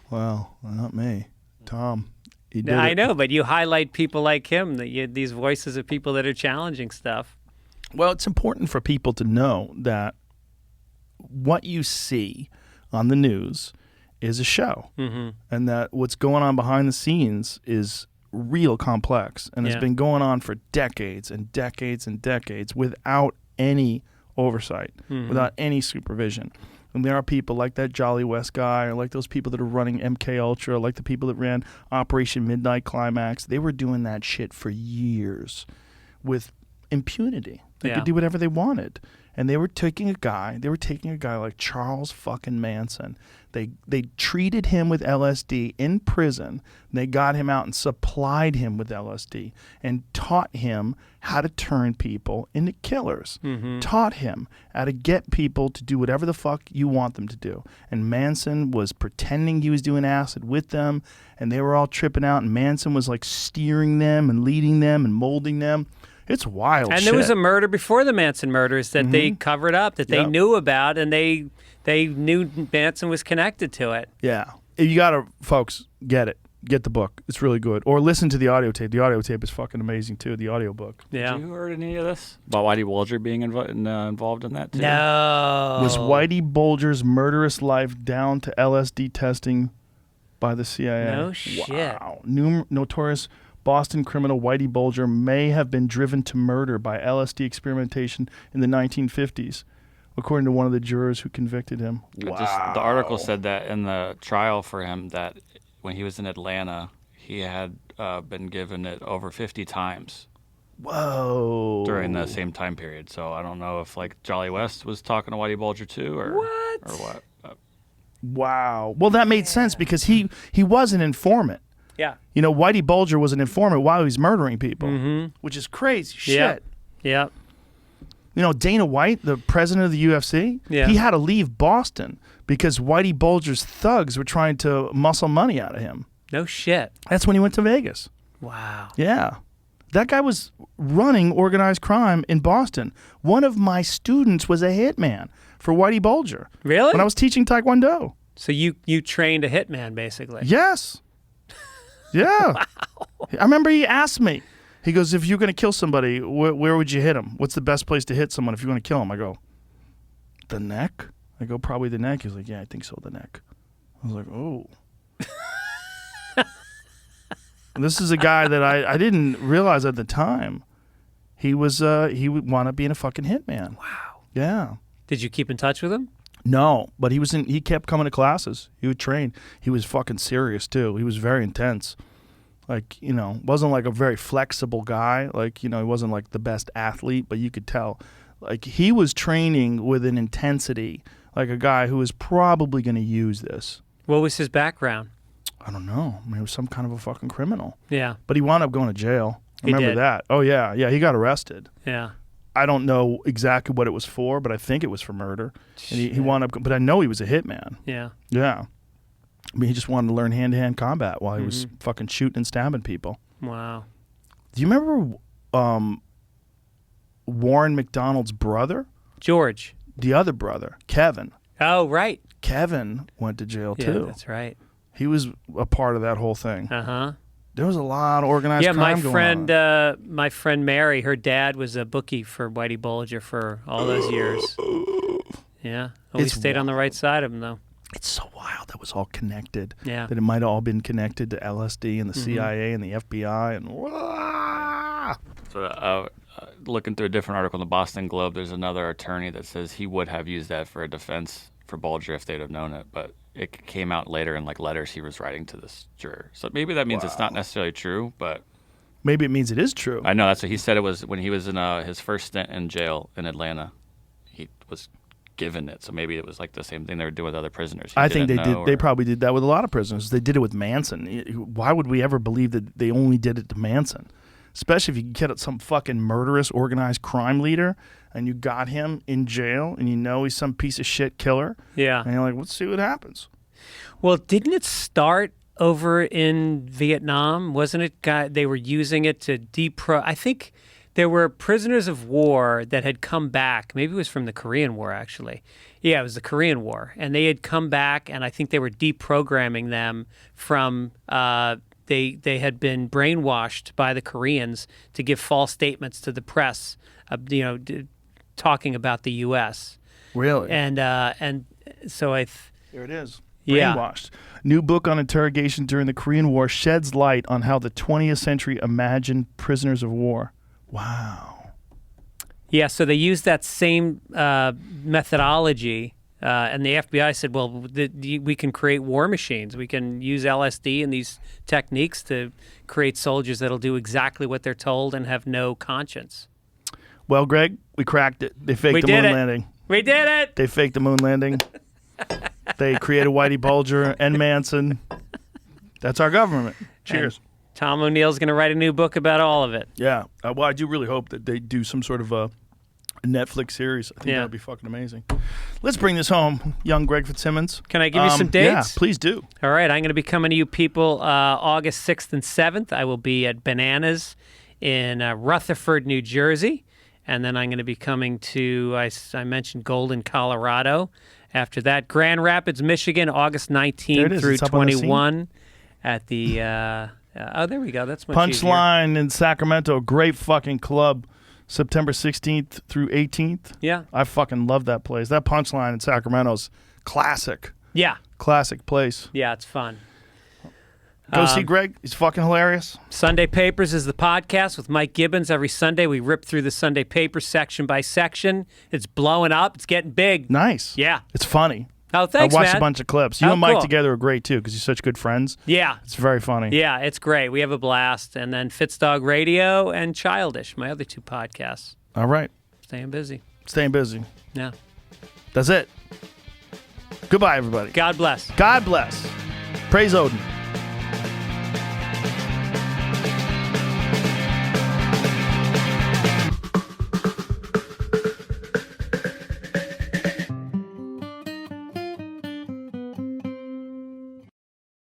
[SPEAKER 4] Well, not me. Tom. He did
[SPEAKER 5] I
[SPEAKER 4] it.
[SPEAKER 5] know, but you highlight people like him, these voices of people that are challenging stuff.
[SPEAKER 4] Well, it's important for people to know that what you see on the news is a show, and that what's going on behind the scenes is real complex, and it's been going on for decades and decades and decades without any oversight, without any supervision. And there are people like that Jolly West guy, or like those people that are running MK Ultra, like the people that ran Operation Midnight Climax. They were doing that shit for years with impunity. They could do whatever they wanted. And they were taking a guy like Charles fucking Manson. They treated him with LSD in prison. They got him out and supplied him with LSD and taught him how to turn people into killers. Taught him how to get people to do whatever the fuck you want them to do. And Manson was pretending he was doing acid with them, and they were all tripping out, and Manson was like steering them and leading them and molding them. It's wild
[SPEAKER 5] and
[SPEAKER 4] shit.
[SPEAKER 5] There was a murder before the Manson murders that they covered up, that they knew about, and they knew Manson was connected to it.
[SPEAKER 4] Yeah. You got to, folks, get it. Get the book. It's really good. Or listen to the audio tape. The audio tape is fucking amazing, too, the audio book.
[SPEAKER 5] Yeah.
[SPEAKER 6] Have you heard any of this? About Whitey Bulger being involved in that, too?
[SPEAKER 5] No.
[SPEAKER 4] Was Whitey Bulger's murderous life down to LSD testing by the CIA?
[SPEAKER 5] No shit.
[SPEAKER 4] Wow. Notorious Boston criminal Whitey Bulger may have been driven to murder by LSD experimentation in the 1950s, according to one of the jurors who convicted him. Wow.
[SPEAKER 6] The article said that in the trial for him, that when he was in Atlanta, he had been given it over 50 times.
[SPEAKER 4] Whoa.
[SPEAKER 6] During the same time period. So I don't know if like Jolly West was talking to Whitey Bulger too, or what.
[SPEAKER 4] Wow. Well, that made sense because he was an informant.
[SPEAKER 5] Yeah.
[SPEAKER 4] You know, Whitey Bulger was an informant while he was murdering people, which is crazy shit.
[SPEAKER 5] Yeah.
[SPEAKER 4] You know, Dana White, the president of the UFC, he had to leave Boston because Whitey Bulger's thugs were trying to muscle money out of him.
[SPEAKER 5] No shit.
[SPEAKER 4] That's when he went to Vegas.
[SPEAKER 5] Wow.
[SPEAKER 4] Yeah. That guy was running organized crime in Boston. One of my students was a hitman for Whitey Bulger.
[SPEAKER 5] Really?
[SPEAKER 4] When I was teaching Taekwondo.
[SPEAKER 5] So you trained a hitman, basically.
[SPEAKER 4] Yes. Yeah. Wow. I remember he asked me. He goes, if you're going to kill somebody, where would you hit him? What's the best place to hit someone if you're going to kill him? I go, the neck? I go, probably the neck. He's like, yeah, I think so, the neck. I was like, oh. This is a guy that I didn't realize at the time. He would want to be a fucking hitman.
[SPEAKER 5] Wow.
[SPEAKER 4] Yeah.
[SPEAKER 5] Did you keep in touch with him?
[SPEAKER 4] No, but he kept coming to classes. He would train. He was fucking serious too. He was very intense. Like, you know, wasn't like a very flexible guy. Like, you know, he wasn't like the best athlete, but you could tell. Like, he was training with an intensity, like a guy who was probably going to use this.
[SPEAKER 5] What was his background?
[SPEAKER 4] I don't know. I mean, he was some kind of a fucking criminal.
[SPEAKER 5] Yeah.
[SPEAKER 4] But he wound up going to jail. I
[SPEAKER 5] He
[SPEAKER 4] remember
[SPEAKER 5] did.
[SPEAKER 4] that. Oh, yeah. Yeah, he got arrested.
[SPEAKER 5] Yeah.
[SPEAKER 4] I don't know exactly what it was for, but I think it was for murder. And he wound up, but I know he was a hitman.
[SPEAKER 5] Yeah.
[SPEAKER 4] Yeah. I mean, he just wanted to learn hand-to-hand combat while he was fucking shooting and stabbing people.
[SPEAKER 5] Wow.
[SPEAKER 4] Do you remember Warren McDonald's brother?
[SPEAKER 5] George.
[SPEAKER 4] The other brother, Kevin.
[SPEAKER 5] Oh, right.
[SPEAKER 4] Kevin went to jail,
[SPEAKER 5] Yeah,
[SPEAKER 4] too.
[SPEAKER 5] that's right.
[SPEAKER 4] He was a part of that whole thing.
[SPEAKER 5] Uh-huh.
[SPEAKER 4] There was a lot of organized crime going on.
[SPEAKER 5] My friend Mary, her dad was a bookie for Whitey Bulger for all those years. Yeah. Always stayed on the right side of him, though.
[SPEAKER 4] It's so wild that was all connected.
[SPEAKER 5] Yeah.
[SPEAKER 4] That it might have all been connected to LSD and the CIA and the FBI and
[SPEAKER 6] So looking through a different article in the Boston Globe, there's another attorney that says he would have used that for a defense for Bulger if they'd have known it, but it came out later in like letters he was writing to this juror. So maybe that means it's not necessarily true, but
[SPEAKER 4] maybe it means it is true.
[SPEAKER 6] I know that's what he said. It was when he was in his first stint in jail in Atlanta. He was given it, so maybe it was like the same thing they were doing with other prisoners.
[SPEAKER 4] I think they did. They probably did that with a lot of prisoners. They did it with Manson. Why would we ever believe that they only did it to Manson? Especially if you get some fucking murderous organized crime leader and you got him in jail and you know he's some piece of shit killer.
[SPEAKER 5] Yeah.
[SPEAKER 4] And you're like, let's see what happens.
[SPEAKER 5] Well, didn't it start over in Vietnam? Wasn't it? They were using it to I think There were prisoners of war that had come back. Maybe it was from the Korean War, actually. Yeah, it was the Korean War. And they had come back, and I think they were deprogramming them from they had been brainwashed by the Koreans to give false statements to the press, talking about the U.S.
[SPEAKER 4] Really?
[SPEAKER 5] And so
[SPEAKER 4] There it is.
[SPEAKER 5] Yeah.
[SPEAKER 4] Brainwashed. New book on interrogation during the Korean War sheds light on how the 20th century imagined prisoners of war. Wow.
[SPEAKER 5] Yeah, so they used that same methodology, and the FBI said, well, we can create war machines. We can use LSD and these techniques to create soldiers that'll do exactly what they're told and have no conscience.
[SPEAKER 4] Well, Greg, we cracked it. They faked the moon landing.
[SPEAKER 5] We did it!
[SPEAKER 4] They faked the moon landing. They created Whitey Bulger and Manson. That's our government. Cheers.
[SPEAKER 5] And Tom O'Neill's going to write a new book about all of it.
[SPEAKER 4] Yeah. Well, I do really hope that they do some sort of a Netflix series. I think that would be fucking amazing. Let's bring this home, young Greg Fitzsimmons.
[SPEAKER 5] Can I give you some dates?
[SPEAKER 4] Yeah, please do.
[SPEAKER 5] All right. I'm going to be coming to you people August 6th and 7th. I will be at Bananas in Rutherford, New Jersey. And then I'm going to be coming to, I mentioned Golden, Colorado. After that, Grand Rapids, Michigan, August 19th through 21 at the, there we go. That's much
[SPEAKER 4] Punchline in Sacramento, great fucking club. September 16th through 18th.
[SPEAKER 5] Yeah.
[SPEAKER 4] I fucking love that place. That Punchline in Sacramento's classic.
[SPEAKER 5] Yeah.
[SPEAKER 4] Classic place.
[SPEAKER 5] Yeah, it's fun.
[SPEAKER 4] Go see Greg. He's fucking hilarious.
[SPEAKER 5] Sunday Papers is the podcast with Mike Gibbons. Every Sunday, we rip through the Sunday Papers section by section. It's blowing up. It's getting big.
[SPEAKER 4] Nice.
[SPEAKER 5] Yeah.
[SPEAKER 4] It's funny.
[SPEAKER 5] Oh, thanks,
[SPEAKER 4] I watched
[SPEAKER 5] man.
[SPEAKER 4] a bunch of clips. You
[SPEAKER 5] Oh,
[SPEAKER 4] and Mike
[SPEAKER 5] cool.
[SPEAKER 4] together are great, too, because you're such good friends.
[SPEAKER 5] Yeah.
[SPEAKER 4] It's very funny.
[SPEAKER 5] Yeah, it's great. We have a blast. And then Fitzdog Radio and Childish, my other two podcasts.
[SPEAKER 4] All right.
[SPEAKER 5] Staying busy.
[SPEAKER 4] Staying busy.
[SPEAKER 5] Yeah.
[SPEAKER 4] That's it. Goodbye, everybody.
[SPEAKER 5] God bless.
[SPEAKER 4] God bless. Praise Odin.